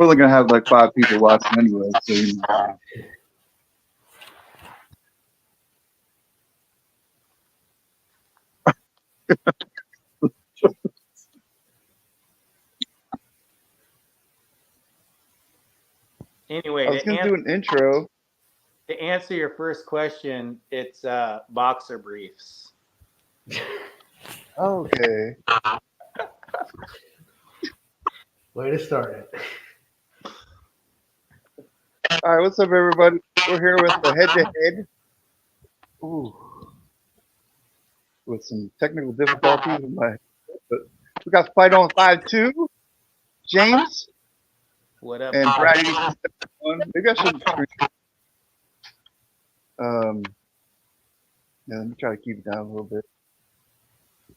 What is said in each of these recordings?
we're only gonna have like 5 people watching anyway. So you know. Anyway, I was gonna do an intro. To answer your first question, it's boxer briefs. Okay. Way to start it. All right, what's up, everybody? We're here with the head-to-head. Ooh. With some technical difficulties with my, but we got Fighton52, James, What up? and Brad8671. Maybe I should. Yeah, let me try to keep it down a little bit.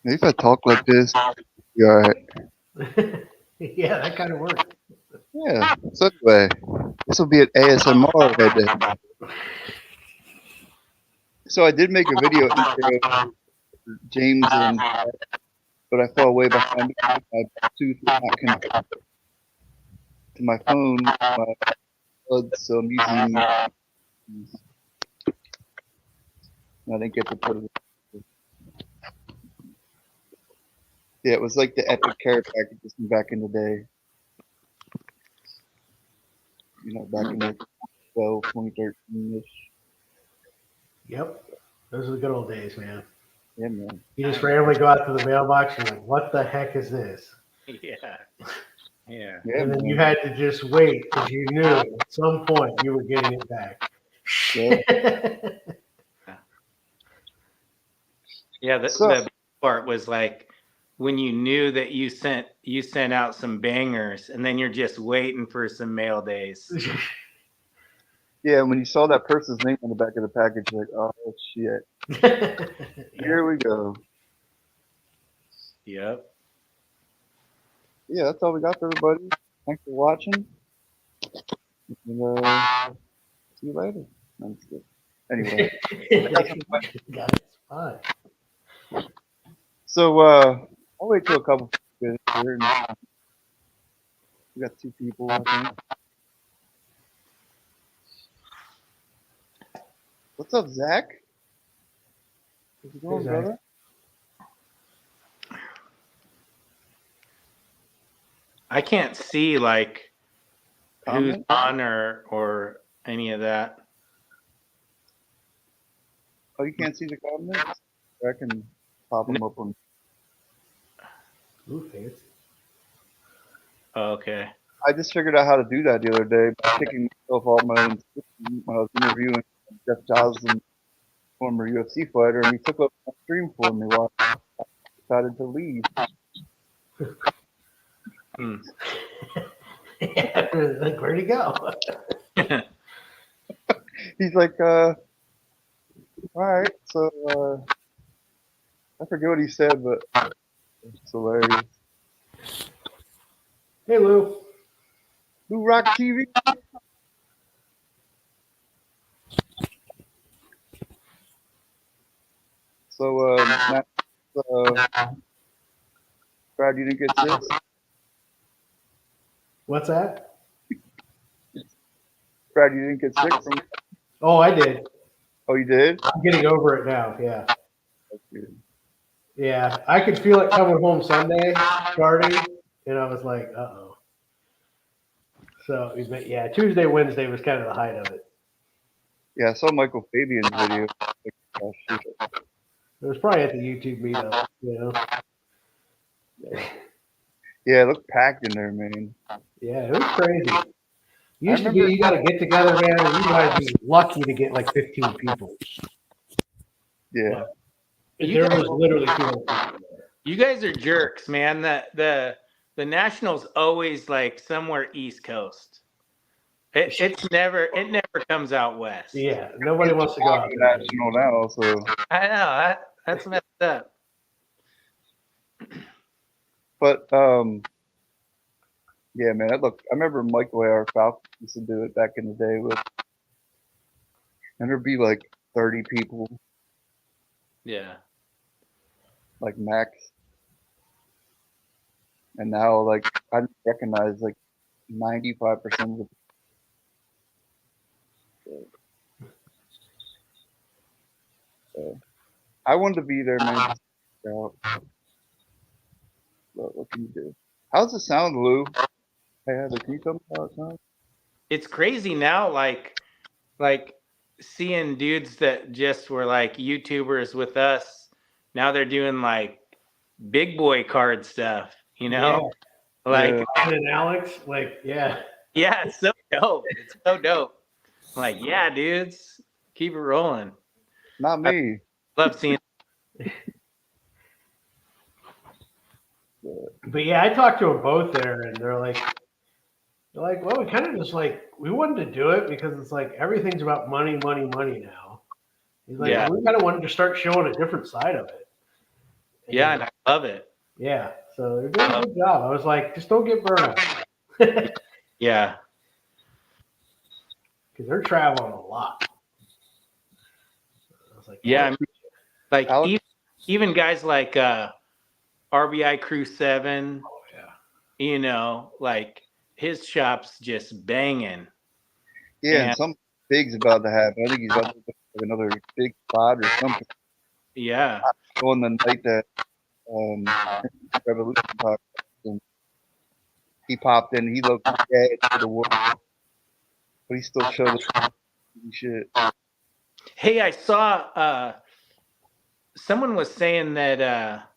Maybe if I talk like this, be all right. Yeah, that kind of works. Yeah. So anyway, this will be an ASMR head-to-head. So I did make a video intro for James and, but I fell way behind because my Bluetooth is not connected to my phone, my buds, so I'm using. I didn't get to put it. Yeah, it was like the Epic Care packages from back in the day. You know, back in the 2013-ish. Yep. Those are the good old days, man. Yeah, man. You just randomly go out to the mailbox and you're like, what the heck is this? Yeah. Yeah. Yeah, And then man. you had to just wait because you knew at some point you were getting it back. Yeah. Yeah, the best part was like when you knew that you sent out some bangers, and then you're just waiting for some mail days. Yeah, when you saw that person's name on the back of the package, you're like, oh shit. Here we go. Yep. Yeah, that's all we got for everybody. Thanks for watching. And, see you later. No, I'm just kidding. Anyway. That's fine. So I'll wait till a couple minutes here. We got 2 people, I think. What's up, Zach? How's it going, Hey, Zach. brother? I can't see like who's Comment? on or any of that. Oh, you can't see the comments? I can pop them up on. Ooh, fancy. Okay. I just figured out how to do that the other day by kicking myself off my own system when I was interviewing Jeff Joslin, former UFC fighter, and he took up my stream for me while I decided to leave. Like, where'd he go? He's like, all right, so I forget what he said, but it's hilarious. Hey, Lou. Blue Rock TV. So, Matt, Brad, you didn't get 6? What's that? Brad, you didn't get 6 from. Oh, I did. Oh, you did? I'm getting over it now. Yeah. That's good. Yeah. I could feel it coming home Sunday, starting, and I was like, uh-oh. So, yeah, Tuesday, Wednesday was kind of the height of it. Yeah, I saw Michael Fabian's video. Like, oh, shoot. It was probably at the YouTube meetup, you know? Yeah, it looked packed in there, man. Yeah, it was crazy. Used to be, you got to get together, man, and you guys be lucky to get like 15 people. Yeah. There was literally 200 people there. You guys are jerks, man. The Nationals always like somewhere East Coast. It never comes out west. Yeah, nobody wants to go out there. National now, so. I know that's messed up. But yeah, man. I remember Michael A.R. Falcon used to do it back in the day with, and there'd be like 30 people, Yeah. like max. And now, like, I recognize like 95% of the. I wanted to be there, man. What can you do? How's the sound, Lou? Hey, Heather, can you tell me how it sounds? It's crazy now, like seeing dudes that just were like YouTubers with us. Now they're doing like big boy card stuff, you know? Yeah. Like, Ryan and Alex, like, yeah. yeah, it's so dope. It's so dope. Like, yeah, dudes, keep it rolling. Not me. I love seeing. But yeah, I talked to them both there, and they're like, well, we kind of just like, we wanted to do it because it's like everything's about money, money, money now. He's like, Yeah. we kind of wanted to start showing a different side of it. And Yeah, and I love it. yeah, so they're doing a good job. I was like, just don't get burned out. Yeah. Because they're traveling a lot. I was like, Yeah, oh, like Alex? even guys like RBI Crew 7, oh, yeah. you know, like his shop's just banging. Yeah, and some big's about to happen. I think he's about to have another big spot or something. Yeah. On the night that Revolution talked, and he popped in. He looked dead for the world, but he still showed us shit. Hey, I saw someone was saying that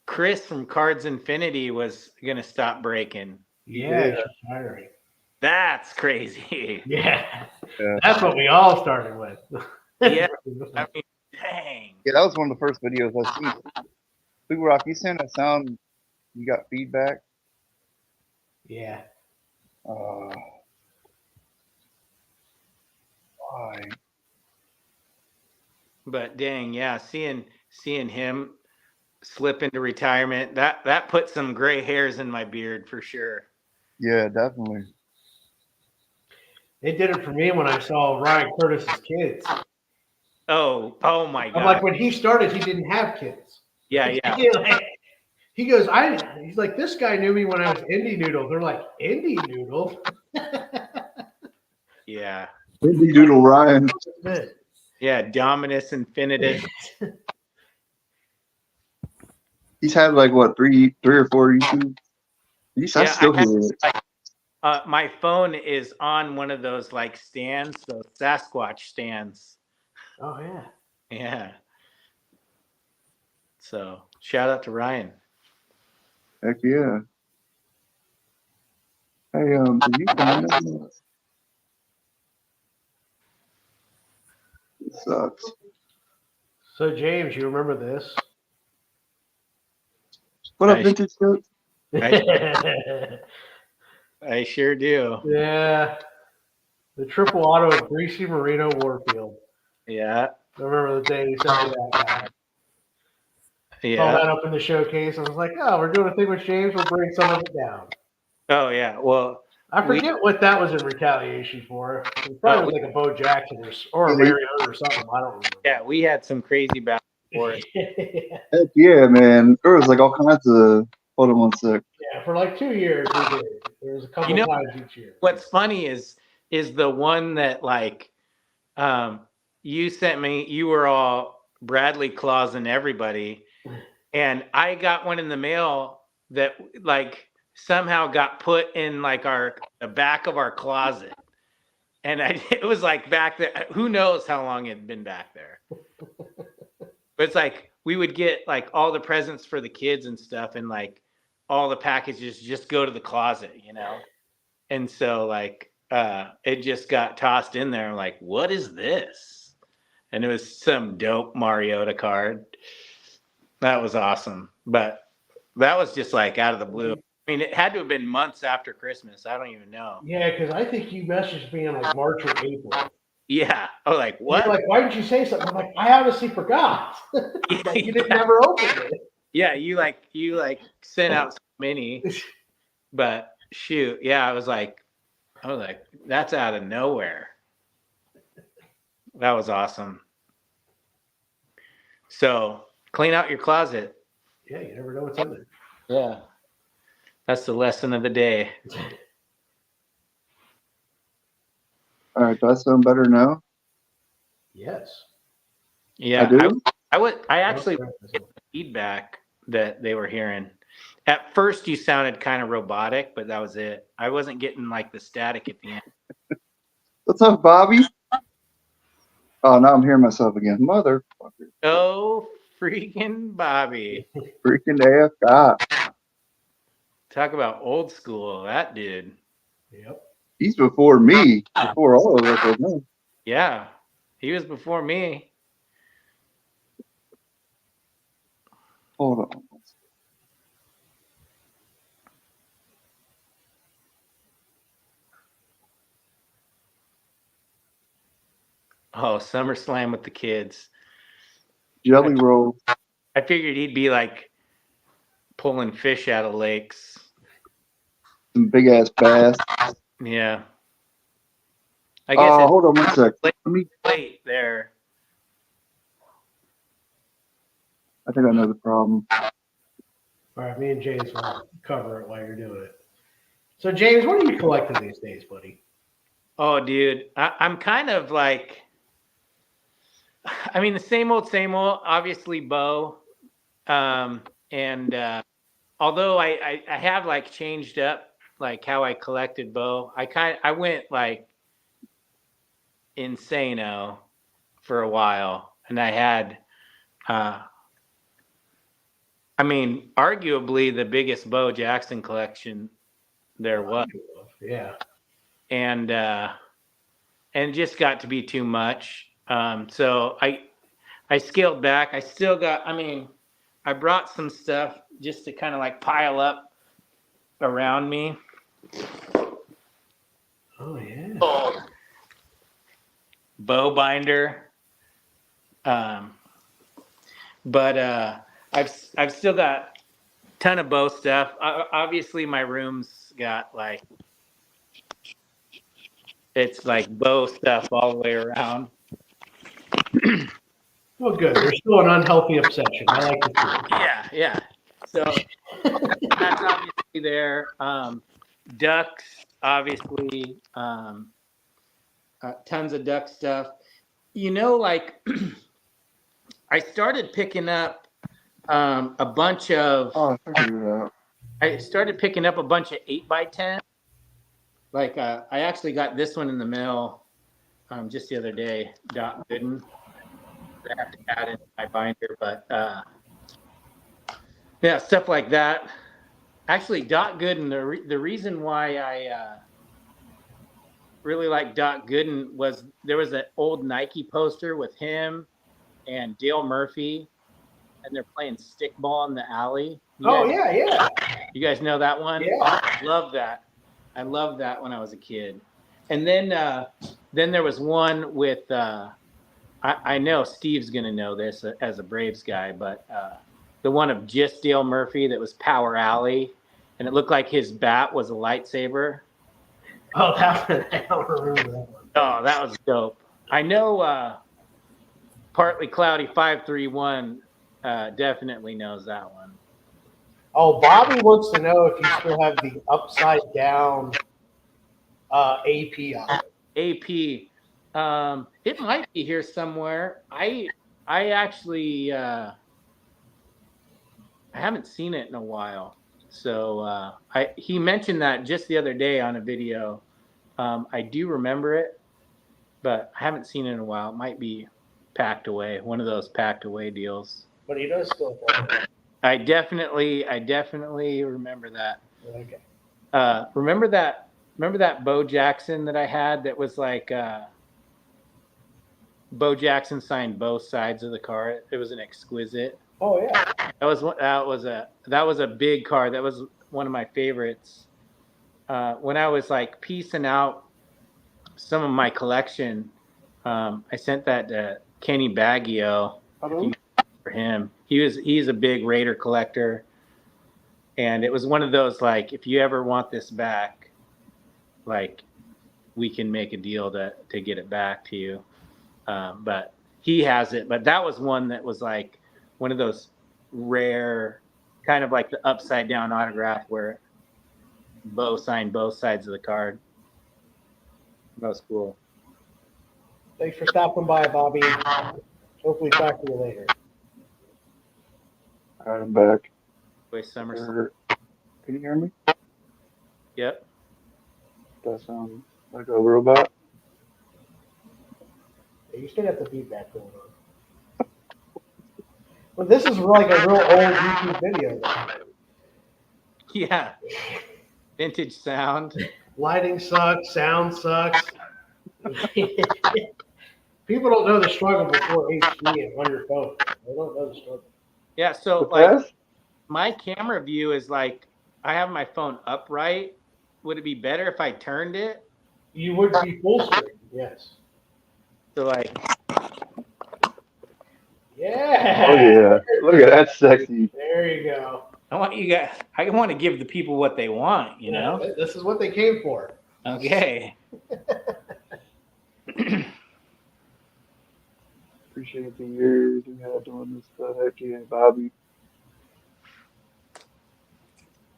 Chris from Cards Infinity was gonna stop breaking. Yeah, she's hiring. That's crazy. Yeah. That's what we all started with. Yeah. I mean, dang. Yeah, that was one of the first videos I seen. Big Rock, you saying that sound? You got feedback? Yeah. Why? But dang, yeah, seeing him slip into retirement, that put some gray hairs in my beard for sure. Yeah, definitely. It did it for me when I saw Ryan Curtis's kids. Oh my God. I'm like, when he started, he didn't have kids. Yeah. He goes, he's like, this guy knew me when I was Indie Noodle. They're like, Indie Noodle? Yeah. Indie Doodle Ryan. Yeah, Dominus Infinitus. He's had like what, three or four YouTube. I still hear it. My phone is on one of those like stands, those Sasquatch stands. Oh yeah. Yeah. So shout out to Ryan. Heck yeah. Hey, did you find it? It sucks. So James, you remember this? What up, vintage coat? I sure do. Yeah. The triple auto of Greasy Marino Warfield. Yeah. I remember the day you sent me that guy. Yeah. Saw that up in the showcase. I was like, oh, we're doing a thing with James. We'll bring some of it down. Oh yeah. Well, I forget what that was in retaliation for. It was probably like a Bo Jackson or a Larry Hurd or something. I don't remember. Yeah, we had some crazy back and forth. Heck yeah, man. There was like all kinds of. Hold on one sec. Yeah, for like 2 years we did. There was a couple times each year. What's funny is the one that like you sent me. You were all Bradley Claus and everybody, and I got one in the mail that like somehow got put in like the back of our closet, and it was like back there. Who knows how long it had been back there? But it's like we would get like all the presents for the kids and stuff, and like all the packages just go to the closet, you know? And so like it just got tossed in there. I'm like, what is this? And it was some dope Mariota card. That was awesome. But that was just like out of the blue. I mean, it had to have been months after Christmas. I don't even know. Yeah, because I think you messaged me in like March or April. Yeah. I was like, what? You're like, why didn't you say something? I'm like, I honestly forgot. Like, you didn't never open it. Yeah, you like sent out so many. But shoot, yeah, I was like, that's out of nowhere. That was awesome. So clean out your closet. Yeah, you never know what's in there. Yeah. That's the lesson of the day. All right, do I sound better now? Yes. Yeah, I do? I actually feedback that they were hearing. At first, you sounded kind of robotic, but that was it. I wasn't getting like the static at the end. What's up, Bobby? Oh, now I'm hearing myself again. Motherfucker. Oh, freaking Bobby. Freaking AF Talk about old school, that dude. Yep. He's before me, before all of us, I think. Yeah, he was before me. Hold on. Oh, SummerSlam with the kids. Jelly roll. I figured he'd be like pulling fish out of lakes. Some big ass bass. Yeah. I guess it's Hold on 1 sec. Let me. late there. I think I know the problem. All right, me and James will cover it while you're doing it. So, James, what are you collecting these days, buddy? Oh, dude, I'm kind of like, I mean, the same old, obviously Bo. And although I have like changed up like how I collected Bo, I went like insano for a while, and I had, I mean, arguably the biggest Bo Jackson collection there was. Yeah. And just got to be too much. So I scaled back. I still got, I mean, I brought some stuff just to kind of like pile up around me. Oh, yeah. Bow binder. But I've still got a ton of bow stuff. Obviously my room's got like, it's like bow stuff all the way around. Oh, good. There's still an unhealthy obsession. I like to see it. Yeah. So that's obviously there. Ducks, obviously. Tons of duck stuff. You know, like I started picking up a bunch of. Oh, I figured it out. I started picking up a bunch of 8x10. Like I actually got this one in the mail just the other day. Doc Gooden. I have to add in my binder, but yeah, stuff like that. Actually, Doc Gooden. The reason why I really like Doc Gooden was there was an old Nike poster with him and Dale Murphy, and they're playing stickball in the alley. Yeah. You guys know that one? Yeah. I love that. I loved that when I was a kid. And then there was one with I know Steve's gonna know this as a Braves guy, but the one of just Dale Murphy that was Power Alley, and it looked like his bat was a lightsaber. Oh, I don't remember that one. Oh, that was dope. I know Partly Cloudy 531 definitely knows that one. Oh, Bobby wants to know if you still have the upside down AP on it. AP. It might be here somewhere. I actually I haven't seen it in a while. So he mentioned that just the other day on a video. I do remember it, but I haven't seen it in a while. It might be packed away, one of those packed away deals. But he does still have it. I definitely remember that. Okay. Remember that Bo Jackson that I had that was like Bo Jackson signed both sides of the car. It was an exquisite. Oh yeah. That was a big car. That was one of my favorites. When I was like piecing out some of my collection, I sent that to Kenny Baggio for him. He's a big Raider collector, and it was one of those like, if you ever want this back, like we can make a deal to get it back to you. But he has it. But that was one that was like one of those rare, kind of like the upside down autograph where Bo signed both sides of the card. That was cool. Thanks for stopping by, Bobby. Hopefully talk to you later. All right, I'm back. Boy, summer. Can you hear me? Yep. That sounds like a robot. You still got the feedback going on. But this is like a real old YouTube video, though. Yeah. Vintage sound. Lighting sucks, sound sucks. People don't know the struggle before HD and on your phone. They don't know the struggle. Yeah. So The like test? my camera view is like I have my phone upright. Would it be better if I turned it? You would be full screen, yes. So like, Yeah. Oh yeah. Look at that sexy. There you go. I want to give the people what they want, you know? This is what they came for. Okay. Appreciate the years you had doing this stuff. Heck yeah, Bobby.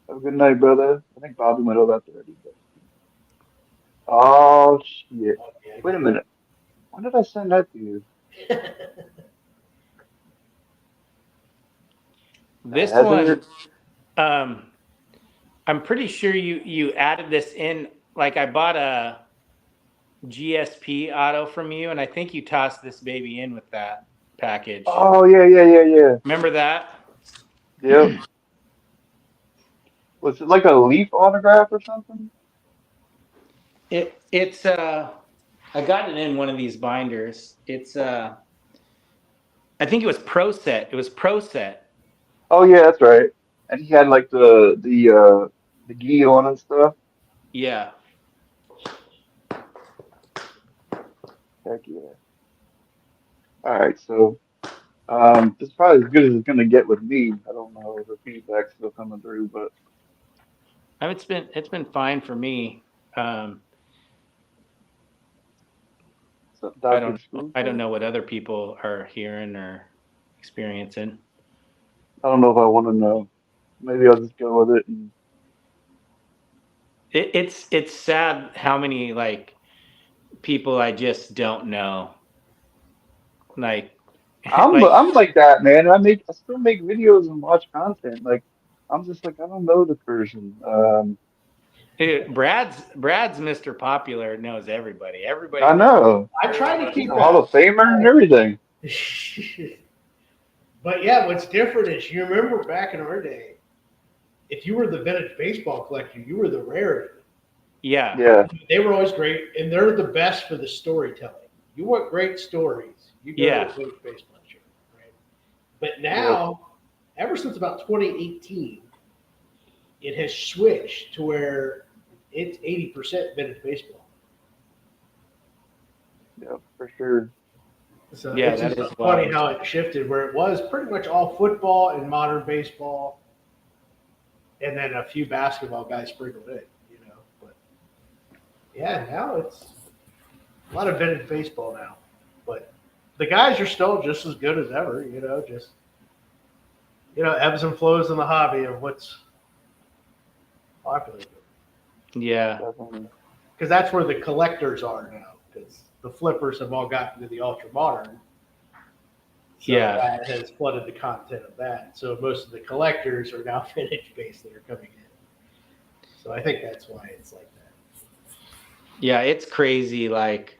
Have a good night, brother. I think Bobby went over that already. But... Oh shit. Wait a minute. When did I send that to you? This Hasn't one, it? I'm pretty sure you added this in. Like I bought a GSP auto from you, and I think you tossed this baby in with that package. Oh yeah. Remember that? Yep. Was it like a leaf autograph or something? It's I got it in one of these binders. It's I think it was Pro Set. It was Pro Set. Oh yeah, that's right. And he had like the gi on and stuff. Yeah. Heck yeah. All right, so this is probably as good as it's gonna get with me. I don't know if the feedback's still coming through, but I mean, it's been fine for me. so I Dr. don't know what other people are hearing or experiencing. I don't know if I want to know. Maybe I'll just go with it. And... It's sad how many like people I just don't know. Like I'm like that, man. I still make videos and watch content. Like I'm just like I don't know the person. Brad's Mr. Popular, knows everybody. Everybody I knows. know. I try to keep a Hall of Famer and everything. But yeah, what's different is you remember back in our day, if you were the vintage baseball collector, you were the rarity. Yeah. Yeah. They were always great, and they're the best for the storytelling. You want great stories, you go to a vintage baseball show, right? But now, ever since about 2018, it has switched to where it's 80% vintage baseball. Yeah, for sure. So Yeah, it's that just is funny wild. how it shifted, where it was pretty much all football and modern baseball, and then a few basketball guys sprinkled in, you know. But yeah, now it's a lot of vintage baseball now. But the guys are still just as good as ever, you know, just ebbs and flows in the hobby of what's popular. Yeah. Definitely. Because that's where the collectors are now, because the flippers have all gotten to the ultra modern. So that has flooded the content of that. So most of the collectors are now vintage based that are coming in. So I think that's why it's like that. Yeah, it's crazy. Like,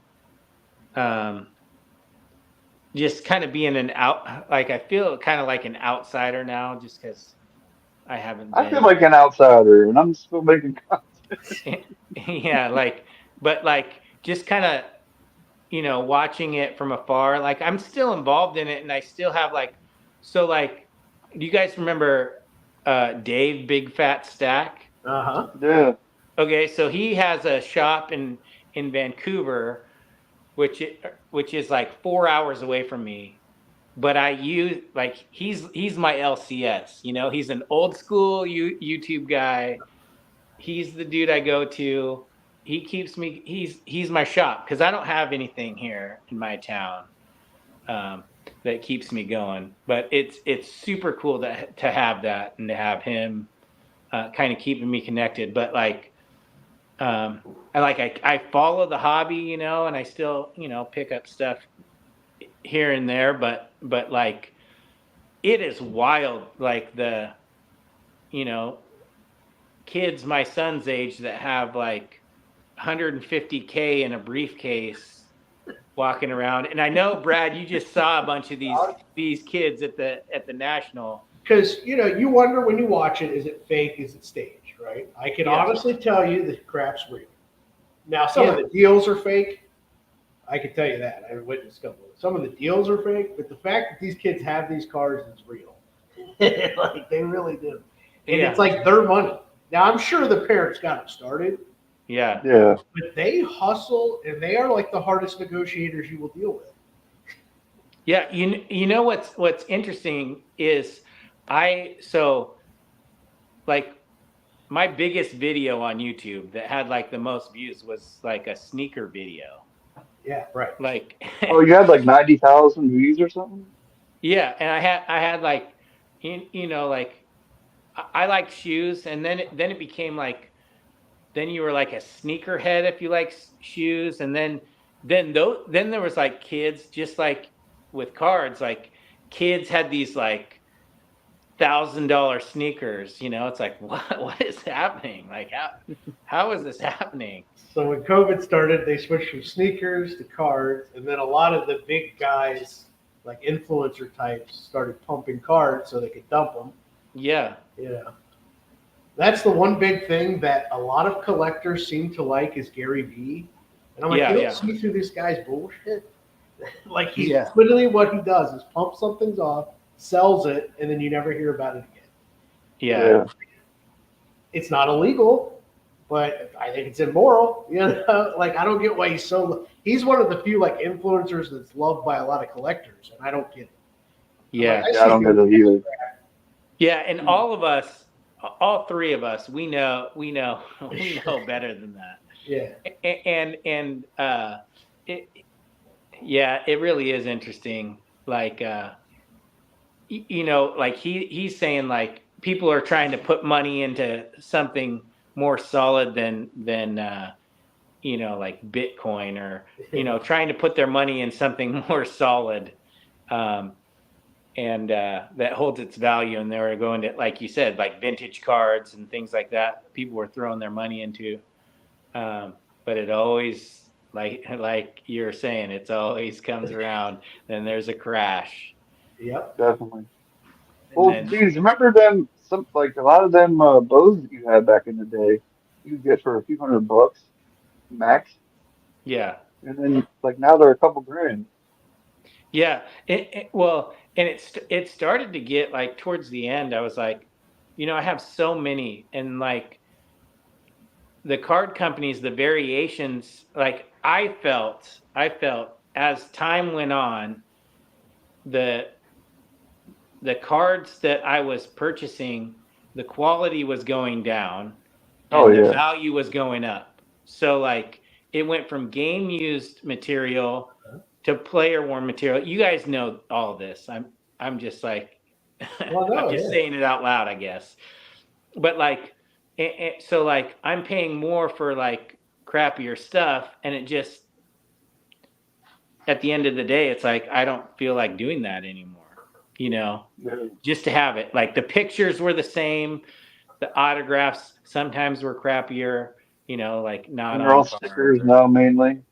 just kind of being I feel kind of like an outsider now, just because I haven't been. I feel like an outsider, and I'm still making content. Yeah, but just kind of, watching it from afar. Like, I'm still involved in it, and I still have do you guys remember Dave Big Fat Stack? Yeah. Okay, so he has a shop in Vancouver, which is like 4 hours away from me. But I use he's my LCS. He's an old school YouTube guy. He's the dude I go to. He keeps me. He's my shop because I don't have anything here in my town that keeps me going. But it's super cool to have that and to have him kind of keeping me connected. But I follow the hobby, you know, and I still, you know, pick up stuff here and there, but like it is wild, like the, you know, kids my son's age that have like 150K in a briefcase walking around. And I know, Brad, you just saw a bunch of these kids at the national. Because you wonder when you watch it, is it fake? Is it staged? Right? I can honestly tell you the crap's real. Now, some of the deals are fake. I can tell you that. I witnessed a couple of them. Some of the deals are fake, but the fact that these kids have these cars is real. Like, they really do. And it's like their money. Now, I'm sure the parents got them started. Yeah. But they hustle, and they are like the hardest negotiators you will deal with. Yeah. You know what's interesting is like my biggest video on YouTube that had like the most views was like a sneaker video. Yeah, right. Like, oh, you had like 90,000 views or something? Yeah, and I had like, you know, like I like shoes, and then it became like, then you were like a sneakerhead if you like shoes, and then there was like kids, just like with cards, like kids had these like $1,000 sneakers. You know, it's like what is happening? Like how is this happening? So when COVID started, they switched from sneakers to cards, and then a lot of the big guys, like influencer types, started pumping cards so they could dump them. Yeah. That's the one big thing that a lot of collectors seem to like is Gary Vee. And I'm like, you don't see through this guy's bullshit. Like, he's literally what he does is pump something off, sells it, and then you never hear about it again. Yeah. It's not illegal, but I think it's immoral. You know, like, I don't get why he's one of the few like influencers that's loved by a lot of collectors, and I don't get it. Yeah. I don't get it either. Yeah, and all of us, all three of us, we know better than that. Yeah. And it really is interesting. Like, you know, like he's saying like people are trying to put money into something more solid than you know, like Bitcoin, or, you know, trying to put their money in something more solid. And that holds its value, and they were going to, like you said, like vintage cards and things like that. People were throwing their money into, but it always, like you're saying, it's always comes around. Then there's a crash. Yep, definitely. Well, geez, remember them? Like a lot of them bows that you had back in the day, you could get for a few $100 max. Yeah. And then like now they're a couple grand. Yeah. Well, and it started to get like towards the end. I was like, you know, I have so many, and like the card companies, the variations, like I felt as time went on, the cards that I was purchasing, the quality was going down, and the value was going up. So like it went from game used material to player worn material. You guys know all this. I'm just like, I'm just saying it out loud, I guess. But like, so like I'm paying more for like crappier stuff, and it just, at the end of the day, it's like I don't feel like doing that anymore. You know, just to have it. Like the pictures were the same, the autographs sometimes were crappier. You know, like not. And they're all stickers now mainly.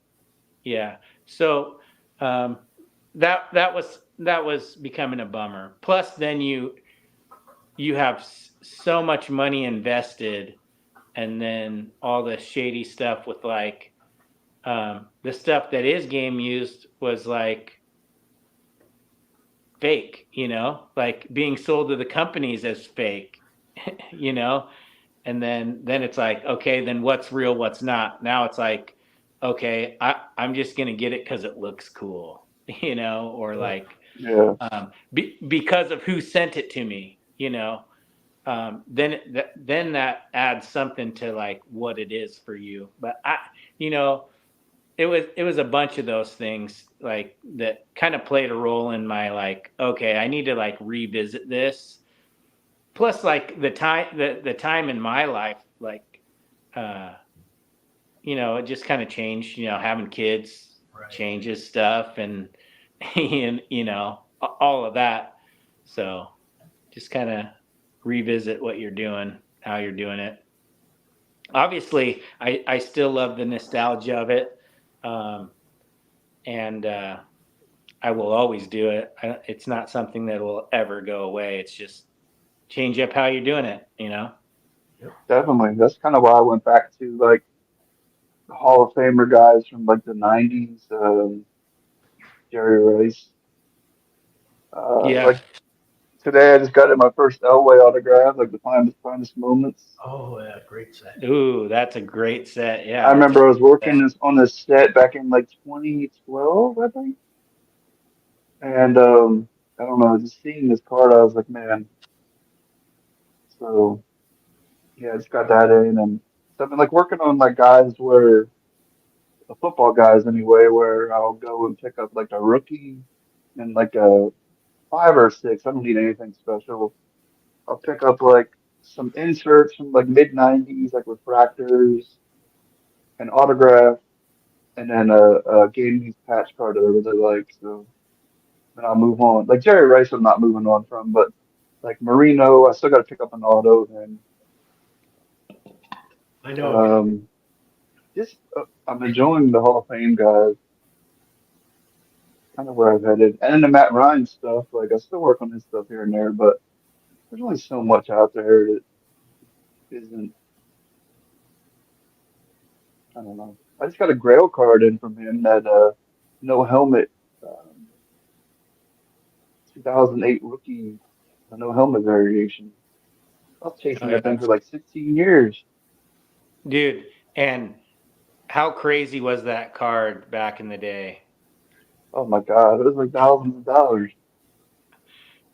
Yeah. So that was becoming a bummer. Plus, then you have so much money invested, and then all the shady stuff with like the stuff that is game used was like fake, you know, like being sold to the companies as fake, you know, and then it's like, okay, then what's real, what's not. Now it's like, okay, I'm just gonna get it because it looks cool, you know, or like because of who sent it to me, you know. Then that adds something to like what it is for you. But you know, it was a bunch of those things like that kind of played a role in my like, okay, I need to like revisit this. Plus, like the time in my life, like it just kind of changed. Having kids Right. changes stuff, and all of that. So just kind of revisit what you're doing, how you're doing it. Obviously, I still love the nostalgia of it, and I will always do it. It's not something that will ever go away. It's just change up how you're doing it. Definitely. That's kind of why I went back to like the Hall of Famer guys from like the '90s, Jerry Rice. Yeah. Like today, I just got in my first Elway autograph, like the finest moments. Oh yeah, great set. Ooh, that's a great set. I Yeah, that's a remember I was great working set. on this set back in like 2012, I think. And I don't know, just seeing this card, I was like, man. So yeah, I just got that in, and so I've been like working on like guys where the football guys anyway, where I'll go and pick up like a rookie and like a 5 or 6. I don't need anything special. I'll pick up like some inserts from like mid '90s, like refractors, an autograph, and then a game used patch card that I really like. So then I'll move on. Like Jerry Rice, I'm not moving on from, but like Marino, I still got to pick up an auto. And I know. um, just I'm enjoying the Hall of Fame guys. Kind of where I've headed, and then the Matt Ryan stuff. Like I still work on his stuff here and there, but there's only so much out there that isn't. I don't know. I just got a Grail card in from him that no helmet, 2008 rookie, no helmet variation. I was chasing Oh that thing yeah, for like 16 years. dude. And how crazy was that card back in the day? Oh my God, it was like thousands of dollars.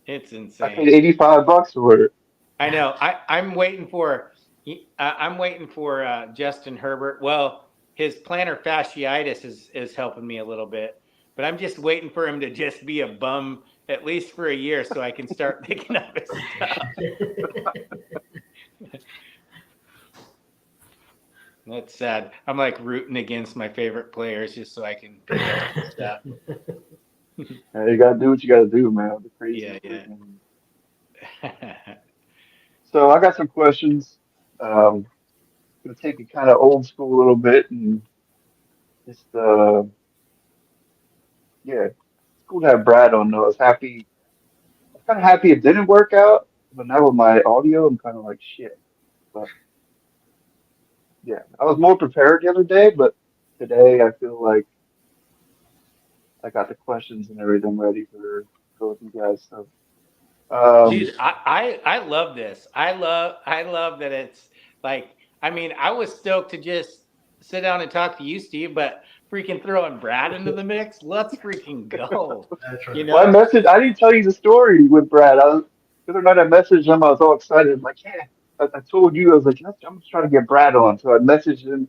It's I paid insane. 85 bucks for it. I know. I'm waiting for Justin Herbert. Well, his plantar fasciitis is helping me a little bit, but I'm just waiting for him to just be a bum at least for a year so I can start picking up his stuff. That's sad. I'm like rooting against my favorite players just so I can pick up some stuff. Yeah, you gotta do what you gotta do, man. The crazy Yeah, yeah. freaking. So I got some questions. Gonna take it kind of old school a little bit and just yeah, it's cool to have Brad on though. I was kind of happy it didn't work out, but now with my audio, I'm kind of like shit. But yeah, I was more prepared the other day, but today I feel like I got the questions and everything ready for go with you guys. So um, Dude, I love this. I love that it's like, I mean, I was stoked to just sit down and talk to you, Steve, but freaking throwing Brad into the mix, let's freaking go. That's You right. well, know? I didn't tell you the story with Brad. The other night I messaged him. I was all excited. I'm like, yeah. I told you I was like, I'm just trying to get Brad on. So I messaged him,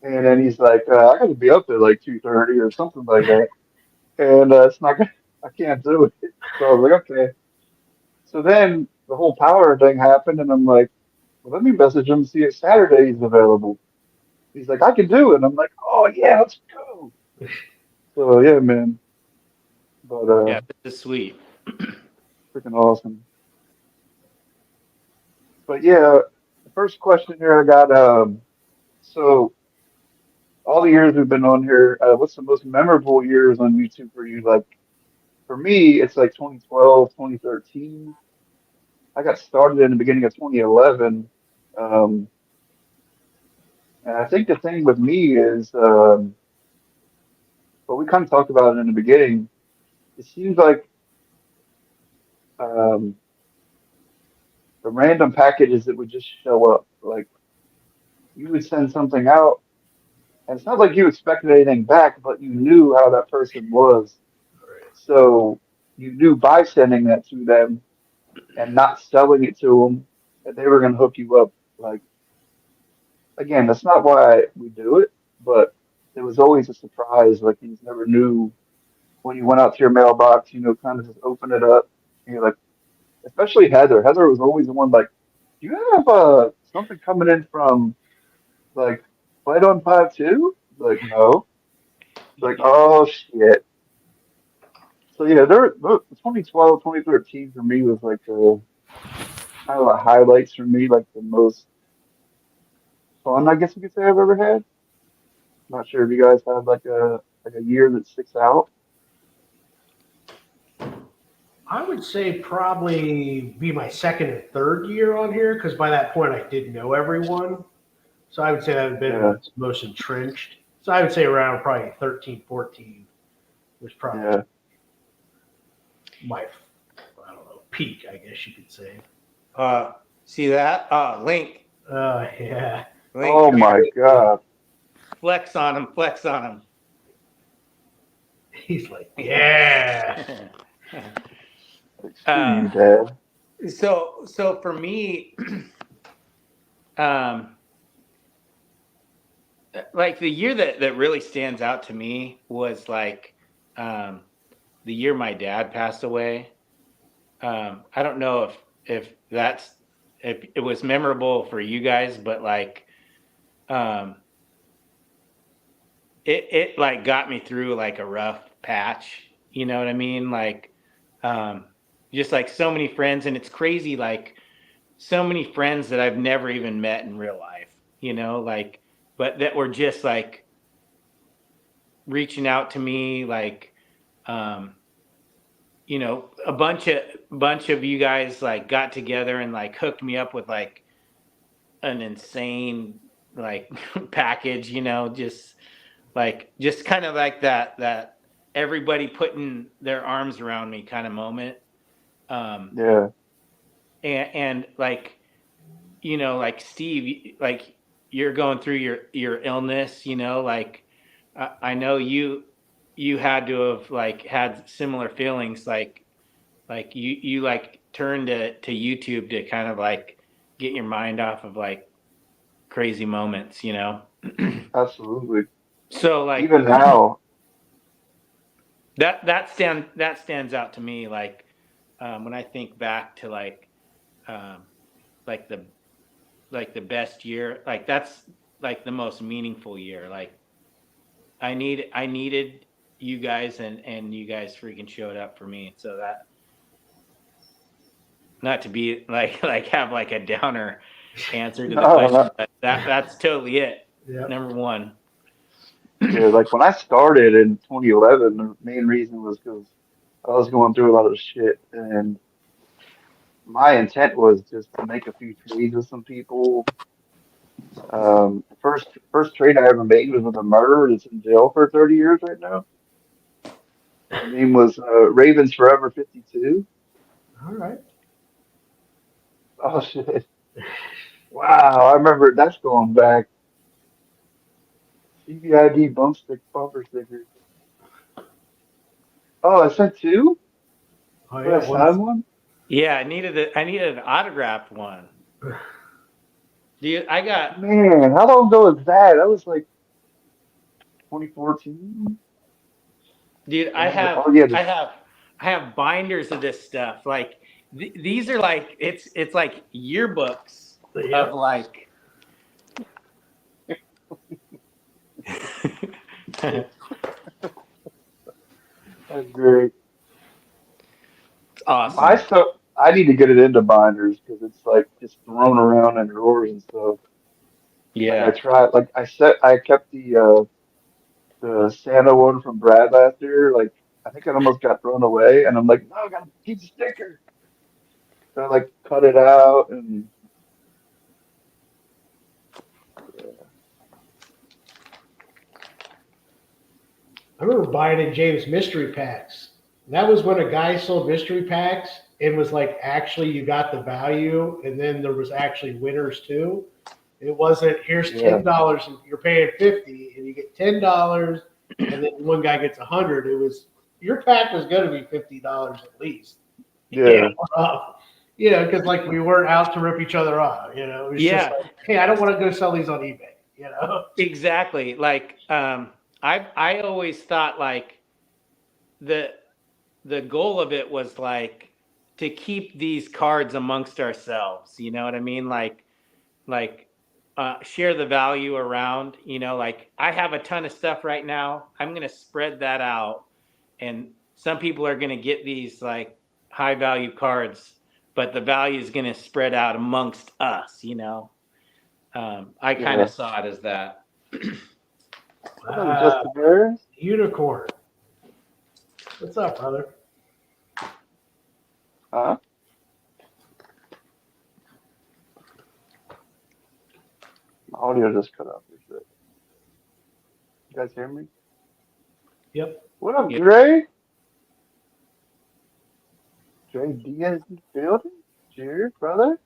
and then he's like, I got to be up at like 2:30 or something like that. And it's not gonna, I can't do it. So I was like, okay. So then the whole power thing happened, and I'm like, well, let me message him see if Saturday he's available. He's like, I can do it. And I'm like, oh yeah, let's go. So yeah, man. But Yeah, this is sweet. freaking awesome. But yeah, the first question here I got. So all the years we've been on here, what's the most memorable years on YouTube for you? Like for me, it's like 2012, 2013. I got started in the beginning of 2011. Um, and I think the thing with me is, what we kind of talked about in the beginning, it seems like um, the random packages that would just show up. Like you would send something out, and it's not like you expected anything back, but you knew how that person was. So you knew by sending that to them and not selling it to them that they were going to hook you up. Like, again, that's not why we do it, but it was always a surprise. Like, you never knew when you went out to your mailbox, kind of just open it up. And you're like, especially Heather. Heather was always the one like, do you have something coming in from like Fight on 5 too? Like, no. Like, oh shit. So yeah, the 2012, 2013 for me was like the kind of the highlights for me, like the most fun I guess you could say I've ever had. Not sure if you guys had like a year that sticks out. I would say probably be my second and third year on here because by that point I did know everyone. So I would say that would have been Yeah, most entrenched. So I would say around probably 13, 14 was probably yeah. my, I don't know, peak, I guess you could say. See that? Link. Yeah. Link, Oh come my here. God. Flex on him. Flex on He's like, him. yeah. Like, screw uh, you, Dad. so for me, um, like the year that really stands out to me was like um, the year my dad passed away. I don't know if it was memorable for you guys, but like um, it like got me through like a rough patch. You know what I mean? Like um, just like so many friends, and it's crazy. Like so many friends that I've never even met in real life. You know, like but that were just like reaching out to me, like um, you know, a bunch of you guys like got together and like hooked me up with like an insane like package, you know, just kind of like that everybody putting their arms around me kind of moment. Um Yeah. and like, you know, like Steve, like you're going through your illness, you know, like I know you had to have like had similar feelings, like you like turn to YouTube to kind of like get your mind off of like crazy moments, you know. Absolutely. So like Even now, that stands out to me, like when I think back to um, like the best year, like that's like the most meaningful year. Like I needed you guys, and you guys freaking showed up for me. So that, not to be like have like a downer answer to the no, question, no, but that's totally it. Yep. Number one. yeah, like when I started in 2011, the main reason was because I was going through a lot of shit, and my intent was just to make a few trades with some people. First trade I ever made was with a murderer that's in jail for 30 years right now. His name was Ravens Forever 52. All right. Oh shit! Wow, I remember that's going back. CBID bumper stickers. Oh, I sent two. Oh, Did yeah. I sign Once. one? Yeah, I needed an autographed one. Dude, I got Man, how long ago was that? That was like 2014. dude, I I had, have oh yeah, I have I have binders of this stuff. Like these are like it's like yearbooks of Yep. like that's great. I awesome. still, I need to get it into binders because it's like just thrown around in drawers and stuff. Like I Yeah. tried, like I kept the Santa one from Brad last year. Like I think it almost got thrown away, and I'm like, no, I gotta keep the sticker. So I like cut it out, and I remember buying in James mystery packs. That was when a guy sold mystery packs and was like, actually, you got the value, and then there was actually winners too. It wasn't here's yeah, $10 and you're paying 50 and you get $10 and then one guy gets 100. It was your pack was going to be $50 at least. Yeah, yeah, because like we weren't out to rip each other off. It was just Yeah, like, hey, I don't want to go sell these on eBay. You know. exactly. Like I always thought like the the goal of it was like to keep these cards amongst ourselves, you know what I mean? Like share the value around. You know, like I have a ton of stuff right now. I'm going to spread that out, and some people are going to get these like high value cards, but the value is going to spread out amongst us. You know, I kind of saw it as that. Just the Bears. Unicorn. What's up, brother? Huh? My audio just cut off. You guys hear me? Yep. What up, Yep. Dre? Dre Diaz in the building? Cheers, brother.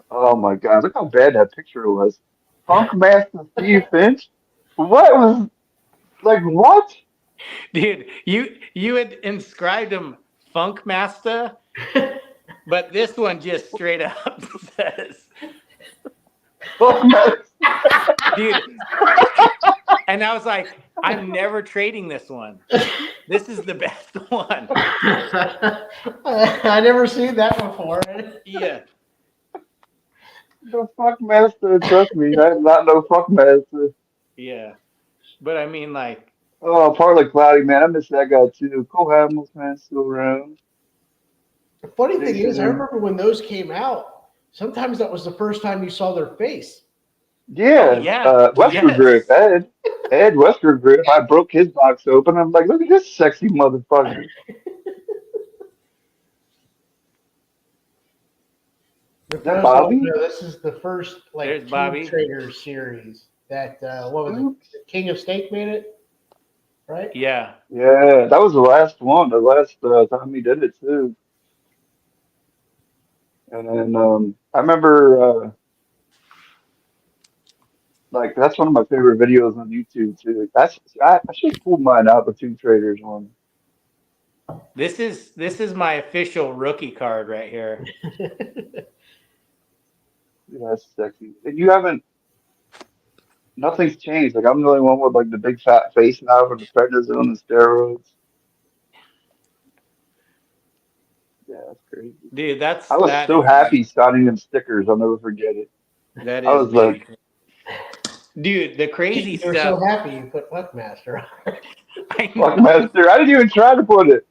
Oh my God, look how bad that picture was. Funk Master Steve Finch? What was like what? Dude, you had inscribed him Funk Master, but this one just straight up says, Funk Master. dude. And I was like, I'm never trading this one. This is the best one. I never seen that before. Yeah. The Funk Master, trust me, I am not no Funk Master. Yeah. But I mean, like, Oh, Parlay Cloudy, man, I miss that guy too. Cole Hamels, man, still around. The funny thing Jason is, I remember when those came out, sometimes that was the first time you saw their face. Yeah, oh, yeah. Western Grip, Yes. Ed Western Grip. I broke his box open. I'm like, look at this sexy motherfucker. For Is that those who don't Bobby? know, this is the first like There's Tomb Bobby. Trader series that what was Oops. it? King of Steak made it, right? Yeah. Yeah, that was the last one, the last time he did it too. And then I remember like that's one of my favorite videos on YouTube too. I should pull mine out, the Two Traders one. This is my official rookie card right here. Yeah, that's sexy. And you haven't nothing's changed. Like I'm the only one with like the big fat face now from the prednisone and steroids. Yeah, that's crazy. Dude, I was that so is happy signing them stickers. I'll never forget it. that I is was like, big. Dude, the crazy You're so stuff. happy you put Buckmaster on. I fuck know. master. I didn't even try to put it.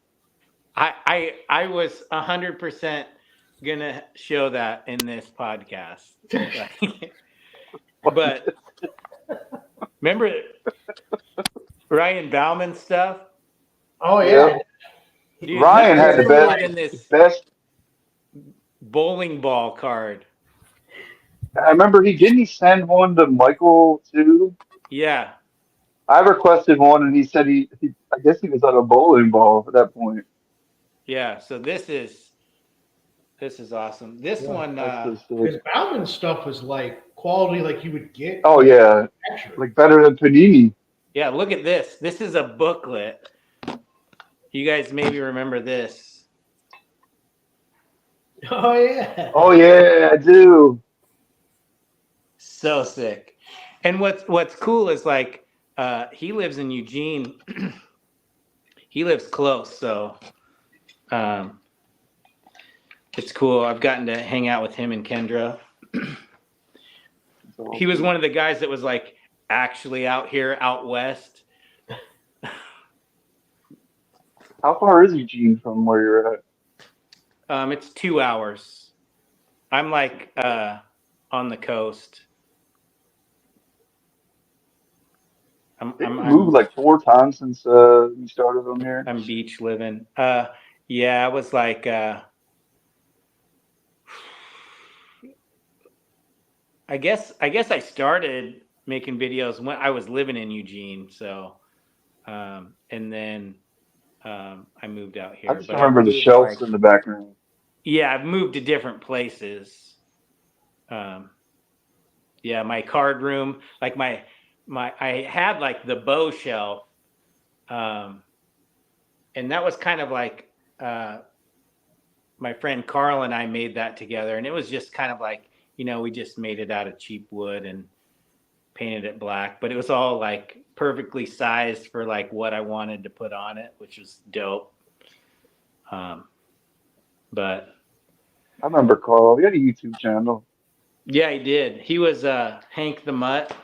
I was 100% gonna show that in this podcast. But remember Ryan Bauman stuff? Oh Yeah. yeah. Dude, Ryan he's had the cooler best, than this best. bowling ball card. I remember he send one to Michael too. Yeah. I requested one, and he said I guess he was on a bowling ball at that point. Yeah. So this is awesome. This Yeah, one, That's so sick. Because Bauman stuff was like quality like you would get. Oh yeah, Manufacturer. like better than Panini. yeah, look at this. This is a booklet. You guys maybe remember this. Oh yeah. Oh yeah, I do. So sick. And what's cool is like he lives in Eugene. He lives close, so it's cool. I've gotten to hang out with him and Kendra. He was one of the guys that was like actually out here out west. How far is Eugene from where you're at? It's 2 hours. I'm like on the coast. I think you moved like 4 times since you started on here. I'm beach living. Yeah, I was like I guess I started making videos when I was living in Eugene, so and then I moved out here. I just remember the shelves in the background. Yeah, I've moved to different places. Yeah, my card room, like my I had like the bow shelf, and that was kind of like my friend Carl and I made that together, and it was just kind of like, you know, we just made it out of cheap wood and painted it black, but it was all like perfectly sized for like what I wanted to put on it, which was dope. But I remember Carl. He had a YouTube channel. Yeah, he did. He was Hank the Mutt.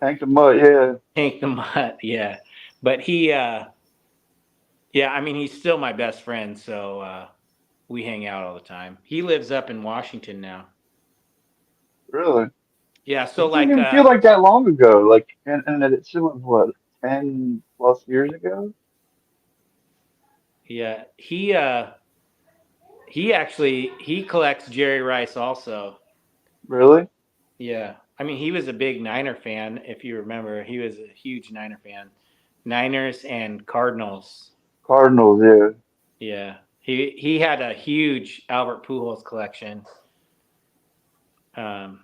Hank the Mutt, yeah. Hank the Mutt, yeah. But he yeah, I mean he's still my best friend, so we hang out all the time. He lives up in Washington now. Really? Yeah, It so didn't like even feel like that long ago. Like, and it still was what, 10+ years ago? yeah, he actually he collects Jerry Rice also. Really? Yeah. I mean, he was a big Niner fan, if you remember. He was a huge Niner fan. Niners and Cardinals. Cardinals, yeah. Yeah. He had a huge Albert Pujols collection. Um,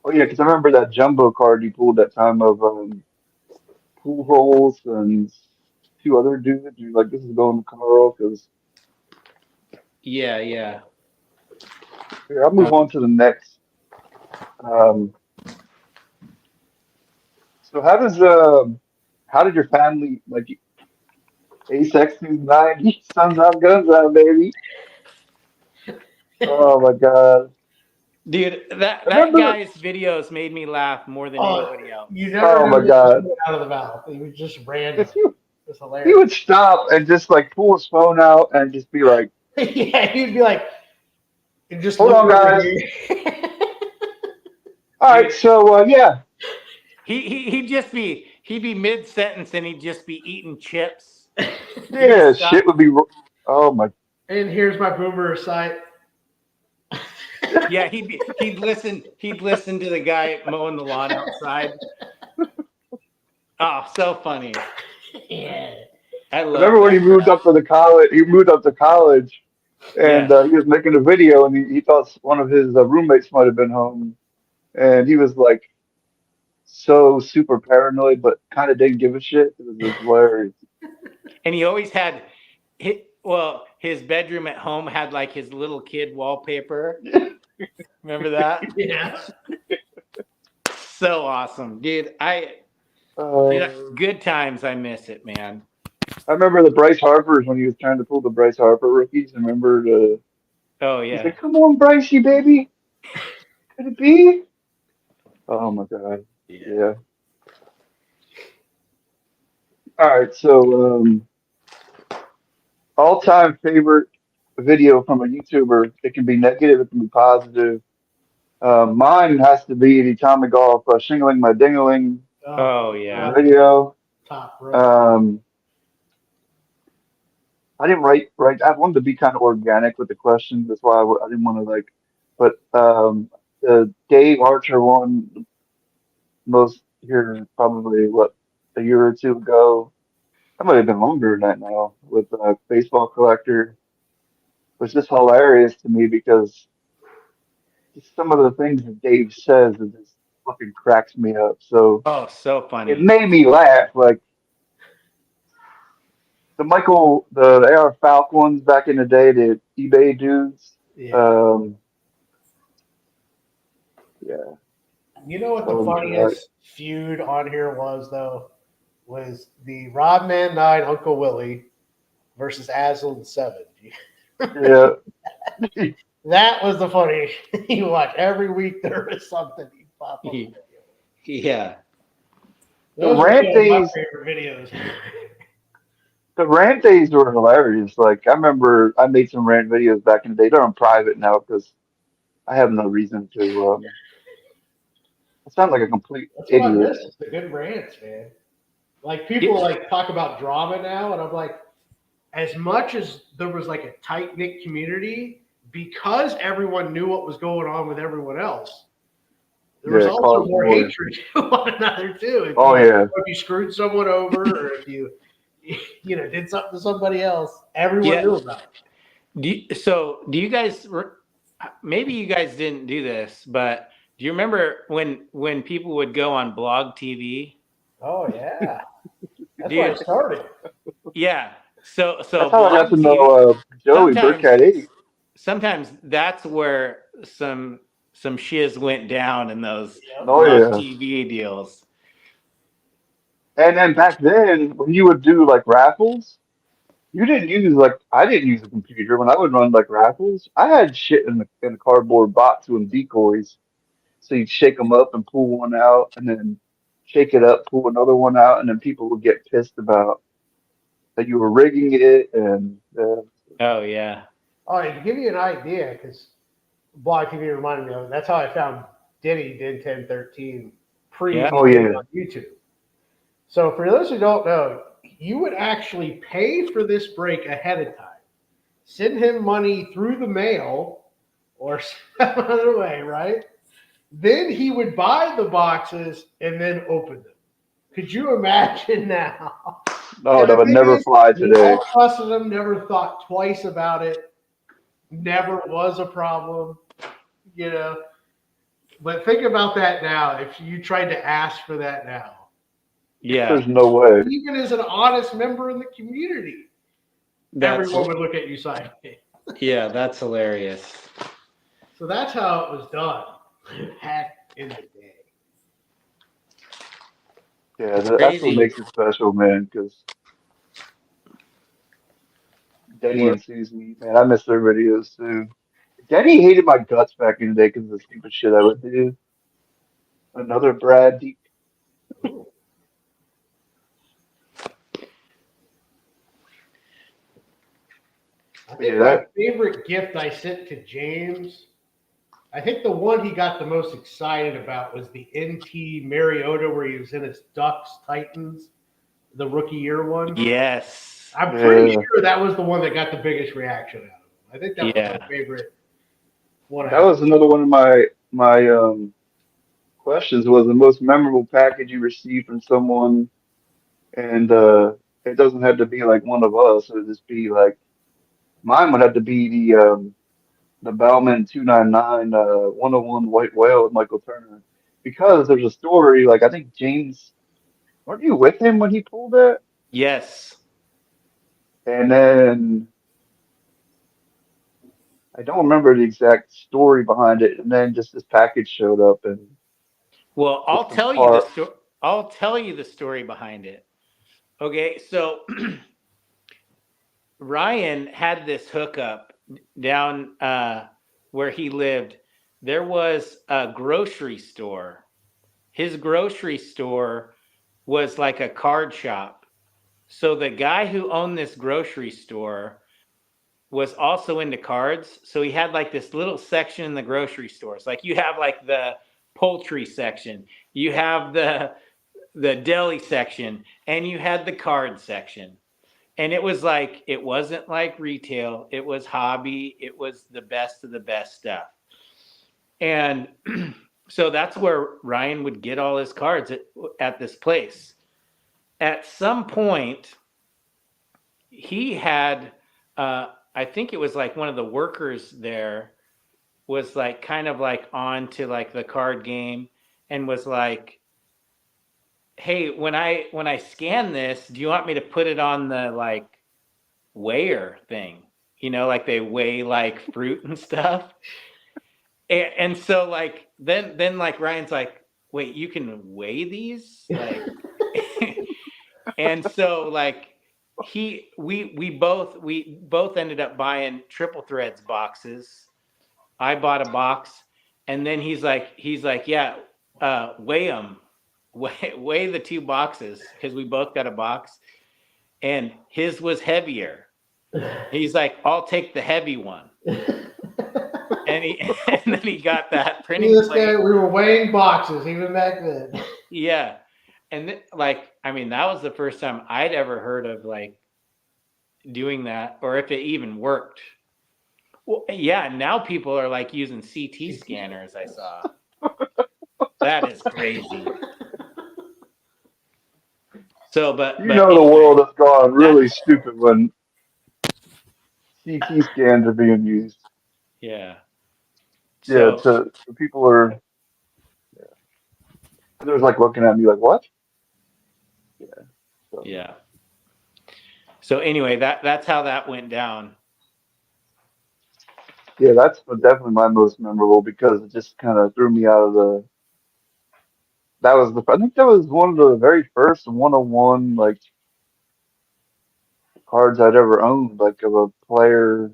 Oh yeah, because I remember that jumbo card you pulled that time of Pujols and two other dudes. You're like, this is going to Carl because yeah, yeah. here, I'll move on to the next. Um, so how did your family like A69 sons out guns out, baby? Oh my God. Dude, I that remember guy's videos made me laugh more than Oh, anybody else. you never oh knew my what was God. coming out of the mouth. It was just random. If It was he hilarious. would stop and just like pull his phone out and just be like, Yeah, he'd be like, and just hold look on over guys. here. All right, so yeah. He'd be mid sentence and he'd just be eating chips. Yeah, shit would be oh my And here's my boomer site. Yeah, he'd listen to the guy mowing the lawn outside. Oh, so funny. Yeah. I I love remember when that crap. he moved up to college and Yeah. he was making a video and he thought one of his roommates might have been home and he was like so super paranoid but kind of didn't give a shit. It was just hilarious. And he always had his bedroom at home had like his little kid wallpaper. Remember that? Yeah. So awesome. Dude, Uh, good times. I miss it, man. I remember the Bryce Harpers when he was trying to pull the Bryce Harper rookies. I remember Oh he's yeah. like, "Come on, Brycey, baby, could it be?" Oh my God, Yeah. yeah. All right, so all-time favorite video from a YouTuber. It can be negative, it can be positive. Mine has to be the Tommy Golf shingling my dingling Oh yeah. video. Top row. I didn't write. I wanted to be kind of organic with the questions. That's why I didn't want to like. But the Dave Archer one, most here probably what a year or two ago. That might have been longer than that now with baseball collector. Was just hilarious to me because just some of the things that Dave says it just fucking cracks me up. So Oh, so it funny. made me laugh. Like the AR Falcons back in the day, the eBay dudes. Yeah. Um, yeah. You know what the Oh my God. funniest feud on here was though? Was the Rodman 9 Uncle Willie versus Aslan 7. Yeah. That was the funny. You watch every week there was something you pop up. Yeah. The Those are rant some of my days, favorite videos. the rant days were hilarious. Like I remember I made some rant videos back in the day. They're on private now because I have no reason to. I sound like a complete That's what I idiot. miss. The good rants, man. Like people like talk about drama now, and I'm like, as much as there was like a tight knit community, because everyone knew what was going on with everyone else, there was Yeah, it also caused more more. hatred to one another too. Oh yeah. If you screwed someone over, or if you did something to somebody else, everyone Yeah. knew about it. Do you guys? Maybe you guys didn't do this, but do you remember when people would go on blog TV? Oh yeah, that's why it Dude, started. yeah. So That's how I got blog to TV. know Joey Sometimes Birdcat 8. sometimes that's where some shiz went down in those Oh blog yeah. TV deals. And then back then, when you would do like raffles, You didn't use I didn't use a computer when I would run like raffles. I had shit in a cardboard box with decoys. So you'd shake them up and pull one out, and then shake it up, pull another one out, and then people would get pissed about that you were rigging it. And Oh yeah. All right, to give you an idea, because Blog TV reminded me of it, that's how I found Diddy did 1013 pre Yeah. oh yeah, on YouTube. So for those who don't know, you would actually pay for this break ahead of time, send him money through the mail or some other way, right? Then he would buy the boxes and then open them. Could you imagine now? no, And that the would thing never is, fly we today. all trusted him, never thought twice about it, never was a problem, you know. But think about that now. If you tried to ask for that now, Yeah. There's no way. even as an honest member in the community, That's everyone would look at you sideways. yeah, that's hilarious. So that's how it was done back in the day. Yeah, that's what Crazy. makes it special, man. Because Denny and Susie, man, I miss their videos too. Denny hated my guts back in the day because of the stupid shit I would do. Another Brad. I think Yeah, my favorite gift I sent to James, I think the one he got the most excited about was the NT Mariota where he was in his Ducks Titans, the rookie year one. Yes. I'm pretty sure that was the one that got the biggest reaction out of him. I think that was Yeah. my favorite one. that was another one of my questions was the most memorable package you received from someone, and it doesn't have to be like one of us. It would just be like mine would have to be the Bauman 299 101 White Whale with Michael Turner because there's a story like I think James, weren't you with him when he pulled that? Yes. And then I don't remember the exact story behind it. And then just this package showed up and Well, I'll just some tell you the part. story. I'll tell you the story behind it. Okay, so Ryan had this hookup down where he lived. There was a grocery store. His grocery store was like a card shop. So the guy who owned this grocery store was also into cards. So he had like this little section in the grocery stores. Like you have like the poultry section, you have the deli section, and you had the card section. And it was like, it wasn't like retail, it was hobby, it was the best of the best stuff. And so that's where Ryan would get all his cards at this place. At some point, he had, I think it was like one of the workers there was like kind of like on to like the card game and was like, hey, when I scan this, do you want me to put it on the like weigher thing? You know, like they weigh like fruit and stuff. And so like then like Ryan's like, wait, you can weigh these? Like and so like we both ended up buying triple threads boxes. I bought a box, and then he's like, yeah, weigh them, weigh the two boxes because we both got a box, and his was heavier. He's like, I'll take the heavy one, and and then he got that printing This plate. guy, we were weighing boxes even back then. Yeah, and like I mean that was the first time I'd ever heard of like doing that, or if it even worked. Well, yeah, now people are like using CT scanners. I saw. That is crazy. So, but The world has gone really stupid when CT scans are being used. Yeah. Yeah, So so people are. Yeah. They're like looking at me like, what? Yeah. So. yeah. So anyway, that's how that went down. Yeah, that's definitely my most memorable because it just kind of threw me out of the. I think that was one of the very first 101 like cards I'd ever owned, like of a player,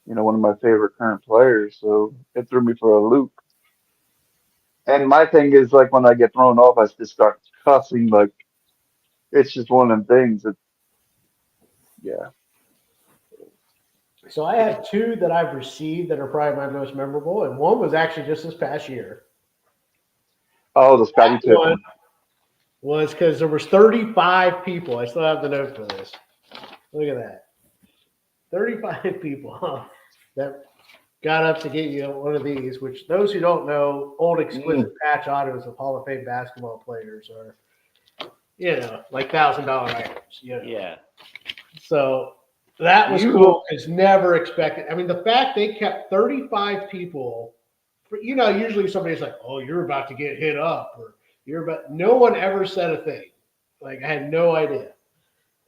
one of my favorite current players. So it threw me for a loop. And my thing is like when I get thrown off, I just start cussing. Like it's just one of them things. That, yeah. So I have two that I've received that are probably my most memorable, and one was actually just this past year. Oh, the Scotty That one Pippen. was because there was 35 people. I still have the note for this. Look at that. 35 people that got up to get you one of these, which those who don't know, old exquisite patch autos of Hall of Fame basketball players are, like $1,000 items. Yeah. So that was cool because never expected. I mean, the fact they kept 35 people, usually somebody's like, oh, you're about to get hit up, or no one ever said a thing. Like, I had no idea.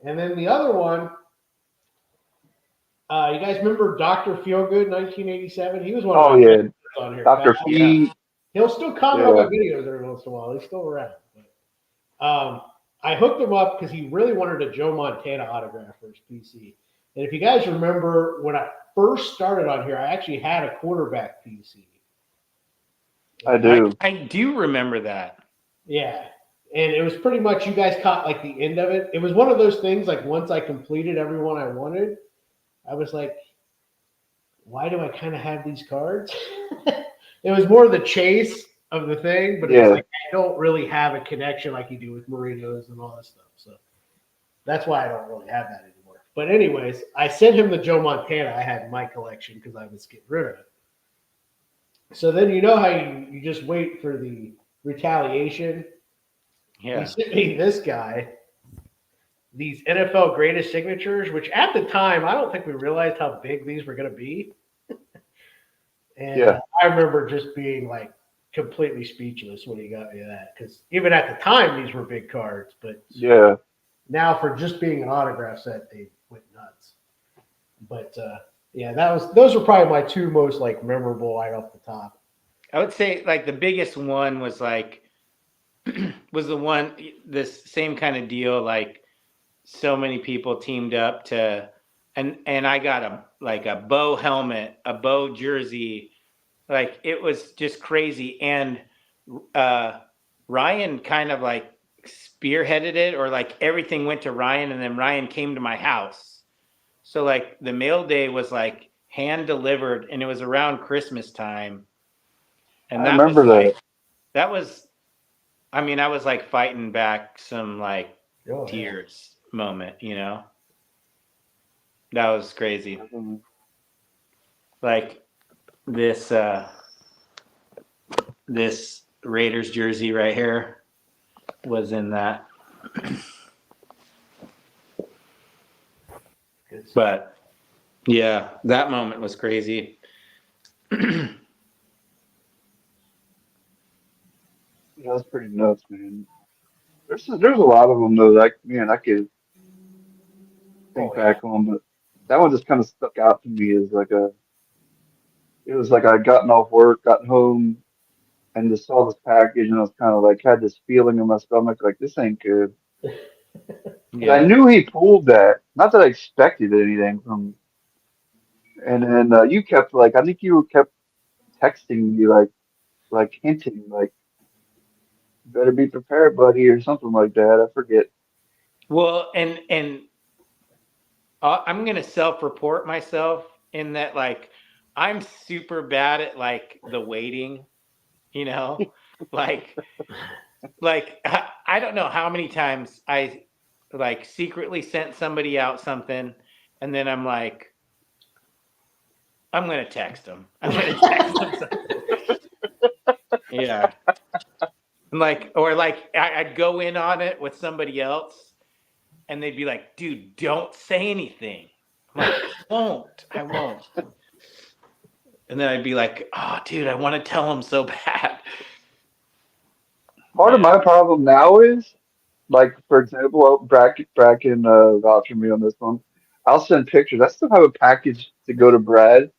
And then the other one, you guys remember Dr. Feelgood, 1987? He was one of my favorites on here. Dr. Fee. He'll still comment on my videos every once in a while. He's still around. But, I hooked him up because he really wanted a Joe Montana autograph for his PC. And if you guys remember, when I first started on here, I actually had a quarterback PC. I do. I do remember that. Yeah. And it was pretty much, you guys caught like the end of it. It was one of those things, like once I completed everyone I wanted, I was like, why do I kind of have these cards? It was more the chase of the thing, but it's like I don't really have a connection like you do with Marinos and all that stuff. So that's why I don't really have that anymore. But anyways, I sent him the Joe Montana I had in my collection because I was getting rid of it. So then you know how you just wait for the retaliation. Yeah. He sent me this guy, these NFL greatest signatures, which at the time, I don't think we realized how big these were going to be. And I remember just being like completely speechless when he got me that. Because even at the time, these were big cards. But now for just being an autograph set, they went nuts. But those were probably my two most like memorable right off the top. I would say like the biggest one was like, was this same kind of deal, like so many people teamed up to, and I got a Bo helmet, a Bo jersey, like it was just crazy. And Ryan kind of like spearheaded it, or like everything went to Ryan, and then Ryan came to my house. So like the mail day was like hand delivered, and it was around Christmas time. And I remember that was, I mean, I was like fighting back some like tears moment, That was crazy. Like this Raiders jersey right here was in that. But yeah, that moment was crazy. That's pretty nuts, man. There's a lot of them though. Like, man, I could think back on, but that one just kind of stuck out to me as like it was like I'd gotten off work, gotten home, and just saw this package, and I was kind of like had this feeling in my stomach, like this ain't good. Yeah. I knew he pulled that. Not that I expected anything from. And then you kept I think you kept texting me like hinting like, better be prepared, buddy, or something like that. I forget. Well, and I'm gonna self-report myself in that, like, I'm super bad at like the waiting, like I don't know how many times I like secretly sent somebody out something, and then I'm like, I'm gonna text them. I'm gonna text them something. Yeah. Or I'd go in on it with somebody else, and they'd be like, dude, don't say anything. I'm like, I won't. And then I'd be like, oh, dude, I want to tell them so bad. Part of my problem now is, like, for example, Brad can vouch for me on this one. I'll send pictures. I still have a package to go to Brad,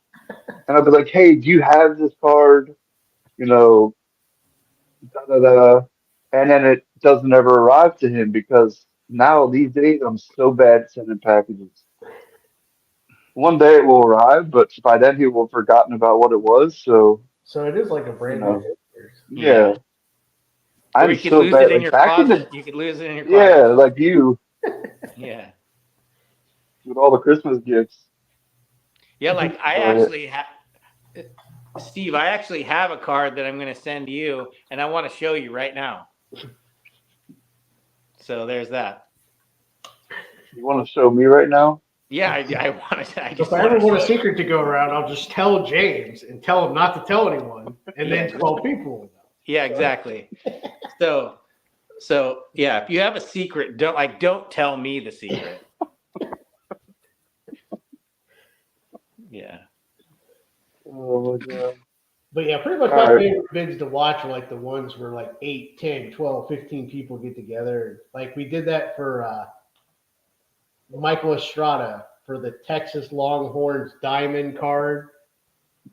and I'll be like, hey, do you have this card? Da, da, da. And then it doesn't ever arrive to him because now these days I'm so bad at sending packages. One day it will arrive, but by then he will have forgotten about what it was. So, So it is like a you brand new know, pictures. yeah, Yeah. Or I'm you could so lose it bad. in Like your back in closet. the, You could lose it in your closet. yeah, like you Yeah. with all the Christmas gifts. Yeah, like I But actually have Steve, I actually have a card that I'm going to send you, and I want to show you right now. So there's that. you want to show me right now? Yeah, I want to. I So if just I want ever to want a show you. secret to go around, I'll just tell James and tell him not to tell anyone, and Yeah, then 12 people will know. yeah, exactly. So, yeah, if you have a secret, don't tell me the secret. Yeah. Oh my god! But yeah, pretty much All my right, favorite vids to watch are like the ones where like 8, 10, 12, 15 people get together. Like we did that for Michael Estrada for the Texas Longhorns Diamond card.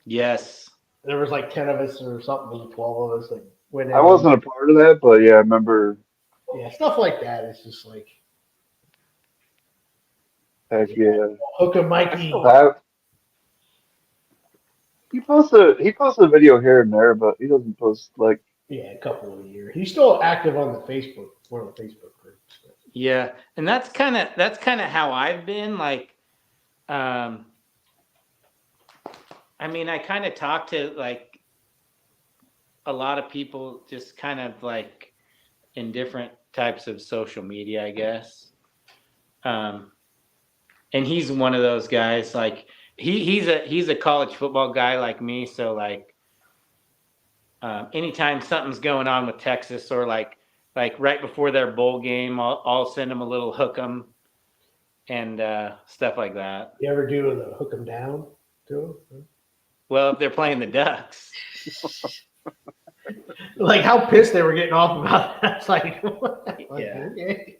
Yes. There was like 10 of us or something, 12 of us like went I in. wasn't a part of that, but yeah, I remember. Yeah, stuff like that. It's just like, Heck yeah! hook 'em I Mikey. still have. He posts a video here and there, but he doesn't post like. Yeah, a couple a year. He's still active on the Facebook, one of the Facebook groups. Yeah, and that's kind of how I've been. Like, I mean, I kind of talk to like a lot of people, just kind of like in different types of social media, I guess. Um, and he's one of those guys. Like, he's a college football guy like me. So like, anytime something's going on with Texas, or like right before their bowl game, I'll send them a little hook 'em and stuff like that. You ever do the hook 'em down to him? Well, if they're playing the Ducks. Like how pissed they were getting off about that. It's like, Yeah. okay.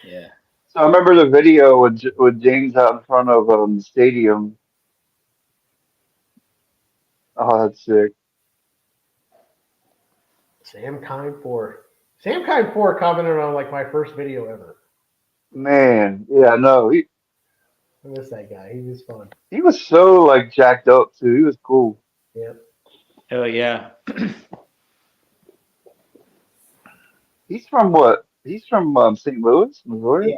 Yeah. So I remember the video with James out in front of the stadium. Oh, that's sick. Sam Kind 4 commented on like my first video ever. Man, yeah, no, I miss that guy. He was fun. he was so like jacked up too. He was cool. Yeah. Oh yeah. He's from what? He's from St. Louis, Missouri. Yeah.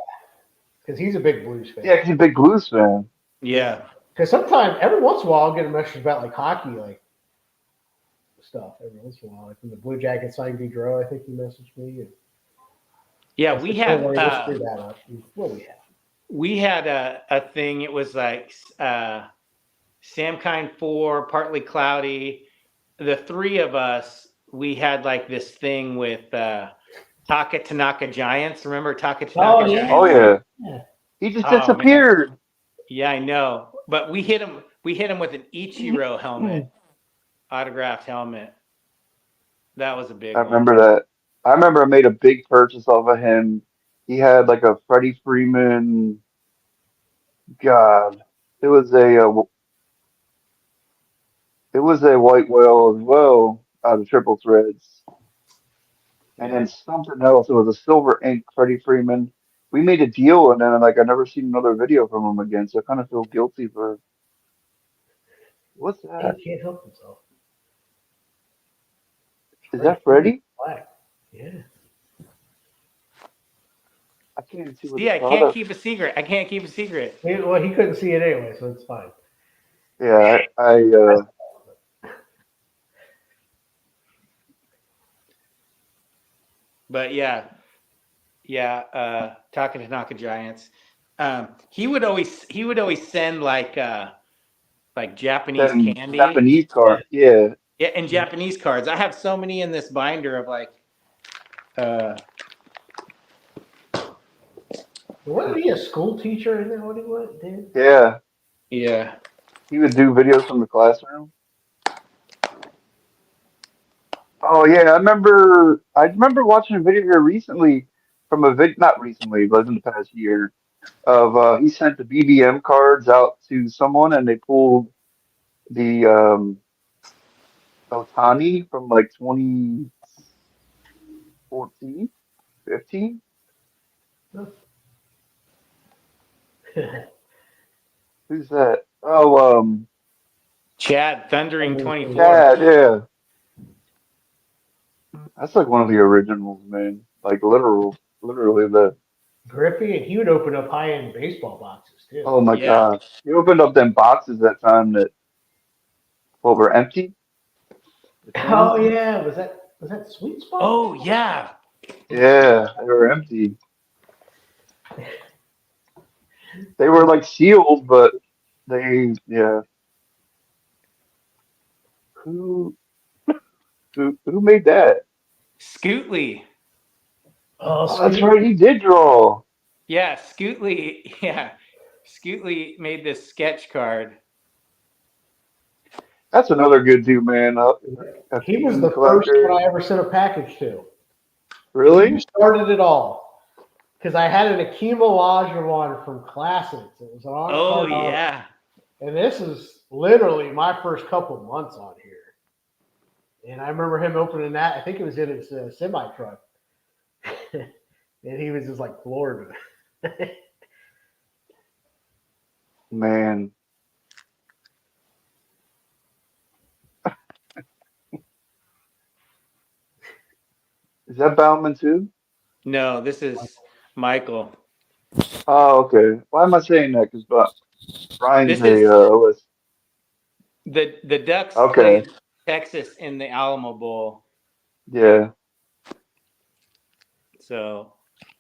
Because he's a big blues fan. Yeah, he's a big blues fan. Yeah. Because sometimes, every once in a while, I'll get a message about like hockey, like stuff. Every once in a while, like from the Blue Jackets signed Gaudreau, I think he messaged me. And Yeah, I said, "Don't worry, we'll screw that up." What do we have? we had a thing. It was like Sam Kind 4, Partly Cloudy. The three of us, we had like this thing with Taka Tanaka Giants. Remember Taka Tanaka yeah. Giants? Oh yeah, Yeah. he just Oh, man. disappeared. Yeah, I know. But we hit him with an Ichiro helmet, autographed helmet. That was a big I one. remember that. I remember I made a big purchase off of him. He had like a Freddie Freeman. God, it was a white whale as well out of triple threads, and Yeah. then something else. It was a silver ink Freddie Freeman. We made a deal, and then like I never seen another video from him again. So I kind of feel guilty for what's that? He can't help himself. Is that Freddie? Black. Yeah. I can't even see what See, the I can't product. keep a secret. I can't keep a secret. Well, he couldn't see it anyway, so it's fine. Yeah, But yeah, Taka Tanaka Giants. He would always send like Japanese then candy. Japanese card. Yeah, Yeah, and Japanese cards. I have so many in this binder of like Wasn't he a school teacher? Isn't that what he was? Did? yeah. yeah. He would do videos from the classroom. Oh yeah, I remember watching a video here recently from not recently, but in the past year of he sent the BBM cards out to someone and they pulled the Otani from like 2014, 15. Who's that? Oh, Chad Thundering 24. Chad. Yeah, that's like one of the originals, man. Like literally the. Griffey, and he would open up high-end baseball boxes too. Oh my Yeah. gosh, he opened up them boxes that time that were empty. The cans? Oh yeah, was that Sweet Spot? Oh yeah. Yeah, they were empty. They were like sealed, but yeah. Who who made that? Scootley. Oh, Oh, that's right. He did draw. Yeah, Scootley. Yeah. Scootley made this sketch card. That's another good dude, man. A he was team the first collector. one I ever sent a package to. Really? He started it all. Because I had an Akeem Olajuwon from Classics. It was on Oh card art. yeah. And this is literally my first couple months on here. And I remember him opening that. I think it was in his semi truck. And he was just like floored. Man. Is that Bauman too? No, this is Michael. Oh, okay. Why am I saying that? Because Brian's This is OS. the Ducks Okay. played Texas in the Alamo Bowl. Yeah. So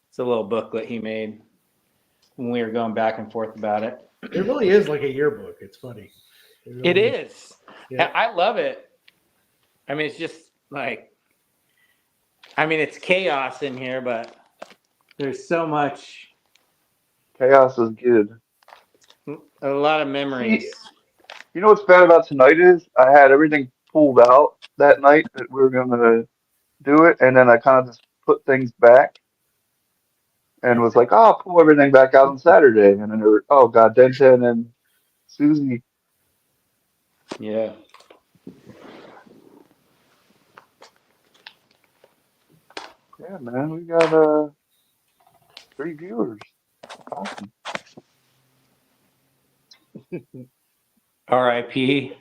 it's a little booklet he made when we were going back and forth about it. It really is like a yearbook. It's funny. It is. Yeah. I love it. I mean, it's just like, it's chaos in here, but there's so much, Chaos is good. a lot of memories. You know what's bad about tonight is I had everything pulled out that night that we were gonna do it, and then I kind of just put things back and was like, oh, I'll pull everything back out on Saturday. And then oh god, Denton and Susie. Yeah. Yeah, man, we got 3 viewers. Awesome. R.I.P.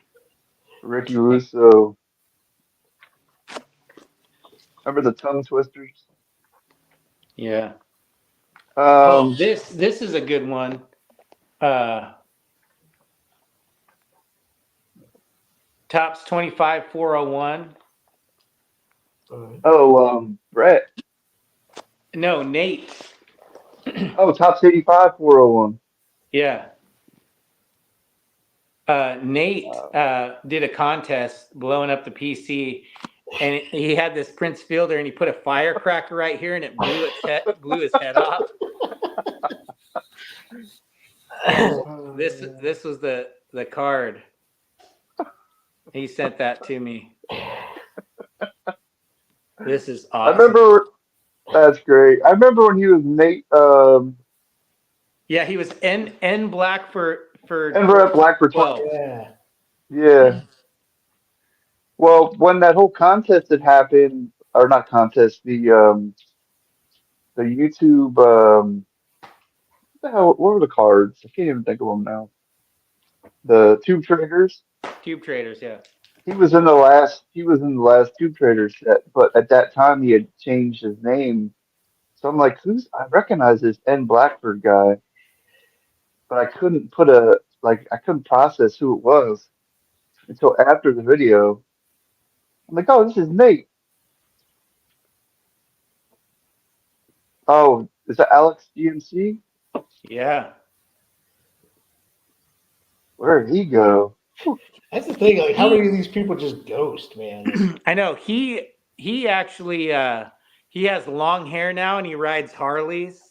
Ricky Russo. Remember the tongue twisters? Yeah. Oh, Um, this is a good one. Tops 25 401. Brett. No, Nate. Oh, Tops 85 401. Yeah. Nate did a contest blowing up the PC, and he had this Prince Fielder, and he put a firecracker right here, and it blew his head off. And this was the card. He sent that to me. This is awesome. I remember. That's great. I remember when he was Nate. Yeah, he was N black for And we're at Black for 12. Yeah. Yeah. Well, when that whole contest had happened, or not contest, the YouTube what the hell, what were the cards? I can't even think of them now. The Tube Traders. Cube Traders, yeah. He was in the last Tube Traders set, but at that time he had changed his name. So I'm like, I recognize this N Blackford guy, but I couldn't I couldn't process who it was until after the video. I'm like, oh, this is Nate. Oh, is that Alex GMC? Yeah. Where did he go? That's the thing. Like, how many of these people just ghost, man? I know. He actually he has long hair now, and he rides Harleys.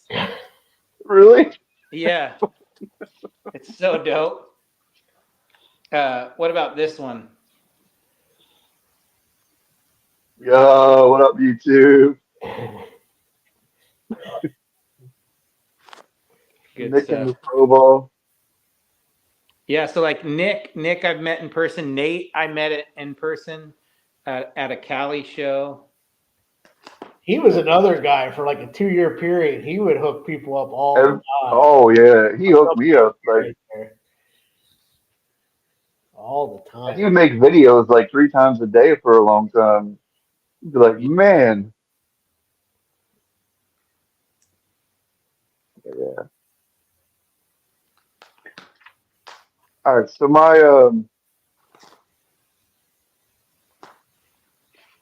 Really? Yeah. It's so dope. What about this one? Yo, what up, YouTube? Good Nick stuff. and the Pro Ball. Yeah, so like Nick I've met in person. Nate I met it in person at a Cali show. He was another guy for like a 2-year period. He would hook people up all the time. Oh yeah, he hooked me up like, Right there. All the and time. he would make videos like 3 times a day for a long time. You'd be like, man, yeah. All right, so my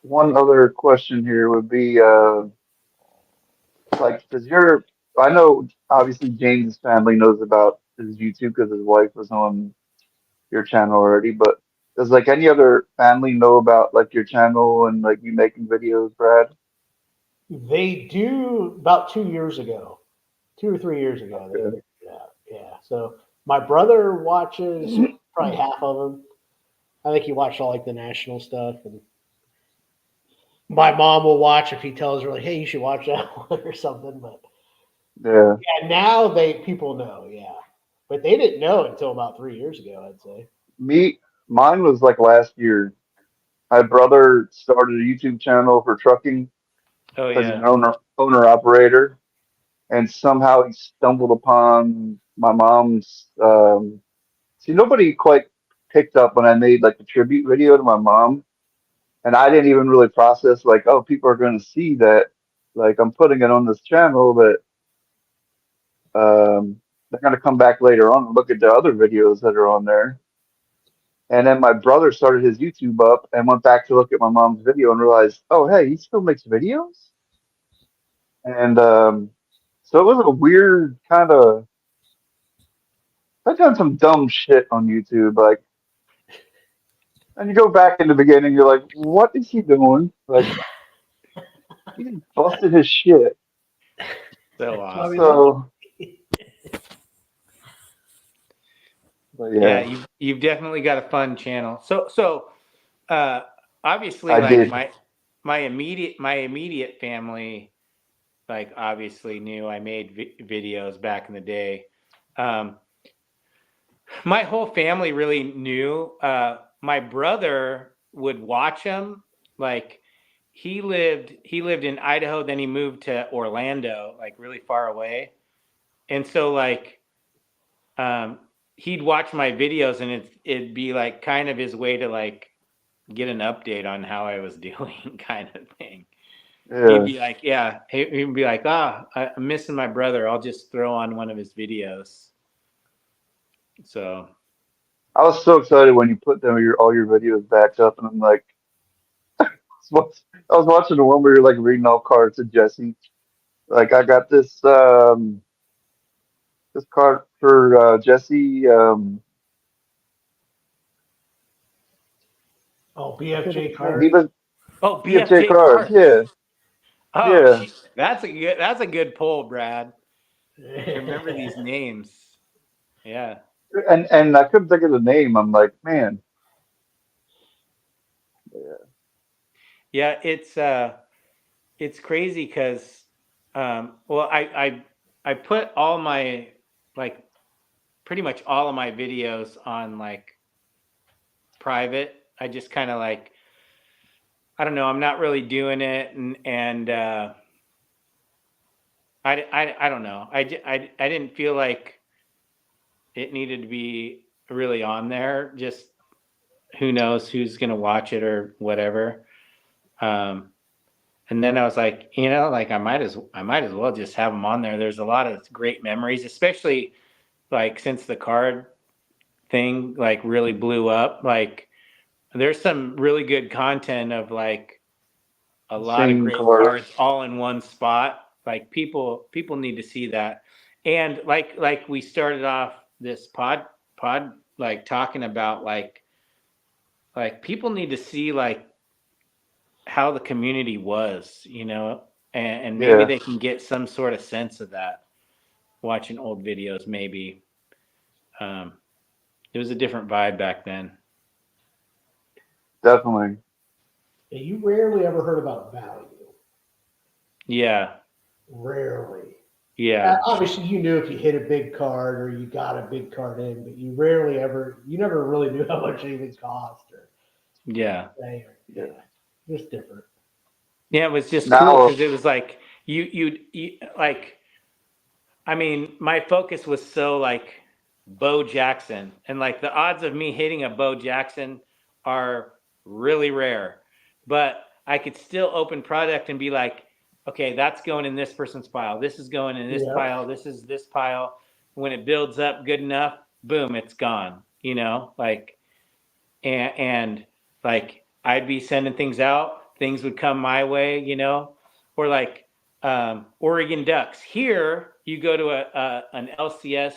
one other question here would be like, does your I know obviously James' family knows about his YouTube because his wife was on your channel already, but does like any other family know about like your channel and like you making videos, Brad? They do about 2 years ago, 2 or 3 years ago. They Okay. figured it out. Yeah. So my brother watches probably half of them. I think he watched all like the national stuff, and my mom will watch if he tells her like, "Hey, you should watch that one" or something. But Yeah. yeah, now people know. Yeah, but they didn't know until about 3 years ago, I'd say. Mine was like last year. My brother started a YouTube channel for trucking Oh because he's an yeah. owner operator, and somehow he stumbled upon my mom's. See, nobody quite picked up when I made like the tribute video to my mom, and I didn't even really process like, oh, people are going to see that, like I'm putting it on this channel that they're going to come back later on and look at the other videos that are on there. And then my brother started his YouTube up and went back to look at my mom's video and realized, oh, hey, he still makes videos. And so it was a weird kind of. I've done some dumb shit on YouTube, like, and you go back in the beginning, you're like, what is he doing? Like, he just busted his shit. So Tommy awesome. Lee. So, but Yeah, yeah, you've definitely got a fun channel. Uh obviously I like did. my immediate family like obviously knew I made videos back in the day. Um my whole family really knew. My brother would watch them. Like he lived in Idaho, then he moved to Orlando, like really far away. And so like um, he'd watch my videos, and it'd be like kind of his way to like get an update on how I was doing, kind of thing. He'd Yeah, be like, yeah, he'd be like, I'm missing my brother. I'll just throw on one of his videos. So I was so excited when you put them all your videos back up, and I'm like, I was watching the one where you're like reading all cards to Jesse. Like, I got this card for Jesse. Oh, I can't think BFJ of his name. He card. does oh, BFJ BFJ cards. cards. Yeah, Oh, yeah. that's a good pull, Brad. To remember these names. Yeah. And I couldn't think of the name. I'm like, man, Yeah, it's crazy because well I put all my like pretty much all of my videos on like private. I just kind of like I don't know, I'm not really doing it, and I don't know. I didn't feel like it needed to be really on there. Just who knows who's going to watch it or whatever. Um and then I was like, like I might as well just have them on there. There's a lot of great memories, especially like since the card thing like really blew up. Like there's some really good content of like a lot of same great cards cards. all in one spot. Like people need to see that. And like we started off this pod like talking about like people need to see like how the community was, and maybe Yeah, they can get some sort of sense of that watching old videos. Maybe um, it was a different vibe back then. definitely. You rarely ever heard about value. Yeah, Rarely. yeah, Obviously, you knew if you hit a big card or you got a big card in, but you never really knew how much anything cost or yeah. say, or, Yeah, yeah, just different. Yeah, it was just Now, cool because it was like you like. I mean, my focus was so like Bo Jackson, and like the odds of me hitting a Bo Jackson are really rare. But I could still open product and be like, okay, that's going in this person's pile. This is going in this pile. This is this pile. When it builds up good enough, boom, it's gone. You know, like and like I'd be sending things out, things would come my way, you know, or like Oregon Ducks. Here, you go to an LCS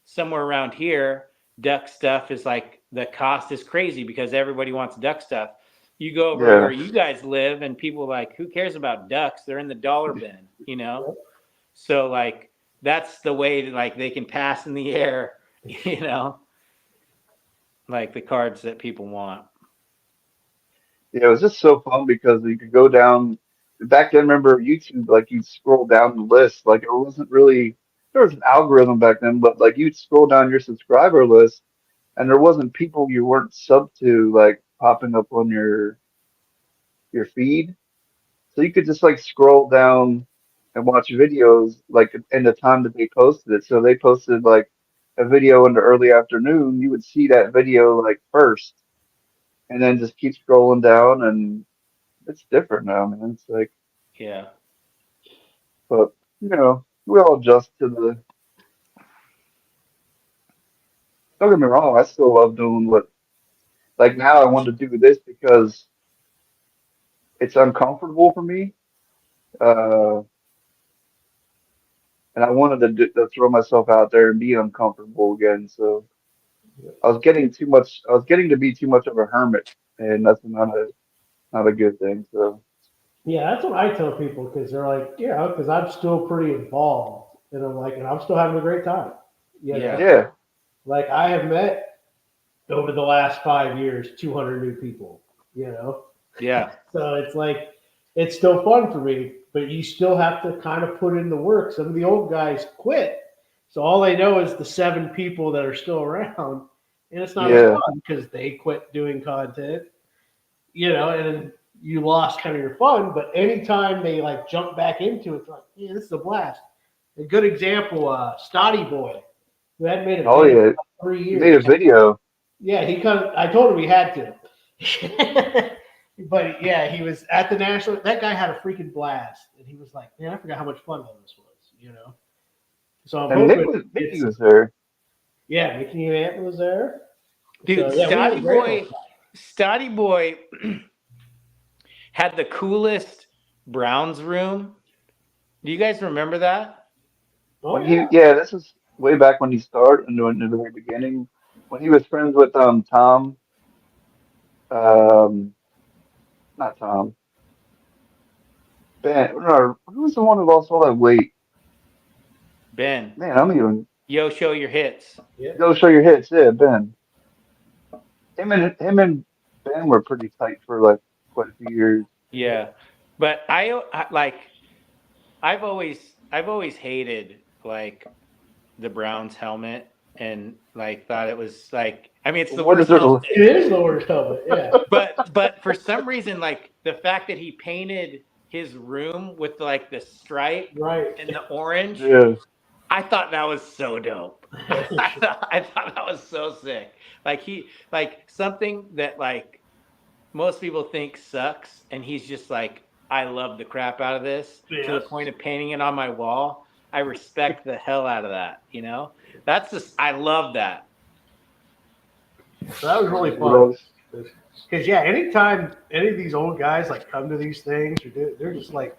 somewhere around here, duck stuff is like the cost is crazy because everybody wants duck stuff. You go over where you guys live, and people are like, who cares about ducks? They're in the dollar bin, you know. So like that's the way that like they can pass in the air, you know, like the cards that people want. yeah, it was just so fun because you could go down. Back then, remember YouTube, like you'd scroll down the list. Like it wasn't really, there was an algorithm back then, but like you'd scroll down your subscriber list and there wasn't people you weren't sub to like popping up on your feed. So you could just like scroll down and watch videos like in the time that they posted it. So they posted like a video in the early afternoon, you would see that video like first and then just keep scrolling down and it's different now, man. It's like, Yeah. but you know, we all adjust to the. Don't get me wrong, I still love doing what. Like now, I want to do this because it's uncomfortable for me, uh, and I wanted to throw myself out there and be uncomfortable again. So I was getting too much. I was getting to be too much of a hermit, and that's not a good thing. So Yeah, that's what I tell people because they're like, yeah, because I'm still pretty involved, and I'm like, and I'm still having a great time. You know, yeah, like I have met over the last 5 years 200 new people. You know, Yeah. so it's like it's still fun for me, but you still have to kind of put in the work. Some of the old guys quit, so all they know is the 7 people that are still around, and it's not as yeah, fun because they quit doing content. You know, and you lost kind of your fun. But anytime they like jump back into it, it's like, yeah, this is a blast. A good example, Stotty Boy, who hadn't made a oh video in yeah. about 3 You made a years. video. Yeah, he come. I told him he had to. But yeah, he was at the national. That guy had a freaking blast, and he was like, "Man, I forgot how much fun all this was." You know. So I'm And hoping Mickey it's was there. yeah. Mickey Ant was there. Dude, So yeah, we had a great old time. Stotty Boy had the coolest Browns room. Do you guys remember that? Oh yeah. Yeah, this is way back when he started and in the very beginning when he was friends with Tom, um not Tom, Ben. No, who was the one who lost all that weight? Ben, Man, I'm even yo, show your hits. Yeah. go show your hits. Yeah, Ben. Him and Ben were pretty tight for like quite a few years. Yeah, but I like I've always hated like the Browns helmet and like thought it was like I mean it's the What is worst it? helmet. It is the worst helmet. Yeah. But for some reason like the fact that he painted his room with like the stripe Right. and the orange, Yeah, I thought that was so dope. I thought that was so sick. Like he like something that like most people think sucks, and he's just like, I love the crap out of this to the Yes. point of painting it on my wall. I respect the hell out of that. You know, that's just I love that. So that was really fun. Gross. Because yeah, anytime any of these old guys like come to these things, or they're just like,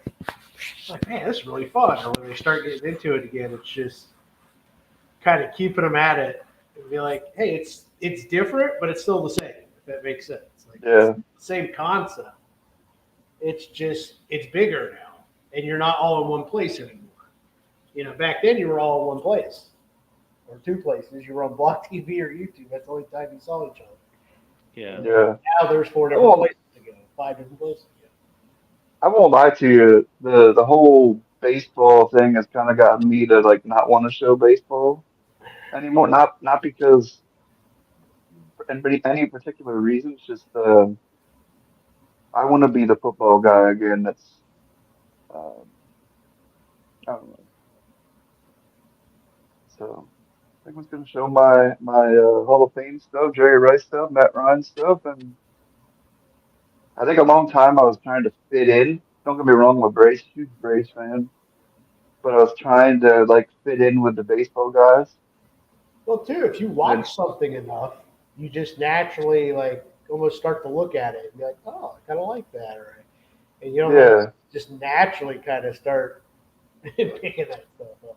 man, this is really fun. And when they start getting into it again, it's just kind of keeping them at it and be like, hey, it's different, but it's still the same. If that makes sense. Like Yeah, it's the same concept. It's just it's bigger now, and you're not all in one place anymore. You know, back then you were all in one place or two places. You were on Block TV or YouTube. That's the only time you saw each other. Yeah. yeah. Now there's 4 different places to go, 5 different places to go. I won't lie to you. The whole baseball thing has kind of gotten me to like not want to show baseball anymore. Not because any particular reasons. Just I want to be the football guy again. That's I don't know. So I think I was going to show my Hall of Fame stuff, Jerry Rice stuff, Matt Ryan stuff, and I think a long time I was trying to fit in. Don't get me wrong, I'm a huge Braves fan, but I was trying to like fit in with the baseball guys. Well, too, if you And watch something enough, you just naturally like almost start to look at it and be like, oh, I kind of like that, or and you don't have to yeah, just naturally kind of start picking that stuff up.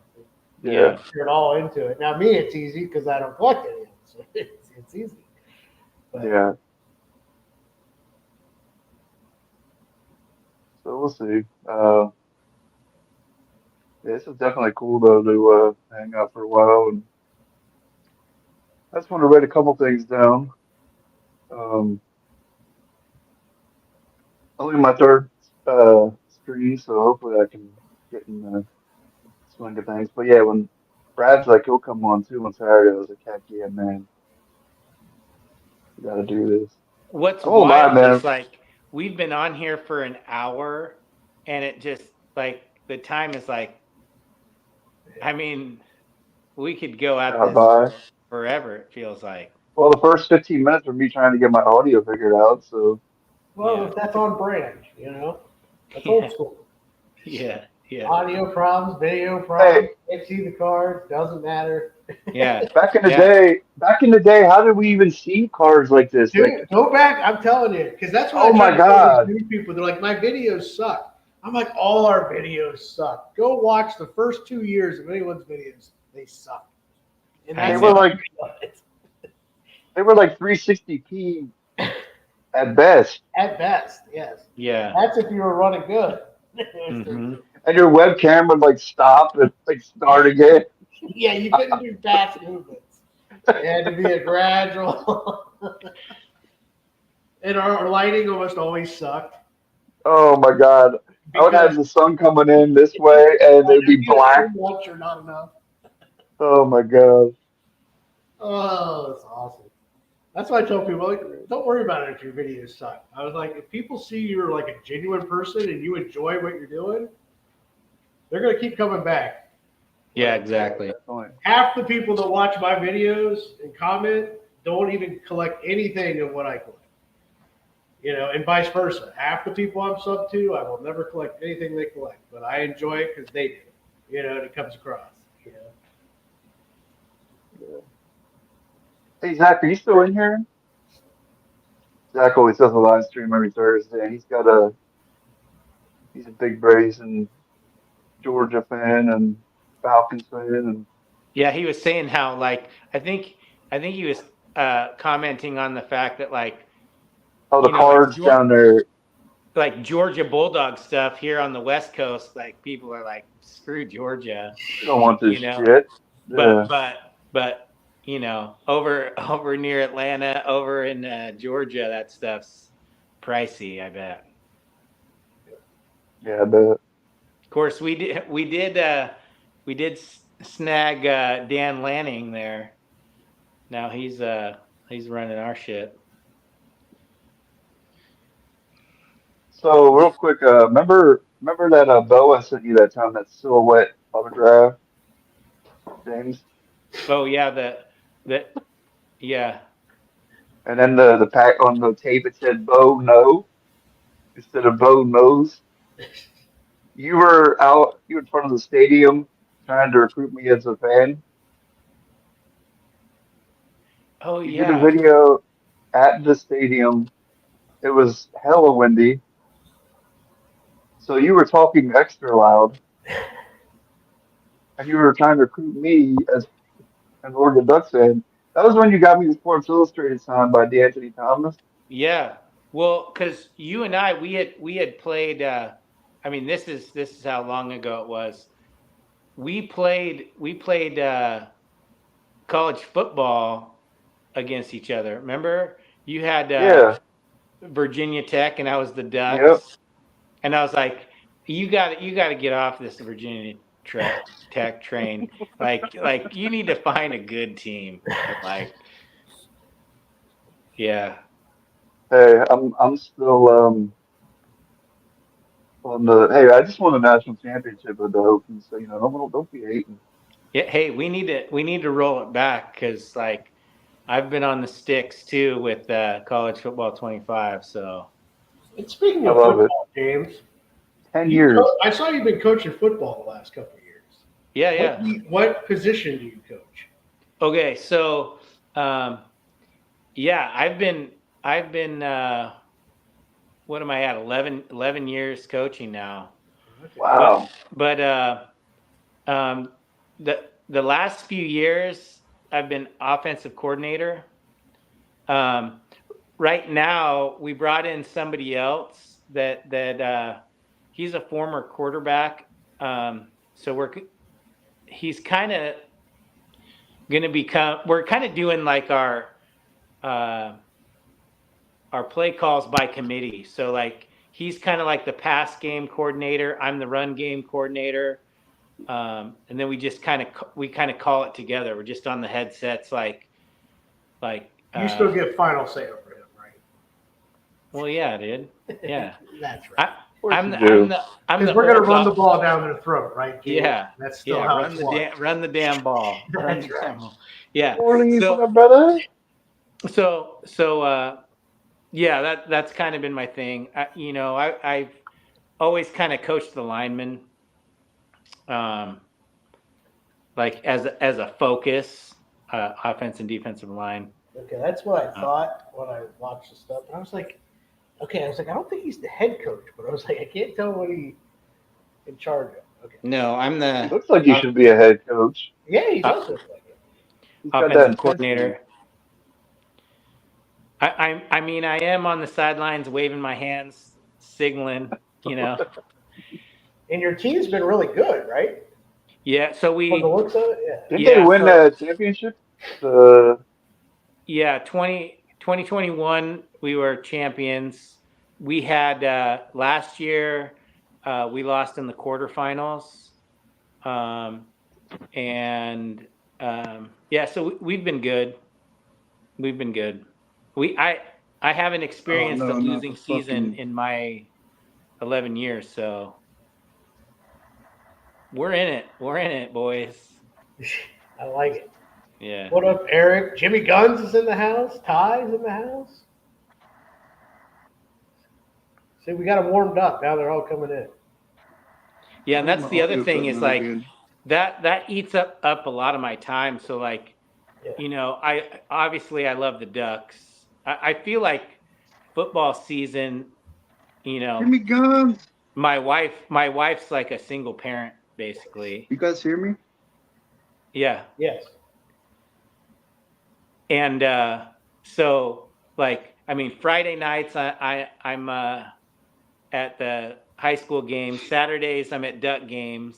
yeah, You're all into it. Now, me, it's easy because I don't collect any of it, so it's easy. But yeah. So we'll see. Yeah, this is definitely cool though to hang out for a while, and I just want to write a couple things down. Um, only my third stream, so hopefully I can get in the swing of things. But yeah, when Brad's like, he'll come on too on Saturday, I was like, heck yeah, man, you got to do this. What's I won't lie, wild man. is like we've been on here for an hour, and it just like the time is like. I mean, we could go at Shot this by. forever. It feels like. Well, the first 15 minutes were me trying to get my audio figured out. So well, Yeah. if that's on brand, that's Yeah. old school. Yeah. Yeah. Audio problems, video hey, problems, can't see the cards, doesn't matter. Yeah. back in the Yeah. day, how did we even see cars like this? Like, Dude, go back. I'm telling you, because that's what oh I try my to tell these God. new people. They're like, my videos suck. I'm like, all our videos suck. Go watch the first 2 years of anyone's videos. They suck. And I They that's were know. like they were like 360p at best. at best, yes. Yeah. That's if you were running good. Hmm. And your webcam would like stop and like start again. Yeah, you couldn't do fast movements. It had to be a gradual. And our lighting almost always sucked. Oh my God. I would have Because the sun coming in this way and it'd be either too black. much or not enough. Oh my God. Oh, that's awesome. That's why I tell people, like, don't worry about it if your videos suck. I was like, if people see you're like a genuine person and you enjoy what you're doing, they're gonna keep coming back. Yeah. Exactly. Definitely. Half the people that watch my videos and comment don't even collect anything of what I collect. And vice versa. Half the people I'm sub to, I will never collect anything they collect, but I enjoy it because they do. And it comes across. Hey Zach, are you still in here? Zach always does a live stream every Thursday. He's a big Braves and Georgia fan and Falcons fan and Yeah. He was saying how like I think he was commenting on the fact that like oh the cards down there. like Georgia Bulldog stuff here on the West Coast, like people are like, screw Georgia, You don't want this you know. shit. But Yeah. over near Atlanta, over in Georgia, that stuff's pricey, I bet. Yeah, I bet. Of course, we did snag Dan Lanning there. Now he's running our shit. So real quick, remember that bow I sent you that time, that silhouette autograph, James? Oh yeah, yeah. And then the pack on the tape it said Bo No instead of Bo Nose. You were in front of the stadium trying to recruit me as a fan. Oh You did a yeah. video at the stadium. It was hella windy. So you were talking extra loud and you were trying to recruit me as an Oregon Ducks fan. That was when you got me the Sports Illustrated signed by D'Anthony Thomas. Yeah. Well, because you and I, we had played. I mean, this is how long ago it was. We played college football against each other. Remember, you had Yeah. Virginia Tech, and I was the Yep. Ducks, and I was like, you got to get off this Virginia Tech train. Like you need to find a good team. Like, yeah. Hey, I'm still On the hey, I just won a national championship with the Hokies, so don't be hating. Yeah, hey, we need to roll it back because like I've been on the sticks too with college football 25. So And speaking I of love it. football, James, 10 years. I saw you've been coaching football the last couple of years. yeah, yeah. What position do you coach? Okay, so yeah, I've been what am I at 11 years coaching now. Okay. Wow. But um, the last few years I've been offensive coordinator. Um, right now we brought in somebody else that he's a former quarterback. So he's kind of going to become. We're kind of doing like uh, our play calls by committee. So like he's kind of like the pass game coordinator. I'm the run game coordinator. And then we just kind of call it together. We're just on the headsets, like You still get final say over him, right? well, yeah, dude. Yeah, That's right. Of course you do. Because we're going to run the ball down their throat, right? James? Yeah, That's still yeah. how Run it's run the damn ball. Run That's the right. damn ball. Yeah. Orleans, So my brother. yeah, that's kind of been my thing. I've always kind of coached the linemen, um, like as a focus, offense and defensive line. Okay, that's what I thought when I watched the stuff. And I was like, I don't think he's the head coach, but I was like, I can't tell what he's in charge of. Okay. No, I'm He the looks like he should be a head coach. Yeah, he does look like it. He's got that offensive intensity. coordinator. I mean, I am on the sidelines waving my hands, signaling. And your team's been really good, right? Yeah. So From the looks of it, yeah. Didn't they win the championship? Yeah, 2021 we were champions. We had last year we lost in the quarterfinals, and yeah, so we've been good. We've been good. I haven't experienced a losing season in my 11 years, so we're in it. We're in it, boys. I like it. Yeah. What up, Eric? Jimmy Guns is in the house. Ty's in the house. See, we got them warmed up. Now they're all coming in. Yeah, and that's the other thing is like that eats up a lot of my time. So like, Yeah. I love the Ducks. I feel like football season, Jimmy Guns. my wife's like a single parent basically. You guys hear me? Yeah. Yes. And so like, I mean, Friday nights I'm at the high school games. Saturdays I'm at Duck games.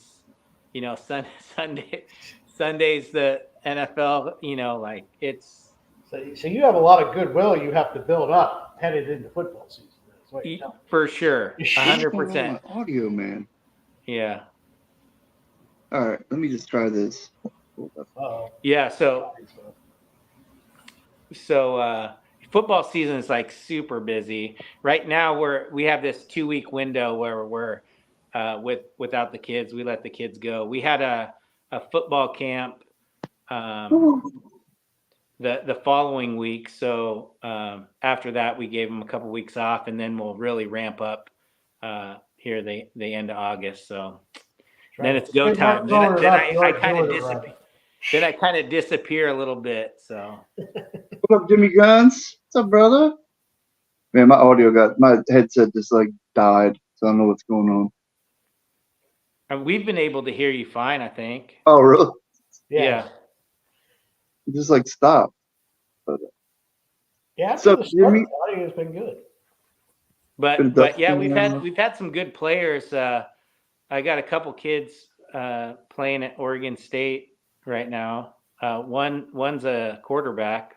Sundays the NFL. Like it's. So you have a lot of goodwill you have to build up headed into football season. That's what you're telling me. For sure, 100%. Audio, man. Yeah. All right, let me just try this. Yeah. So football season is like super busy right now. We have this 2-week window where we're without the kids. We let the kids go. We had a football camp the following week. So after that, we gave them a couple weeks off, and then we'll really ramp up here the end of August. So then it's go time. Then I kind of disappear. Then I kind of disappear a little bit. So what up, Jimmy Guns? What's up, brother? Man, my headset just like died, so I don't know what's going on. And we've been able to hear you fine, I think. Oh, really? Yeah. It just like stopped. But, yeah. So Jimmy, audio has been good. But yeah, we've had some good players. I got a couple kids playing at Oregon State right now. One's a quarterback.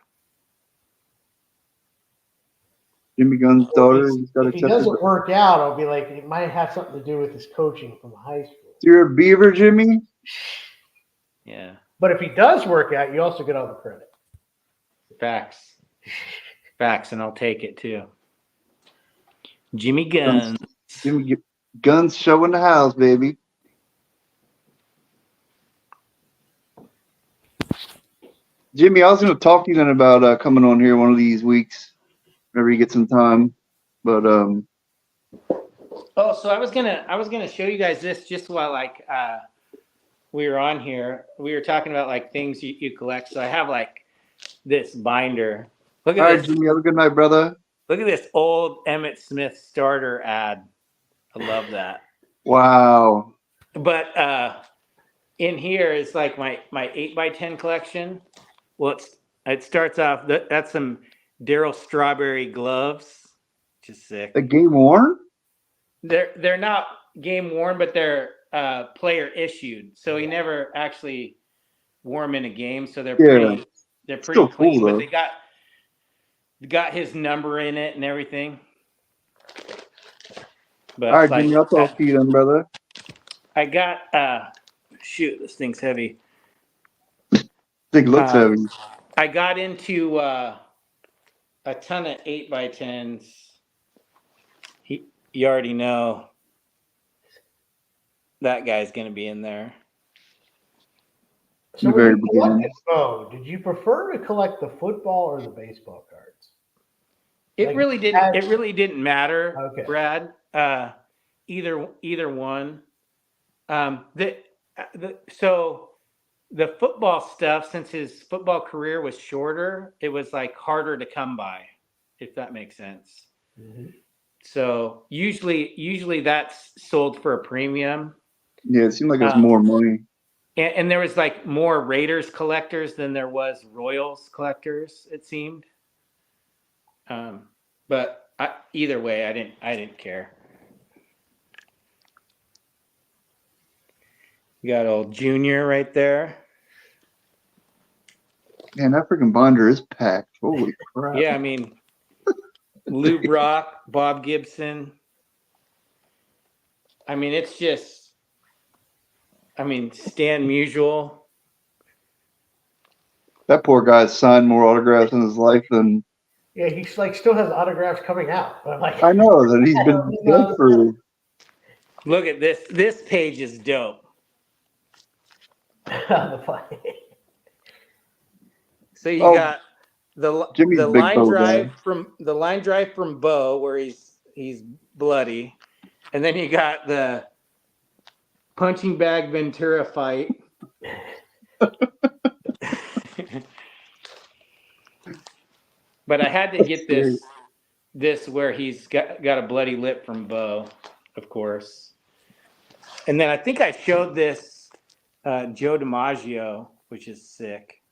Jimmy Gunn's daughter. If he doesn't work out, I'll be like, it might have something to do with his coaching from high school. You're a Beaver, Jimmy? Yeah. But if he does work out, you also get all the credit. Facts, and I'll take it too. Jimmy Guns. Guns show in the house, baby. Jimmy, I was going to talk to you then about coming on here one of these weeks, whenever you get some time. But Oh, so I was gonna show you guys this just while we were on here. We were talking about like things you collect. So I have like this binder. Look all at right, this. Jimmy, have a good night, brother. Look at this old Emmett Smith starter ad. I love that. Wow. But in here is like my 8x10 collection. Well, it starts off. That's some Daryl Strawberry gloves, which is sick. The game worn? They're not game worn, but they're player issued. So he never actually wore them in a game. So they're Yeah. pretty Still clean. cool, But though. they got his number in it and everything. But All right, like, Jimmy, I'll talk to you then, brother. I got shoot, this thing's heavy. Thing looks heavy. I got into a ton of 8x10s. You already know that guy's going to be in there. So Very when you collected beginning. Bo, did you prefer to collect the football or the baseball cards? It Like, really didn't. It really didn't matter, Okay. Brad. Either one. So the football stuff, since his football career was shorter, it was like harder to come by, if that makes sense. Mhm. So usually that's sold for a premium. Yeah, it seemed like it was more money. And there was like more Raiders collectors than there was Royals collectors, it seemed. But either way, I didn't care. You got old Junior right there. Man, that freaking binder is packed. Holy crap. Yeah, I mean, Lou Brock, Bob Gibson. I mean, it's just, Stan Musial. That poor guy's signed more autographs in his life than Yeah, he's like still has autographs coming out. But I'm like, I know that he's been dead for. Look at this. This page is dope. So you got Jimmy's the a big line Bo drive guy. from Bo, where he's bloody, and then you got the punching bag Ventura fight. But I had to get this where he's got a bloody lip from Bo, of course. And then I think I showed this Joe DiMaggio, which is sick.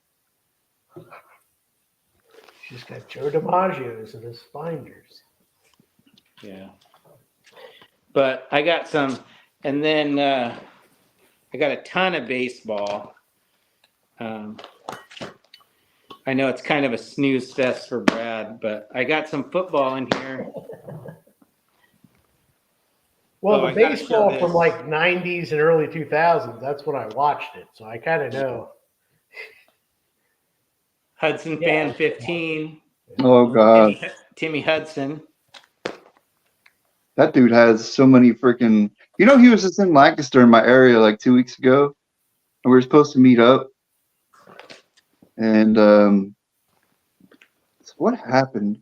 She's got Joe DiMaggio's in his binders. Yeah. But I got some, and then I got a ton of baseball. I know it's kind of a snooze fest for Brad, but I got some football in here. Well, Oh, the baseball from like 90s and early 2000s, that's when I watched it. So I kind of know. Hudson Fan 15. Oh God, Timmy Hudson. that dude has so many freaking. You know, he was just in Lancaster in my area like 2 weeks ago, and we were supposed to meet up. And so what happened?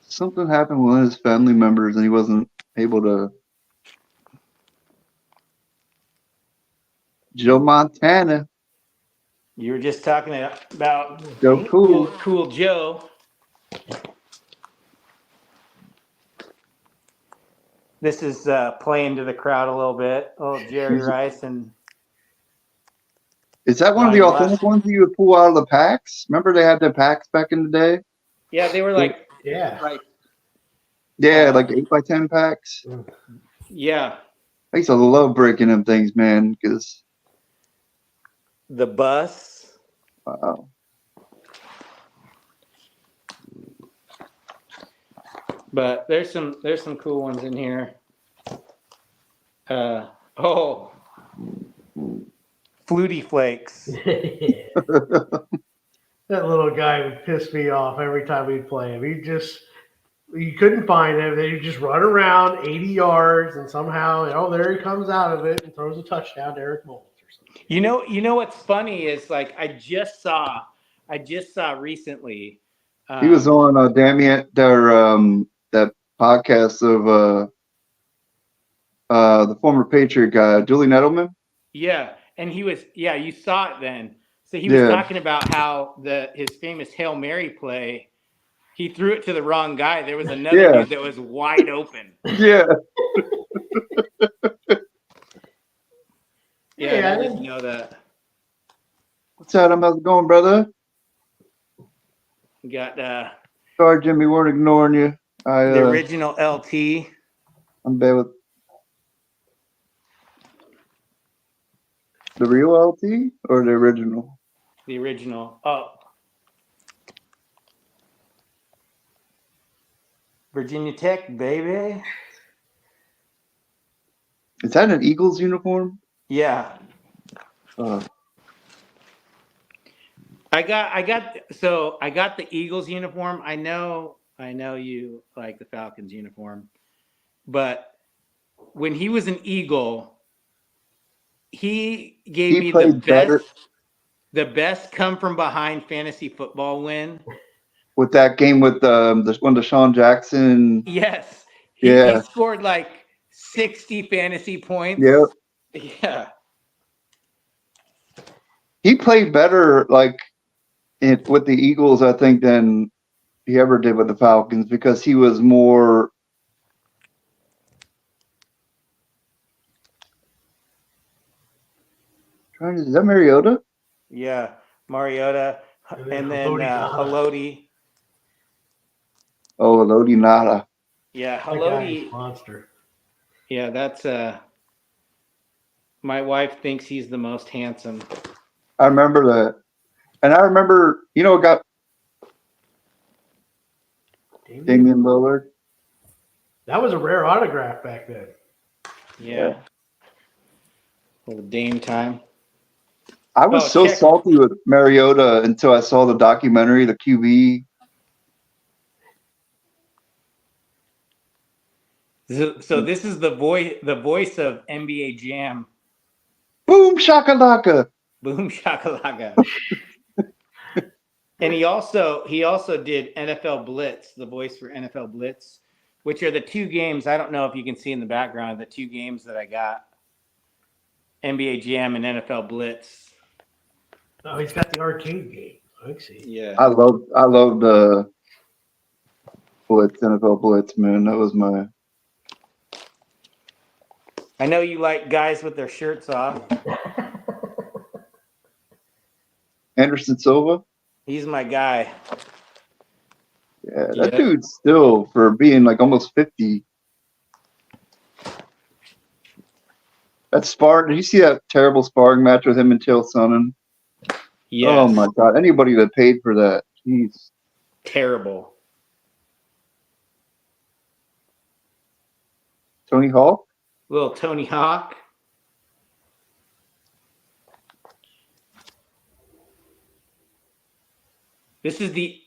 Something happened with one of his family members, and he wasn't able to. Joe Montana. You were just talking about Joe Cool. Cool Joe. This is playing to the crowd a little bit. Oh, Jerry Rice and. Is that one of the authentic ones you would pull out of the packs? Remember they had the packs back in the day? Yeah, they were like. Yeah. Like. Yeah, like 8x10 packs. Yeah. I used to love breaking them things, man, because. The bus. Wow. But there's some cool ones in here. Flutie Flakes. That little guy would piss me off every time we'd play him. He'd just You couldn't find him. Then you just run around 80 yards, and somehow, there he comes out of it and throws a touchdown to Eric Mullins or something. You know what's funny is like I just saw recently. He was on that podcast of the former Patriot guy, Julian Edelman. Yeah, and you saw it then. So he was talking about how his famous Hail Mary play, he threw it to the wrong guy. There was another dude that was wide open. Yeah. Yeah, I didn't know that. What's Adam? How's it going, brother? We got sorry, Jimmy, weren't ignoring you. The original LT. I'm bad with the real LT or the original? The original. Oh. Virginia Tech, baby. Is that an Eagles uniform? Yeah. I got the Eagles uniform. I know you like the Falcons uniform, but when he was an Eagle, he gave me the best come from behind fantasy football win. With that game with one Deshaun Jackson. Yes. He scored like 60 fantasy points. Yep. Yeah. He played better with the Eagles, I think, than he ever did with the Falcons because he was more. Is that Mariota? Yeah, Mariota, and then Haloti. Oh, Haloti Nada. Yeah, Haloti. Monster. Yeah, that's my wife thinks he's the most handsome. I remember that. And I remember, got Damian Lillard. That was a rare autograph back then. Yeah. Little Dame time. I was salty with Mariota until I saw the documentary, the QB. So this is the voice of NBA Jam. Boom shakalaka. Boom shakalaka. And he also did NFL Blitz, the voice for NFL Blitz, which are the two games. I don't know if you can see in the background the two games that I got. NBA Jam and NFL Blitz. Oh, he's got the arcade game. I see. Yeah. I love the Blitz, NFL Blitz, man. That was my. I know you like guys with their shirts off. Anderson Silva. He's my guy. Yeah, that dude's still, for being like almost 50. That sparring, did you see that terrible sparring match with him and Chael Sonnen? Yes. Oh my God. Anybody that paid for that. Jeez. Terrible. Tony Hawk? Little Tony Hawk. This is the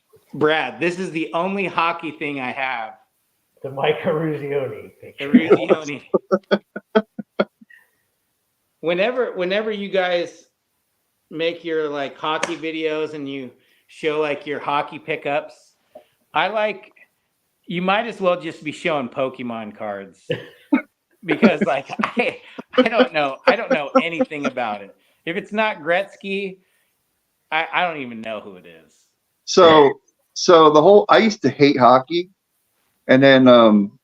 only hockey thing I have. The Mike Eruzione picture. Eruzione. Whenever you guys make your like hockey videos and you show like your hockey pickups, you might as well just be showing Pokemon cards. Because like I don't know anything about it. If it's not Gretzky, I don't even know who it is. So I used to hate hockey, and then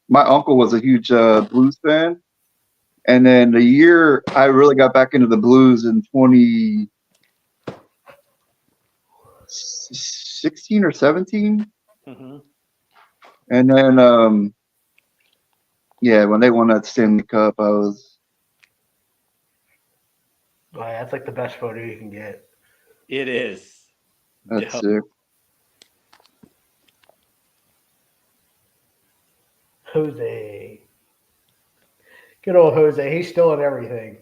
my uncle was a huge Blues fan, and then the year I really got back into the Blues in 2016 or 17, and then when they won that Stanley Cup, I was. Oh, yeah, that's like the best photo you can get. It is. That's sick. Jose. Good old Jose. He's still in everything.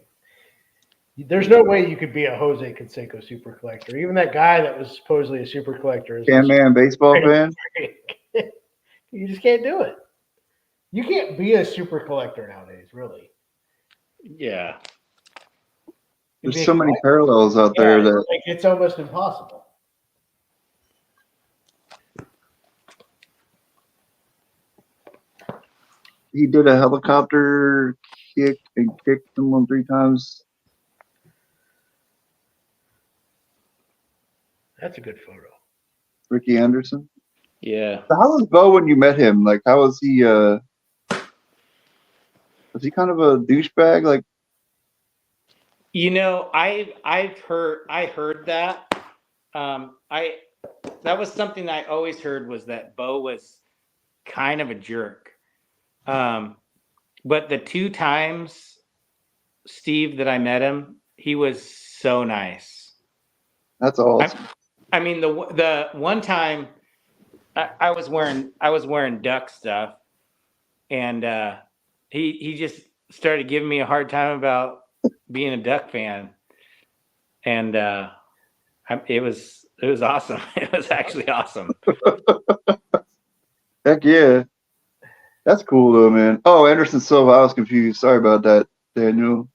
There's no way you could be a Jose Canseco super collector. Even that guy that was supposedly a super collector is Man, baseball fan. You just can't do it. You can't be a super collector nowadays, really. Yeah. There's so many parallels out there that like it's almost impossible. he did a helicopter kick and kicked someone 3 times. That's a good photo. Ricky Anderson. Yeah. So how was Bo when you met him? Like, how was he? Was he kind of a douchebag? Like, You know, I heard that. That was something I always heard, was that Bo was kind of a jerk. But the 2 times, Steve, that I met him, he was so nice. that's awesome. I mean, the one time I was wearing Duck stuff, and he just started giving me a hard time about being a Duck fan, and it was awesome. It was actually awesome. Heck yeah. That's cool though, man. Oh, Anderson Silva, I was confused. Sorry about that, Daniel.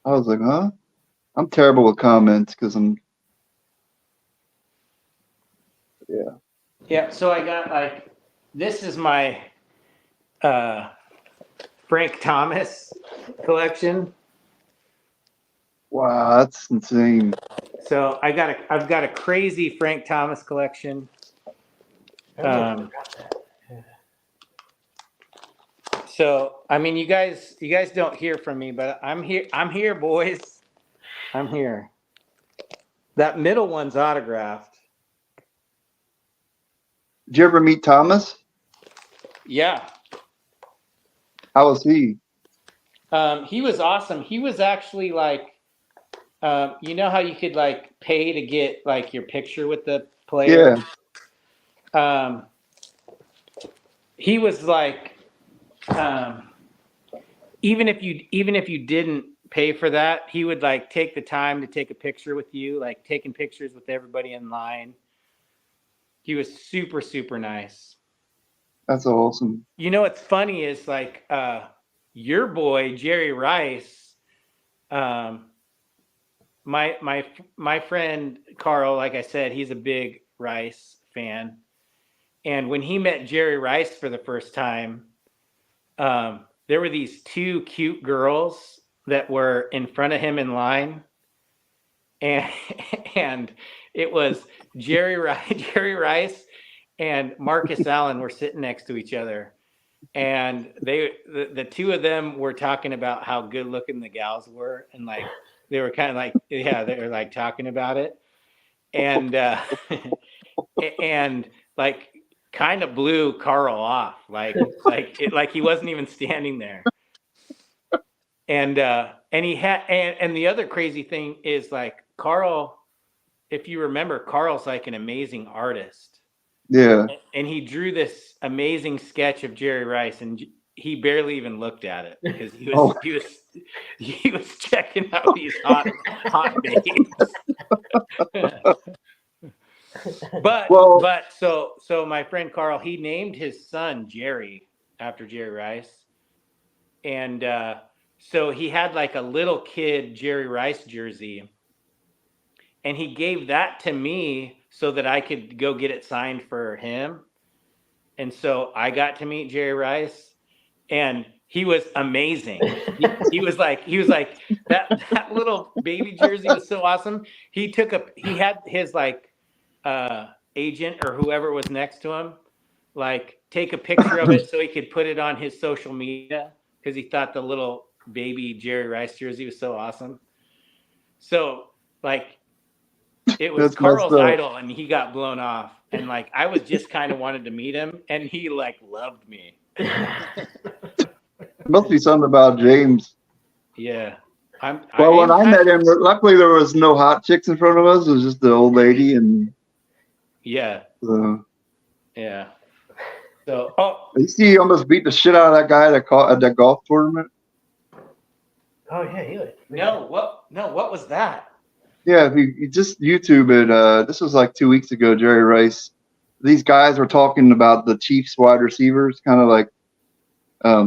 I was like, huh? I'm terrible with comments because I'm. Yeah. Yeah. So I got, like, this is my Frank Thomas collection. Wow, that's insane. So I've got a crazy Frank Thomas collection. So I mean, you guys don't hear from me, but I'm here, boys. I'm here. That middle one's autographed. Did you ever meet Thomas? Yeah. How was he? He was awesome. He was actually like, you know how you could like pay to get like your picture with the player? Yeah. He was like, even if you didn't pay for that, he would like take the time to take a picture with you, like taking pictures with everybody in line. He was super, super nice. That's awesome. You know what's funny is like your boy Jerry Rice, my friend Carl, like I said, he's a big Rice fan. And when he met Jerry Rice for the first time, there were these 2 cute girls that were in front of him in line. And it was Jerry Rice and Marcus Allen were sitting next to each other. And the 2 of them were talking about how good looking the gals were. And like, they were kind of like, yeah, they were like talking about it. And, and like, kind of blew Carl off, like he wasn't even standing there. And he had, and the other crazy thing is like Carl, if you remember, Carl's like an amazing artist. Yeah. And he drew this amazing sketch of Jerry Rice, and he barely even looked at it because he was checking out these hot babes. But so my friend Carl, he named his son Jerry after Jerry Rice. And so he had like a little kid Jerry Rice jersey. And he gave that to me so that I could go get it signed for him. And so I got to meet Jerry Rice, and he was amazing. He was like that little baby jersey was so awesome. He had his like agent or whoever was next to him like take a picture of it so he could put it on his social media because he thought the little baby Jerry Rice jersey was so awesome. So like it was Carl's idol, and he got blown off, and like I was just kind of wanted to meet him, and he like loved me. Must be something about James. Yeah. When I met him, luckily there was no hot chicks in front of us. It was just the old lady, and yeah. Yeah. So, you see, he almost beat the shit out of that guy at that golf tournament. Oh yeah, what was that? Yeah, if you just YouTube it. This was like 2 weeks ago. Jerry Rice these guys were talking about the Chiefs wide receivers, kind of like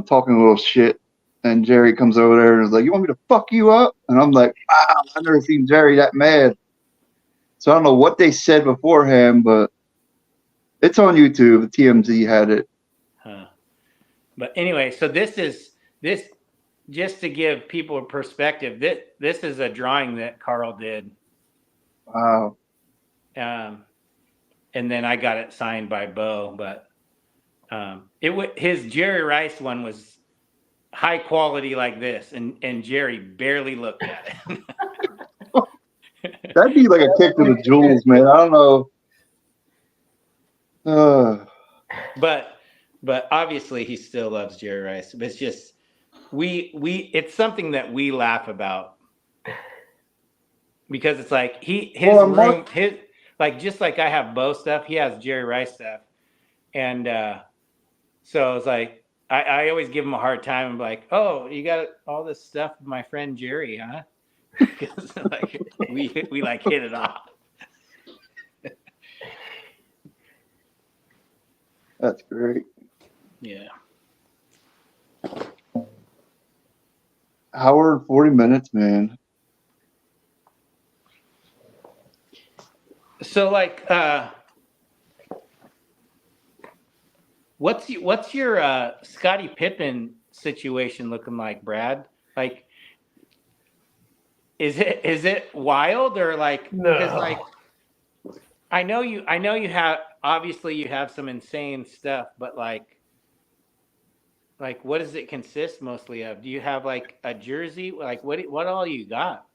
talking a little shit. And Jerry comes over there and is like, "You want me to fuck you up?" And I'm like, "Wow, I've never seen Jerry that mad." So I don't know what they said beforehand, but it's on YouTube. TMZ had it. Huh. But anyway, so this just to give people a perspective. This is a drawing that Carl did. Wow. And then I got it signed by Bo, but his Jerry Rice one was high quality like this, and Jerry barely looked at it. That'd be like a kick to the jewels, man. I don't know. But obviously he still loves Jerry Rice. But it's just it's something that we laugh about because it's like room like just like I have Bo stuff, he has Jerry Rice stuff, and so it's like I always give him a hard time. I'm like, oh, you got all this stuff with my friend Jerry, huh? Because like we like hit it off. That's great. Yeah. Hour and 40 minutes, man. So like what's your Scottie Pippen situation looking like, Brad? Like is it wild or like No. because like I know you have obviously you have some insane stuff, but like what does it consist mostly of? Do you have like a jersey? Like what all you got?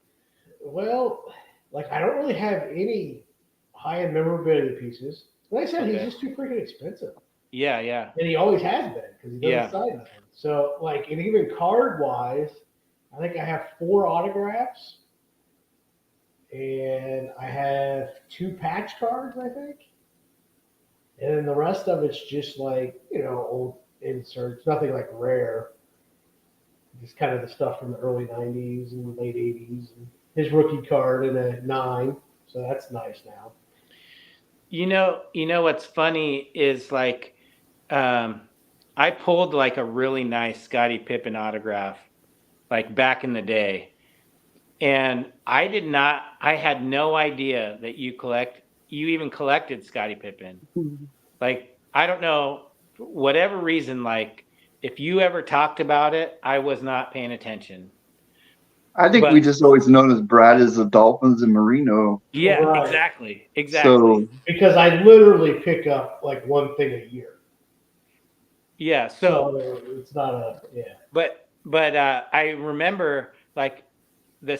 Well, like I don't really have any high-end memorabilia pieces. Like I said, he's just too freaking expensive. Yeah, yeah. And he always has been because he doesn't sign nothing. So like, and even card-wise, I think I have 4 autographs, and I have 2 patch cards, I think. And then the rest of it's just like, old inserts, nothing like rare. Just kind of the stuff from the early 90s and late 80s. And his rookie card in a 9, so that's nice now. You know what's funny is like I pulled like a really nice Scottie Pippen autograph like back in the day. And I had no idea that you even collected Scottie Pippen. Like, I don't know, for whatever reason, like, if you ever talked about it, I was not paying attention. I think we just always known as Brad as the Dolphins and Marino. Yeah, right. Exactly. So, because I literally pick up like one thing a year. Yeah, so it's not But I remember like the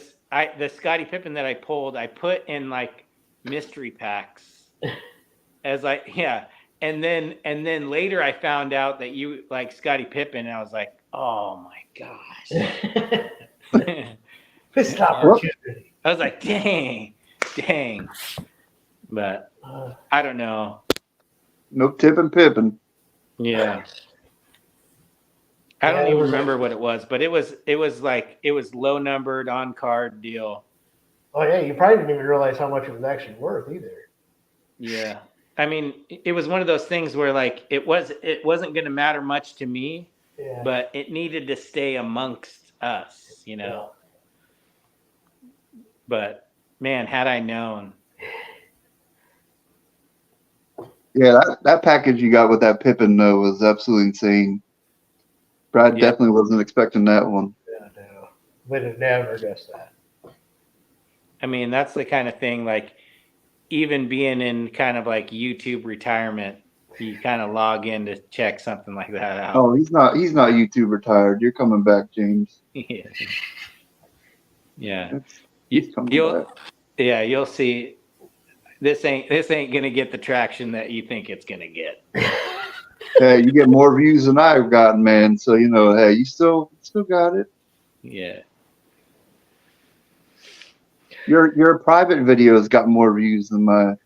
Scottie Pippen that I pulled, I put in like mystery packs as and then later I found out that you like Scottie Pippen, and I was like, oh my gosh. Missed opportunity. I was like, dang. But I don't know. No tipping Pippen. Yeah. I don't even remember what it was, but it was low numbered on card deal. Oh yeah, you probably didn't even realize how much it was actually worth either. Yeah. I mean, it was one of those things where like it wasn't going to matter much to me, but it needed to stay amongst us, Yeah. But man, had I known. Yeah, that package you got with that Pippen though was absolutely insane. Brad definitely wasn't expecting that one. Yeah, no. Would have never guessed that. I mean, that's the kind of thing, like, even being in kind of like YouTube retirement, you kind of log in to check something like that out. Oh, he's not YouTube retired. You're coming back, James. Yeah. Yeah. You'll see. This ain't gonna get the traction that you think it's gonna get. Hey, you get more views than I've gotten, man. So hey, you still got it. Yeah. Your private videos got more views than mine.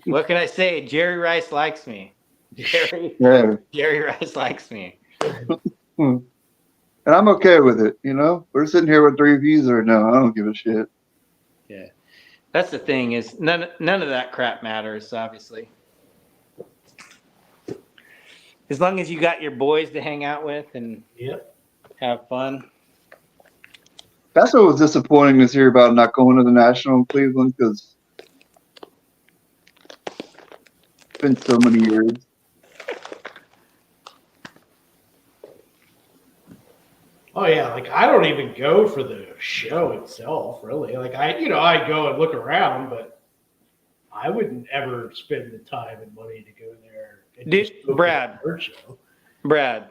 What can I say? Jerry Rice likes me. Jerry Rice likes me. And I'm okay with it, you know? We're sitting here with 3 views right now. I don't give a shit. Yeah. That's the thing is none of that crap matters, obviously. As long as you got your boys to hang out with and have fun. That's what was disappointing this year about not going to the National in Cleveland, because it's been so many years. Oh yeah, like I don't even go for the show itself, really. Like I go and look around, but I wouldn't ever spend the time and money to go there and just go for the bird show. Brad,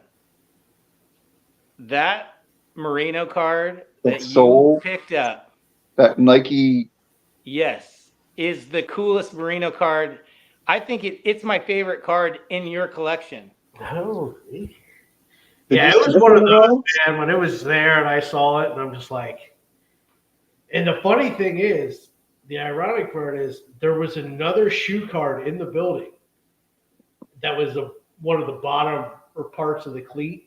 that Merino card that Soul, you picked up, that Nike, yes, is the coolest Merino card. I think it's my favorite card in your collection. Oh, yeah, it was one of those, man, when it was there and I saw it, and I'm just like, and the funny thing is, the ironic part is, there was another shoe card in the building that was one of the bottom or parts of the cleat.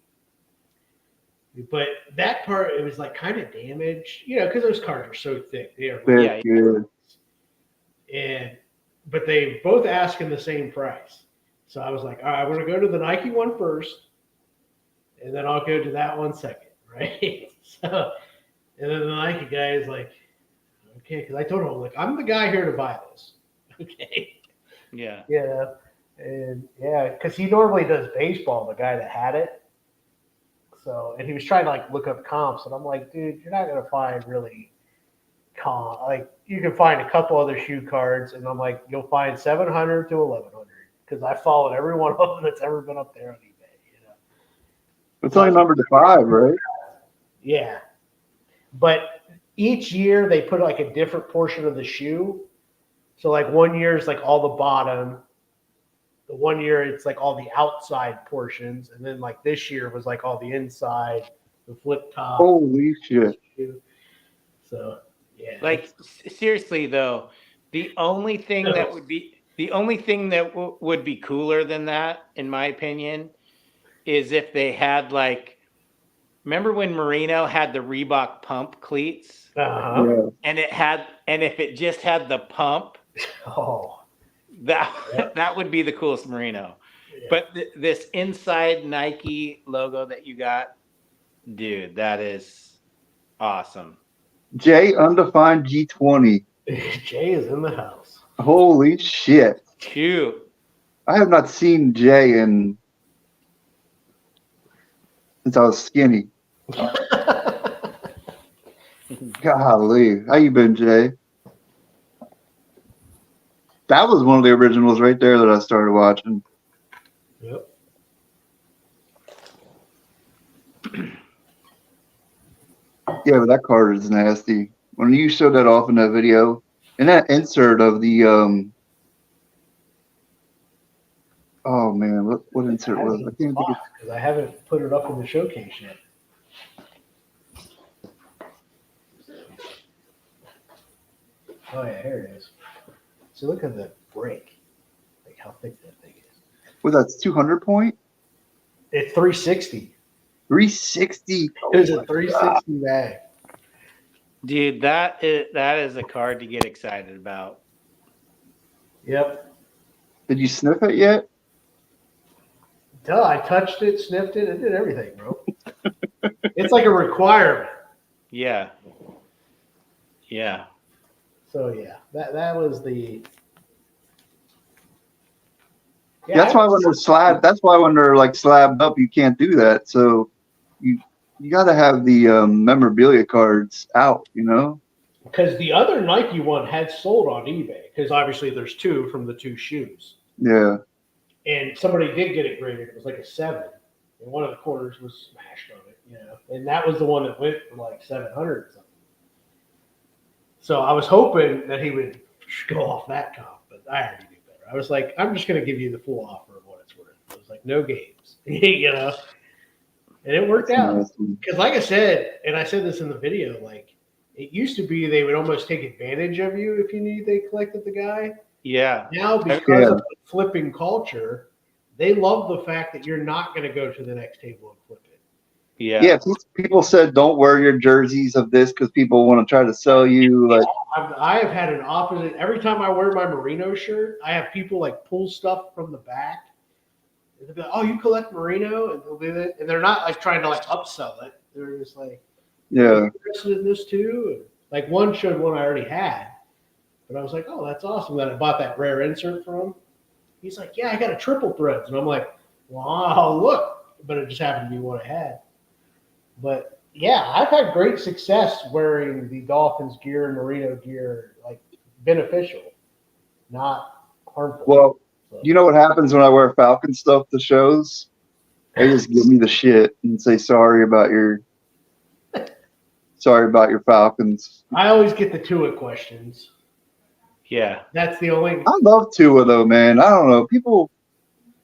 But that part, it was like kind of damaged, you know, because those cards are so thick. They are but they both asking the same price. So I was like, all right, I want to go to the Nike one first, and then I'll go to that one second, right? So, and then the Nike guy is like, okay, because I told him, like, I'm the guy here to buy this. Okay. Yeah. Yeah. And yeah, because he normally does baseball, the guy that had it. So, and he was trying to like look up comps, and I'm like, dude, you're not gonna find really like you can find a couple other shoe cards, and I'm like, you'll find 700 to 1100 because I followed every one of them that's ever been up there on eBay. You know, it's only numbered to 5, right? Yeah, but each year they put like a different portion of the shoe. So like one year is like all the bottom. The one year it's like all the outside portions, and then like this year was like all the inside, the flip top. Holy shit! So yeah, like seriously though, the only thing that would be cooler than that, in my opinion, is if they had like, remember when Merino had the Reebok pump cleats, yeah. and if it just had the pump. Oh. That would be the coolest Merino. Yeah. But this inside Nike logo that you got, dude, that is awesome. J Undefined G20. Jay is in the house. Holy shit. Cute. I have not seen Jay since I was skinny. Golly. How you been, Jay? That was one of the originals right there that I started watching. Yep. Yeah, but that card is nasty. When you showed that off in that video, and that insert of the oh man, what insert was it? I can't think of, because I haven't put it up in the showcase yet. Oh yeah, here it is. So look at the break, like how thick that thing is. Well, that's 200 point. It's 360. 360. It was a 360 bag. Dude, that is a card to get excited about. Yep. Did you sniff it yet? Duh, I touched it, sniffed it, and did everything, bro. It's like a requirement. Yeah. Yeah. So yeah, that was the. Yeah, that's why when they're slabbed. That's why when they're like slabbed up, you can't do that. So you got to have the memorabilia cards out, you know. Because the other Nike one had sold on eBay. Because obviously there's two from the two shoes. Yeah. And somebody did get it graded. It was like a 7, and one of the corners was smashed on it, you know. And that was the one that went for like 700 or something. So I was hoping that he would go off that comp, but I already knew better. I was like, I'm just going to give you the full offer of what it's worth. It was like, no games, you know. And it worked out. Because like I said, and I said this in the video, like it used to be they would almost take advantage of you if you knew they collected the guy. Yeah. Now, because of the flipping culture, they love the fact that you're not going to go to the next table and flip it. Yeah, people said don't wear your jerseys of this because people want to try to sell you. Like, I have had an opposite. Every time I wear my merino shirt, I have people like pull stuff from the back. And they'll be like, "Oh, you collect merino?" And they'll do that, and they're not like trying to like upsell it. They're just like, yeah, interested in this too. And, like one showed one I already had, but I was like, "Oh, that's awesome!" That I bought that rare insert from. He's like, "Yeah, I got a triple threads," and I'm like, "Wow, look!" But it just happened to be what I had. But yeah, I've had great success wearing the Dolphins gear and merino gear, like beneficial, not harmful. Well, you know what happens when I wear Falcon stuff to shows? They just give me the shit and say sorry about your Falcons. I always get the Tua questions. Yeah. That's the only. I love Tua though, man. I don't know. People.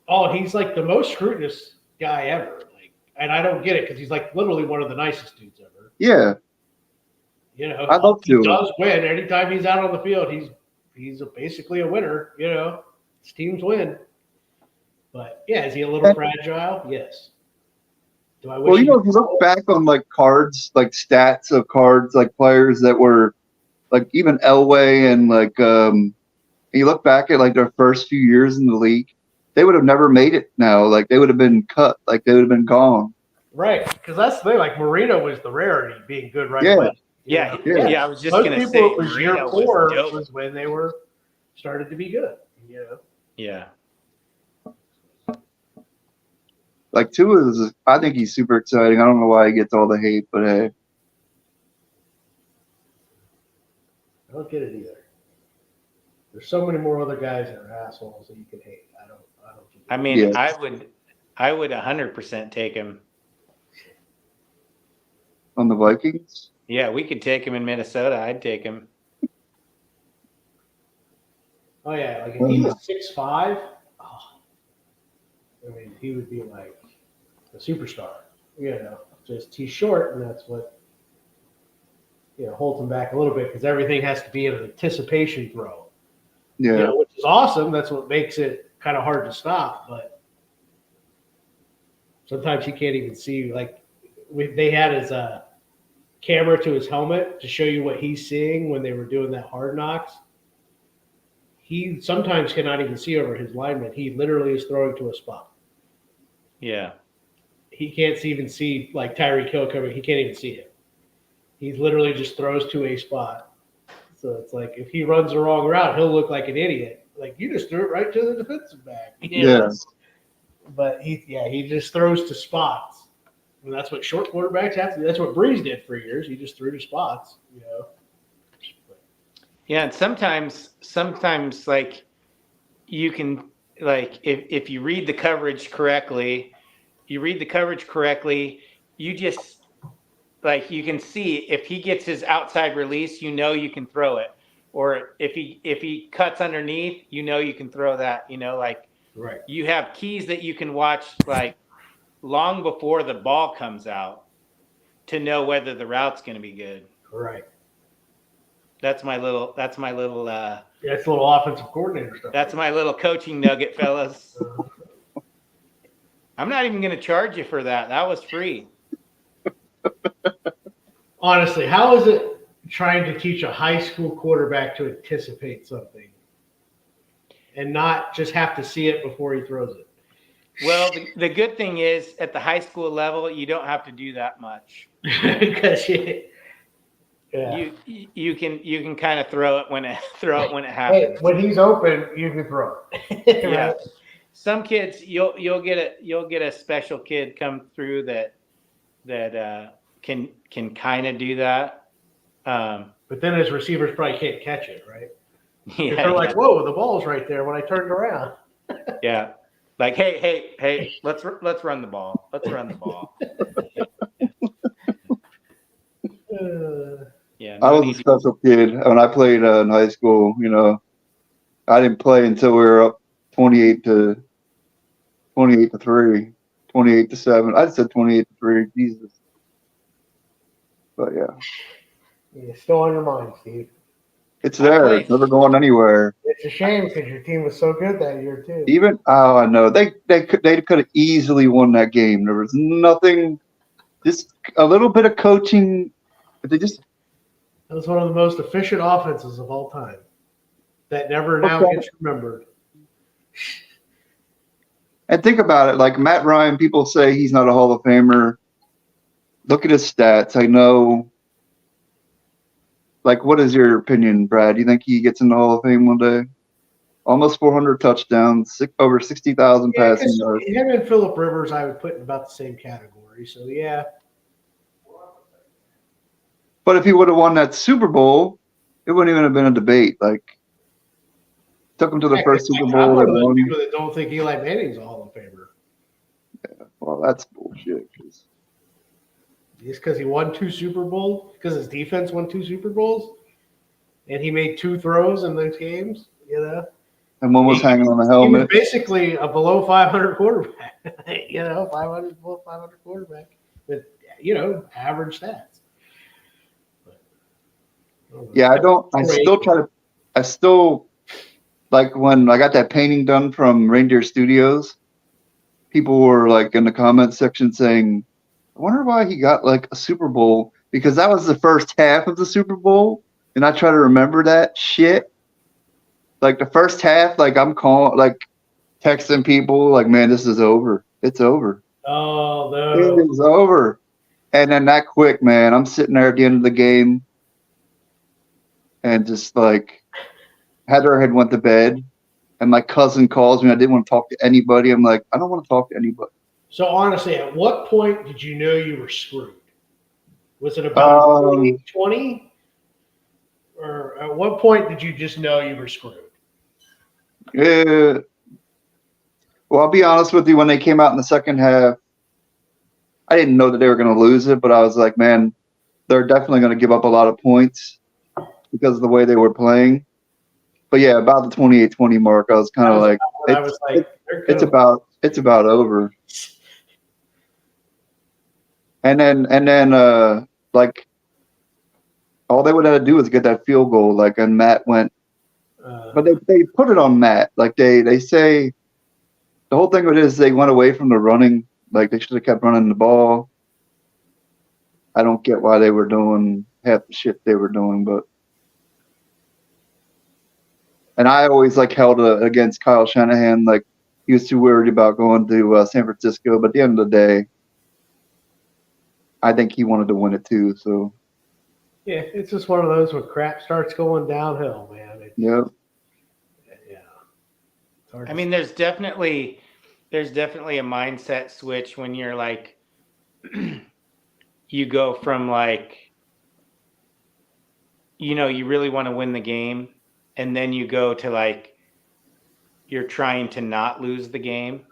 Oh, he's like the most scrutinous guy ever. Like, and I don't get it because he's like literally one of the nicest dudes ever. Yeah. You know, I love he Tua. does win. Anytime he's out on the field, he's basically a winner. You know, his teams win. But yeah, is he a little fragile? Yes. Do I wish? Well, you know, if you look back on like cards, like stats of cards, like players that were like even Elway and like you look back at like their first few years in the league, they would have never made it now. Like they would have been cut, like they would have been gone. Right, because that's the thing. Like Marino was the rarity, being good right away. Yeah. I was just Most gonna people, say it was year Marino 4 was dope. was when they were started to be good. You know. Yeah. Like Tua is, I think he's super exciting. I don't know why he gets all the hate, but hey. I don't get it either. There's so many more other guys that are assholes that you can hate. I don't get it. I mean, I would 100% take him. On the Vikings? Yeah, we could take him in Minnesota. I'd take him. Oh yeah, like if he was 6'5", I mean, he would be like a superstar. You know, just he's short, and that's what holds him back a little bit because everything has to be an anticipation throw. Yeah, you know, which is awesome. That's what makes it kind of hard to stop. But sometimes he can't even see. Like they had his camera to his helmet to show you what he's seeing when they were doing that Hard Knocks. He sometimes cannot even see over his lineman. He literally is throwing to a spot. Yeah. He can't even see like Tyreek Hill coming. He can't even see him. He literally just throws to a spot. So it's like if he runs the wrong route, he'll look like an idiot. Like you just threw it right to the defensive back. Yeah. But he just throws to spots. And that's what short quarterbacks have to do. That's what Breeze did for years. He just threw to spots, you know. Yeah, and sometimes like you can like if you read the coverage correctly, you just like you can see if he gets his outside release, you know you can throw it. Or if he cuts underneath, you know you can throw that, you know, like right. You have keys that you can watch like long before the ball comes out to know whether the route's going to be good. Right. That's my little that's a little offensive coordinator stuff. That's my little coaching nugget, fellas. I'm not even going to charge you for that. That was free. Honestly, how is it trying to teach a high school quarterback to anticipate something and not just have to see it before he throws it? Well, the good thing is at the high school level, you don't have to do that much. Because you can kind of throw it when it happens. Hey, when he's open, you can throw it. Right? Yeah. Some kids you'll get a special kid come through that can kind of do that. But then his receivers probably can't catch it, right? Yeah, they're like, "Whoa, the ball's right there." When I turned around. Yeah. Like, hey, let's run the ball. Let's run the ball. Yeah. I was a special kid when I played in high school. You know, I didn't play until we were up 28 to 3, 28 to 7. I said 28 to 3. Jesus. But yeah. It's still on your mind, Steve. It's there. It's never going anywhere. It's a shame because your team was so good that year too. I know they could have easily won that game. There was nothing just a little bit of coaching. If they just That was one of the most efficient offenses of all time. That never now Okay. gets remembered. and think about it, like Matt Ryan, people say he's not a Hall of Famer. Look at his stats. I know. Like, what is your opinion, Brad? Do you think he gets in the Hall of Fame one day? Almost 400 touchdowns, over 60,000 Yeah, passing because yards. him and Phillip Rivers, I would put in about the same category. So yeah, But if he would have won that Super Bowl, it wouldn't even have been a debate. Like, took him to the yeah, first Super I'm Bowl one they of those won. people that don't think Eli Manning's a Hall of Famer. Well, that's bullshit. Just because he won 2 Super Bowls, because his defense won 2 Super Bowls, and he made 2 throws in those games, you know. And one was hanging on the He was helmet. basically a below 500 quarterback, 500 quarterback with, average stats. Yeah, I still, like when I got that painting done from Reindeer Studios, people were like in the comment section saying, I wonder why he got like a Super Bowl, because that was the first half of the Super Bowl. And I try to remember that shit. Like the first half, like I'm calling, like texting people, like, man, this is over. It's over. Oh, It no. is over. And then that quick, man, I'm sitting there at the end of the game and just like Heather had went to bed and my cousin calls me. I didn't want to talk to anybody. I'm like, I don't want to talk to anybody. So honestly, at what point did you know you were screwed? Was it about 2020? Or at what point did you just know you were screwed? Yeah. Well, I'll be honest with you. When they came out in the second half, I didn't know that they were going to lose it, but I was like, man, they're definitely going to give up a lot of points because of the way they were playing. But yeah, about the 28-20 mark, I was kind of like, it's about over. And then like all they would have to do was get that field goal, like, and Matt went, but they put it on Matt. Like they say the whole thing of it is they went away from the running. Like they should have kept running the ball. I don't get why they were doing half the shit they were doing, but. And I always like held against Kyle Shanahan, like he was too worried about going to San Francisco. But at the end of the day, I think he wanted to win it too. So yeah, it's just one of those when crap starts going downhill, man. yeah. I mean, there's definitely a mindset switch when you're like, you go from like, you really want to win the game, and then you go to like, you're trying to not lose the game.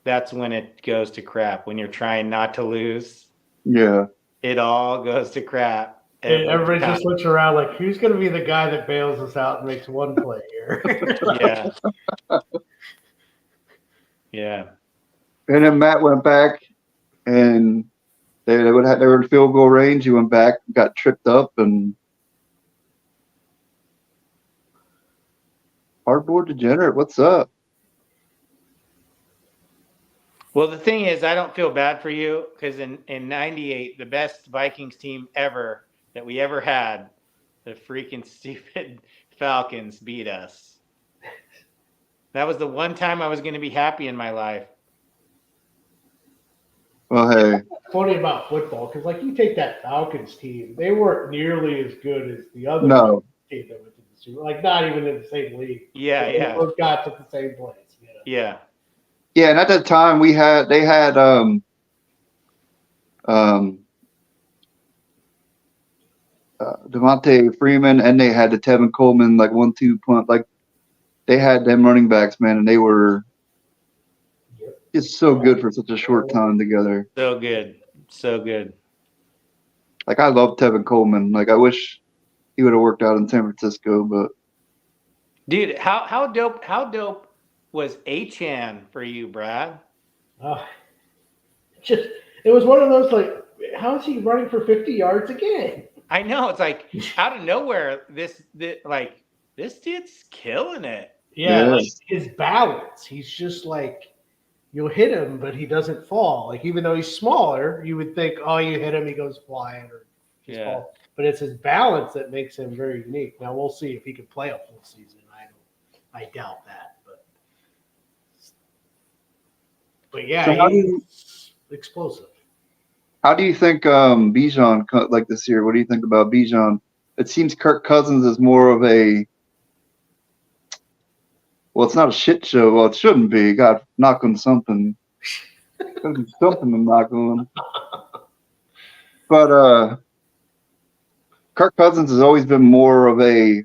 That's when it goes to crap. When you're trying not to lose, Yeah, it all goes to crap. Everybody just looks around like, who's going to be the guy that bails us out and makes one play here? Yeah. Yeah. And then Matt went back, and they were in field goal range. He went back, got tripped up, and hardboard degenerate. What's up? Well, the thing is, I don't feel bad for you because in '98, the best Vikings team ever that we ever had, the freaking stupid Falcons beat us. That was the one time I was going to be happy in my life. Well, hey. Funny about football, because like you take that Falcons team, they weren't nearly as good as the other team that went to the Super Bowl. Like not even in the same league. They both got to the same place. Yeah. Yeah, and at that time they had Devontae Freeman, and they had the Tevin Coleman like 1-2 punt. Like they had them running backs, man, and they were just so good for such a short time together. So good. Like I love Tevin Coleman. Like I wish he would have worked out in San Francisco, but dude, how dope was Achane for you, Brad? It was one of those like, how is he running for 50 yards again? I know, it's like out of nowhere. This dude's killing it. Yeah, like his balance. He's just like you'll hit him, but he doesn't fall. Like even though he's smaller, you would think, oh, you hit him, he goes flying or just fall. But it's his balance that makes him very unique. Now we'll see if he can play a full season. I doubt that, but yeah, So he's explosive. How do you think Bijan like this year? What do you think about Bijan? It seems Kirk Cousins is more of a it's not a shit show. Well, it shouldn't be. God, knock on something. There's something to knock on. But Kirk Cousins has always been more of a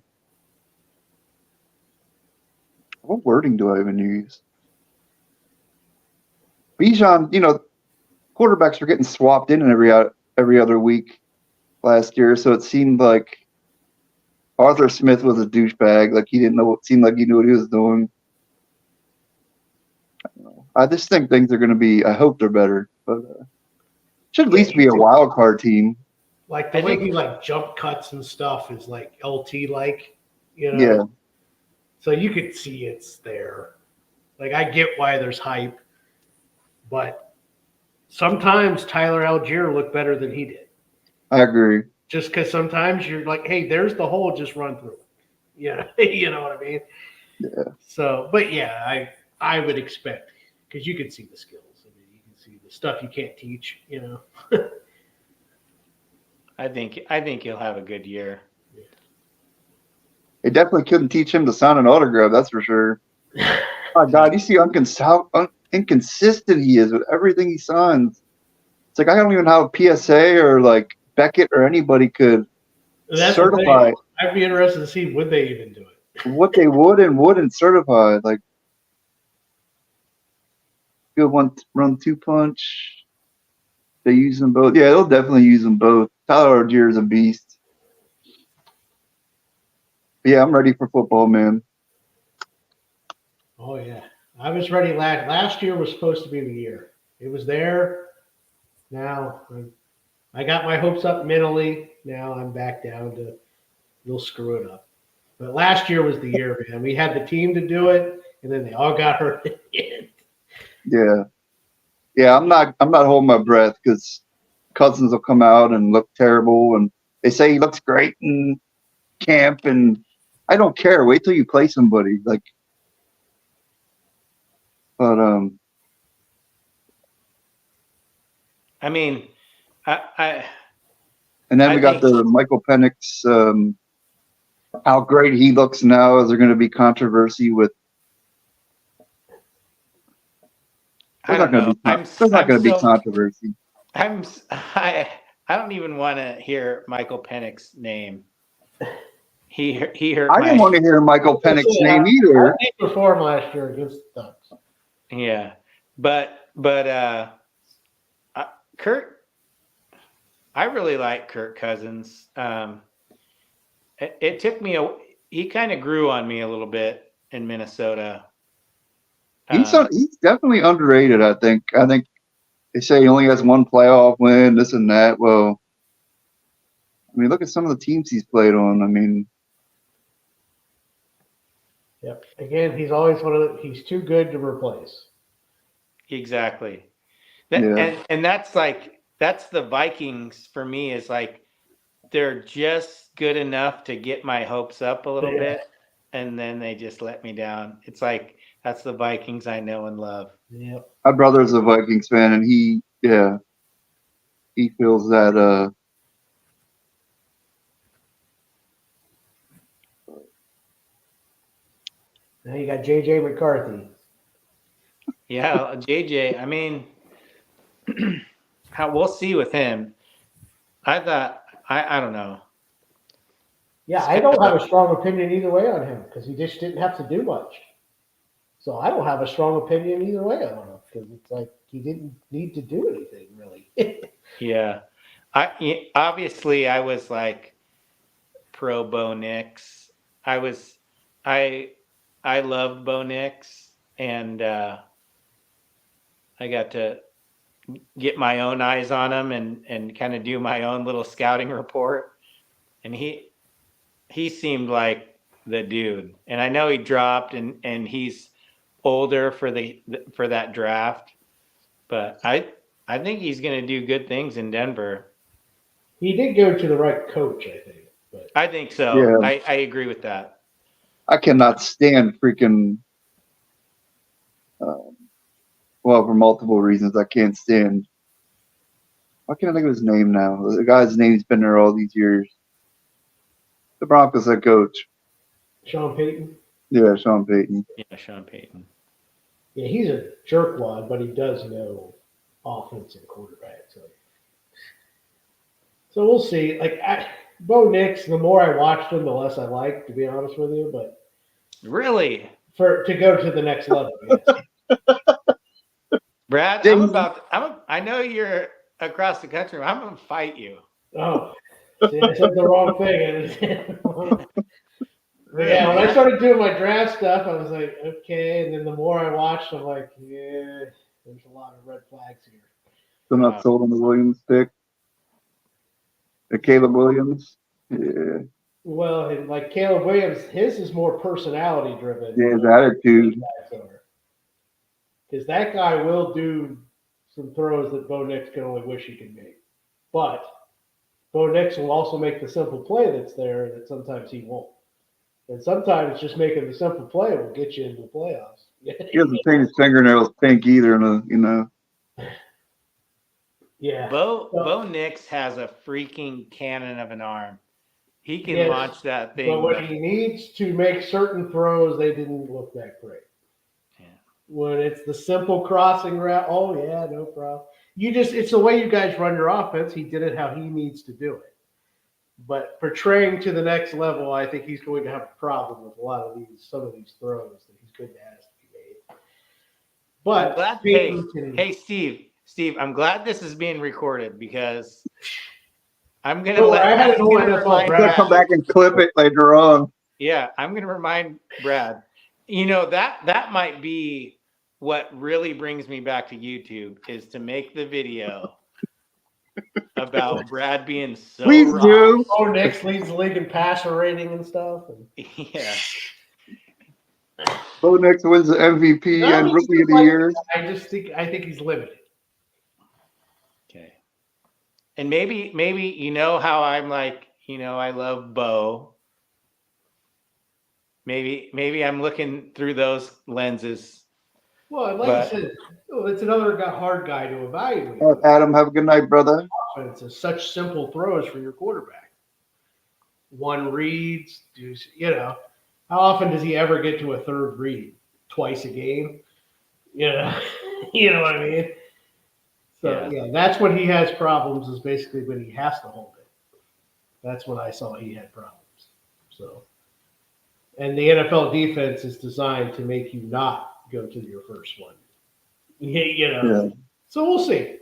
what wording do I even use? Bijan, quarterbacks were getting swapped in every other week last year, so it seemed like Arthur Smith was a douchebag. Like he didn't know. It seemed like he knew what he was doing. I don't know. I just think things are going to be. I hope they're better, but should at least be a wild card team. Like the way he like jump cuts and stuff is like LT like, Yeah. So you could see it's there. Like I get why there's hype, but sometimes Tyler Algier looked better than he did. I agree. Just because sometimes you're like, hey, there's the hole, just run through it. You know what I mean? Yeah. So, but yeah, I would expect because you can see the skills. I mean, you can see the stuff you can't teach. I think he'll have a good year. They definitely couldn't teach him to sign an autograph. That's for sure. Oh God, you see how inconsistent he is with everything he signs. It's like I don't even know how PSA or like Beckett or anybody could certify. I'd be interested to see would they even do it. What they would and wouldn't certify. Like good 1-2 punch. They use them both. Yeah, they'll definitely use them both. Tyler Algier is a beast. But yeah, I'm ready for football, man. Oh yeah, I was ready. Last year was supposed to be the year. It was there. Now I got my hopes up mentally. Now I'm back down to you'll screw it up. But last year was the year, man. We had the team to do it, and then they all got hurt at the end. Yeah. I'm not holding my breath because Cousins will come out and look terrible, and they say he looks great in camp, and I don't care. Wait till you play somebody like. But I mean, I and then we got the Michael Penix. How great he looks now. Is there going to be controversy with? There's not going to be controversy. I don't even want to hear Michael Penix's name. He hurt. I didn't want to hear Michael Penix's name either. He performed last year against the Ducks. Yeah, but Kirk, I really like Kirk Cousins. It took me he kind of grew on me a little bit in Minnesota. He's definitely underrated. I think they say he only has one playoff win, this and that. Well, I mean, look at some of the teams he's played on. I mean. Yep. Again, he's always he's too good to replace. Exactly. And that's the Vikings for me is like they're just good enough to get my hopes up a little bit, and then they just let me down. It's like that's the Vikings I know and love. Yep. My brother's a Vikings fan, and he feels that Now you got JJ McCarthy. Yeah, JJ. I mean, we'll see with him. I don't know. Yeah, I don't have a strong opinion either way on him because he just didn't have to do much. So I don't have a strong opinion either way on him because it's like he didn't need to do anything really. Yeah, obviously I was like pro Bo Nix. I loved Bo Nix, and I got to get my own eyes on him and kind of do my own little scouting report. And he seemed like the dude. And I know he dropped and he's older for that draft. But I think he's going to do good things in Denver. He did go to the right coach, I think. But I think so. Yeah. I agree with that. I cannot stand freaking. Well, for multiple reasons, I can't stand. Why can't I think of his name now? The guy's name's been there all these years. The Broncos head coach. Sean Payton. Yeah, Sean Payton. Yeah, Sean Payton. Yeah, he's a jerkwad, but he does know offense and quarterback. So we'll see. Like Bo Nix, the more I watched him, the less I liked, to be honest with you. But really, to go to the next level, yes. Brad, I know you're across the country. I'm gonna fight you. Oh, see, I said the wrong thing. Yeah, when I started doing my draft stuff, I was like, okay. And then the more I watched, I'm like, yeah, there's a lot of red flags here. Still not sold on the Williams pick. Caleb Williams. Yeah. Well, and like Caleb Williams, his is more personality driven. Yeah, his attitude. Because that guy will do some throws that Bo Nix can only wish he could make. But Bo Nix will also make the simple play that's there that sometimes he won't. And sometimes just making the simple play will get you into the playoffs. He doesn't paint his fingernails pink either, you know. Yeah. Bo Nix has a freaking cannon of an arm. He can launch that thing. But when he needs to make certain throws, they didn't look that great. Yeah. When it's the simple crossing route, oh yeah, no problem. It's the way you guys run your offense. He did it how he needs to do it. But portraying to the next level, I think he's going to have a problem with some of these throws that he's going to have to be made. But hey, Steve, I'm glad this is being recorded because I'm gonna come back and clip it later on. Yeah, I'm gonna remind Brad. You know that might be what really brings me back to YouTube is to make the video about Brad being so Please wrong. do. Oh, Nix leads the league in passer rating and stuff. Yeah. Bo Nix wins the MVP and Rookie of the Year. I think he's limited. Okay. And maybe you know how I'm like, I love Bo. Maybe I'm looking through those lenses. Well, like I said, it's another hard guy to evaluate. Adam, have a good night, brother. It's such simple throws for your quarterback. One reads, how often does he ever get to a third read? Twice a game? You know what I mean? So, yeah, that's when he has problems is basically when he has to hold it. That's when I saw he had problems. So, and the NFL defense is designed to make you not go to your first one. Yeah. So we'll see.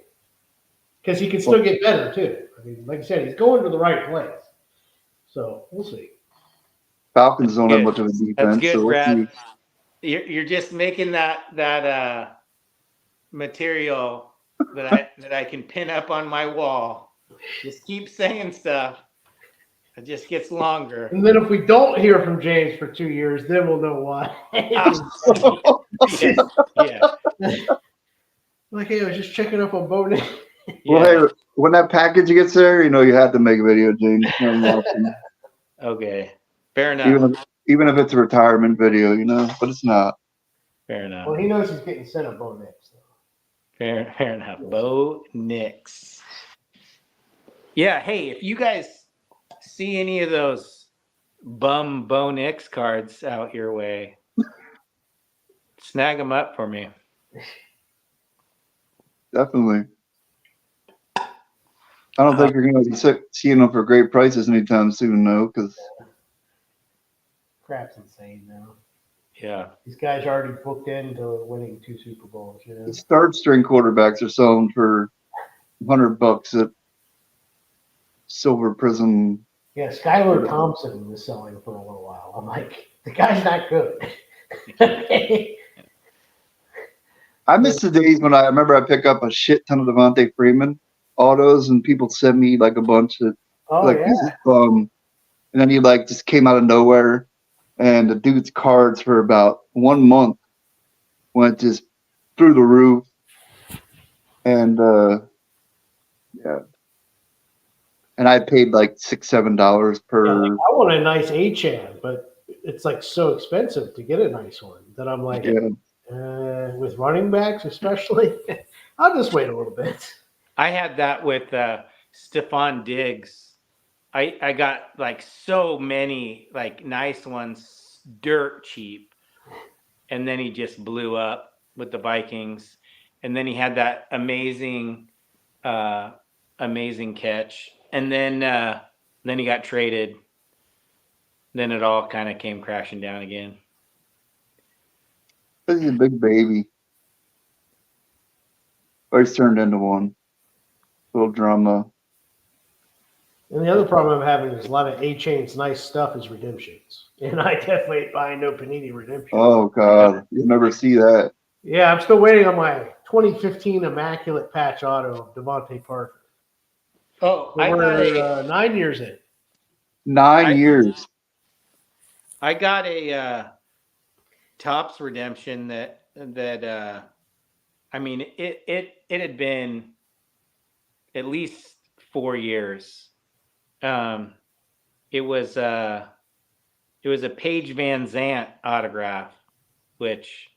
Because he can still get better, too. I mean, like I said, he's going to the right place. So we'll see. Falcons don't have much of a defense. That's good, so Brad. You're just making that material that I can pin up on my wall. Just keep saying stuff. It just gets longer. And then if we don't hear from James for 2 years, then we'll know why. Yeah. Like, hey, I was just checking up on Bo Nix. Well, hey, when that package gets there, you have to make a video, James. Okay. Fair enough. Even if it's a retirement video, but it's not. Fair enough. Well, he knows he's getting sent a Bo Nix. Fair enough. Bo Nix. Yeah. Hey, if you guys see any of those bum Bo Nix cards out your way, snag them up for me. Definitely. I don't think you're going to be seeing them for great prices anytime soon, though, because crap's insane now. Yeah. These guys are already booked into winning 2 Super Bowls. The third string quarterbacks are selling for $100 at Silver Prism. Yeah, Skylar Thompson was selling for a little while. I'm like, the guy's not good. I miss the days when I remember I pick up a shit ton of Devontae Freeman autos and people send me like a bunch of and then he just came out of nowhere and the dude's cards for about 1 month went just through the roof. And yeah. And I paid like $6-7 Yeah, like per. I want a nice HEAD, but it's like so expensive to get a nice one that I'm like, Yeah. with running backs especially, I'll just wait a little bit. I had that with Stephon Diggs. I got like so many like nice ones dirt cheap, and then he just blew up with the Vikings, and then he had that amazing catch, and then he got traded. Then it all kind of came crashing down again. He's a big baby. Or he's turned into one. Little drama. And the other problem I'm having is a lot of A-Chain's nice stuff is redemptions. And I definitely ain't buying no Panini redemption. Oh God, you'll never see that. Yeah, I'm still waiting on my 2015 Immaculate Patch Auto of Devontae Parker. Oh, We're 9 years in. 9 years. I got a Topps redemption that I mean it had been at least 4 years. It was a Paige Van Zant autograph, which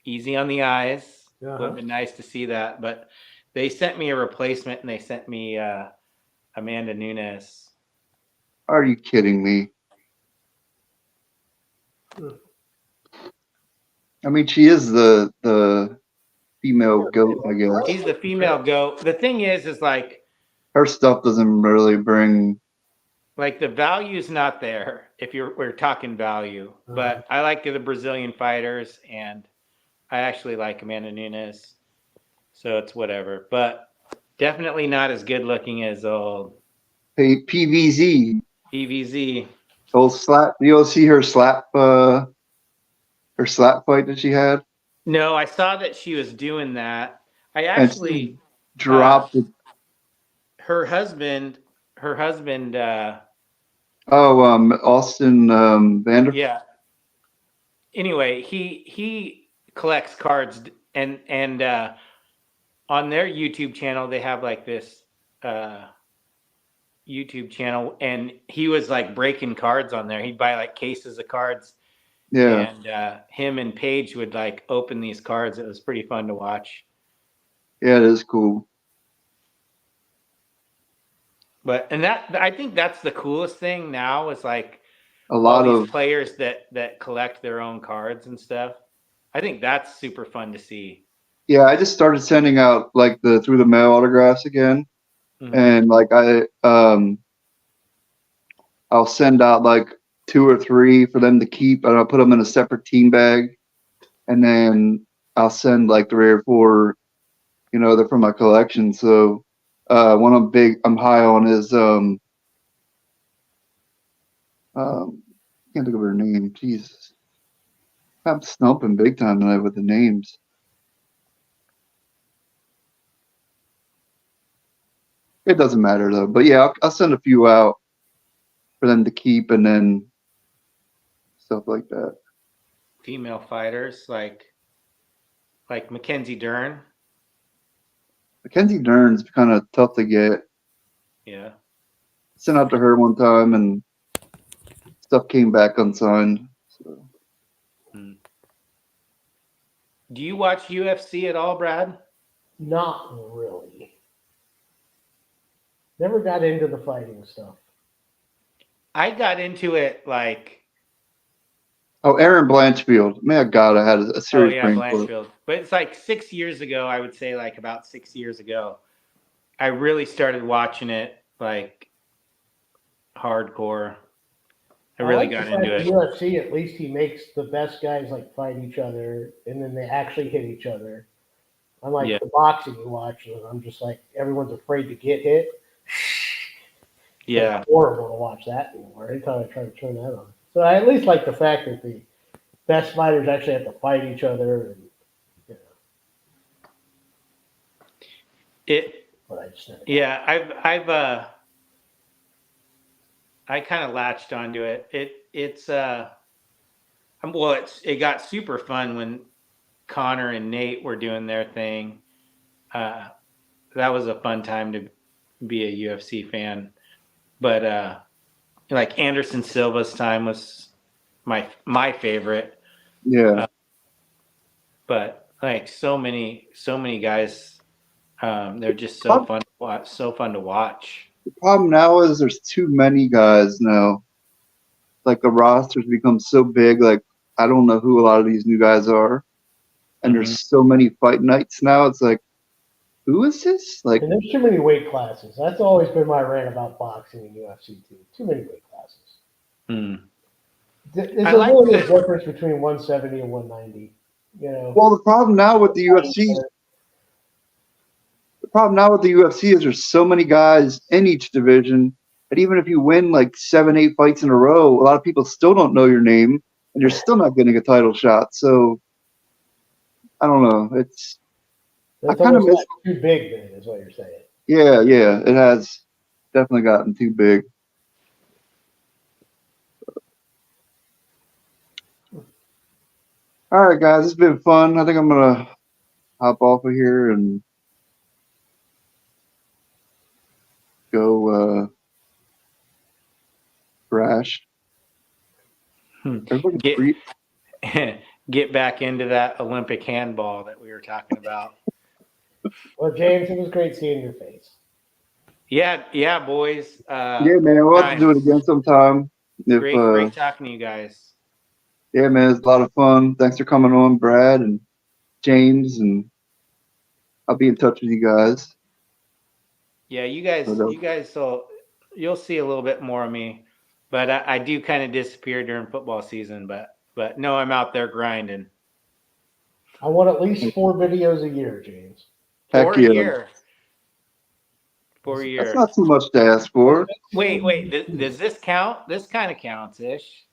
easy on the eyes. Would have been nice to see that, but they sent me a replacement and they sent me Amanda Nunes. Are you kidding me? I mean, she is the female GOAT, I guess. She's the female GOAT. The thing is like her stuff doesn't really bring. Like the value's not there if we're talking value, but I like the Brazilian fighters, and I actually like Amanda Nunes, so it's whatever. But definitely not as good looking as old PVZ. PVZ. Old slap. You'll see her slap. Her slap fight that she had. No, I saw that she was doing that. I actually dropped her husband. Austin Vander. Yeah. Anyway, he collects cards, and on their YouTube channel they have like this YouTube channel, and he was like breaking cards on there. He'd buy like cases of cards. Yeah. And him and Paige would like open these cards. It was pretty fun to watch. Yeah, it is cool. But I think that's the coolest thing now is like a lot all these of players that collect their own cards and stuff. I think that's super fun to see. Yeah, I just started sending out like the through the mail autographs again. Mm-hmm. And like I'll send out like 2 or 3 for them to keep, and I'll put them in a separate team bag, and then I'll send like 3 or 4, they're from my collection. So one I'm high on is can't think of her name. Jesus, I'm stumping big time tonight with the names. It doesn't matter though. But yeah, I'll send a few out for them to keep, and then stuff like that. Female fighters like Mackenzie Dern. Mackenzie Dern's kind of tough to get. Yeah. Sent out to her one time, and stuff came back unsigned. So. Do you watch UFC at all, Brad? Not really. Never got into the fighting stuff. I got into it like. Oh, Aaron Blanchfield. Man, God, I had a serious brain Blanchfield. But it's like 6 years ago, I would say like about 6 years ago, I really started watching it like hardcore. I really got into it. UFC, at least he makes the best guys like fight each other, and then they actually hit each other. Unlike the boxing you watch, I'm just like, everyone's afraid to get hit. Yeah. It's horrible to watch that anymore. Anytime I try to turn that on. So I at least like the fact that the best fighters actually have to fight each other. And, But I just never I kind of latched onto it. It got super fun Connor and Nate were doing their thing. That was a fun time to be a UFC fan. But like Anderson Silva's time was my favorite. Yeah. But like so many guys, they're just so fun to watch. So fun to watch. The problem now is there's too many guys now. Like the rosters become so big. Like I don't know who a lot of these new guys are, and there's so many fight nights now. It's like, who is this? Like, And there's too many weight classes. That's always been my rant about boxing and UFC too. Too many weight classes. There's really a difference between 170 and 190. You know. Well, the problem now with the UFC. The problem now with the UFC is there's so many guys in each division that even if you win like 7, 8 fights in a row, a lot of people still don't know your name, and you're still not getting a title shot. So I don't know. It's kind of too big, then, is what you're saying. Yeah, it has definitely gotten too big. All right, guys, it's been fun. I think I'm gonna hop off of here and go crash. Get back into that Olympic handball that we were talking about. Well, James, it was great seeing your face. Yeah, boys. Yeah, man, we'll have to do it again sometime. Great talking to you guys. Yeah, man, it's a lot of fun. Thanks for coming on, Brad and James, and I'll be in touch with you guys. Yeah, you guys you'll see a little bit more of me, but I do kind of disappear during football season. But no, I'm out there grinding. I want at least 4 videos a year, James. 4 a year. 4 a year. That's not too much to ask for. Wait. Does this count? This kind of counts ish.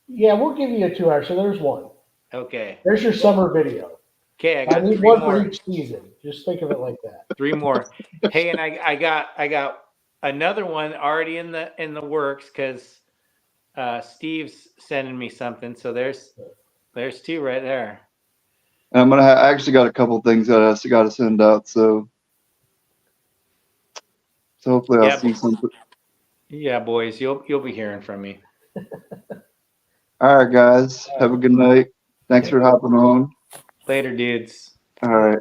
Yeah, we'll give you a 2 hour. So there's 1. Okay. There's your summer video. Okay, I got need 3 one more for each season. Just think of it like that. 3 more. Hey, and I got another one already in the works because Steve's sending me something. So there's 2 right there. And I actually got a couple things that I got to send out. So hopefully I'll see something. Yeah, boys, you'll be hearing from me. All right, guys. Have a good night. Thanks for hopping on. Later, dudes. All right.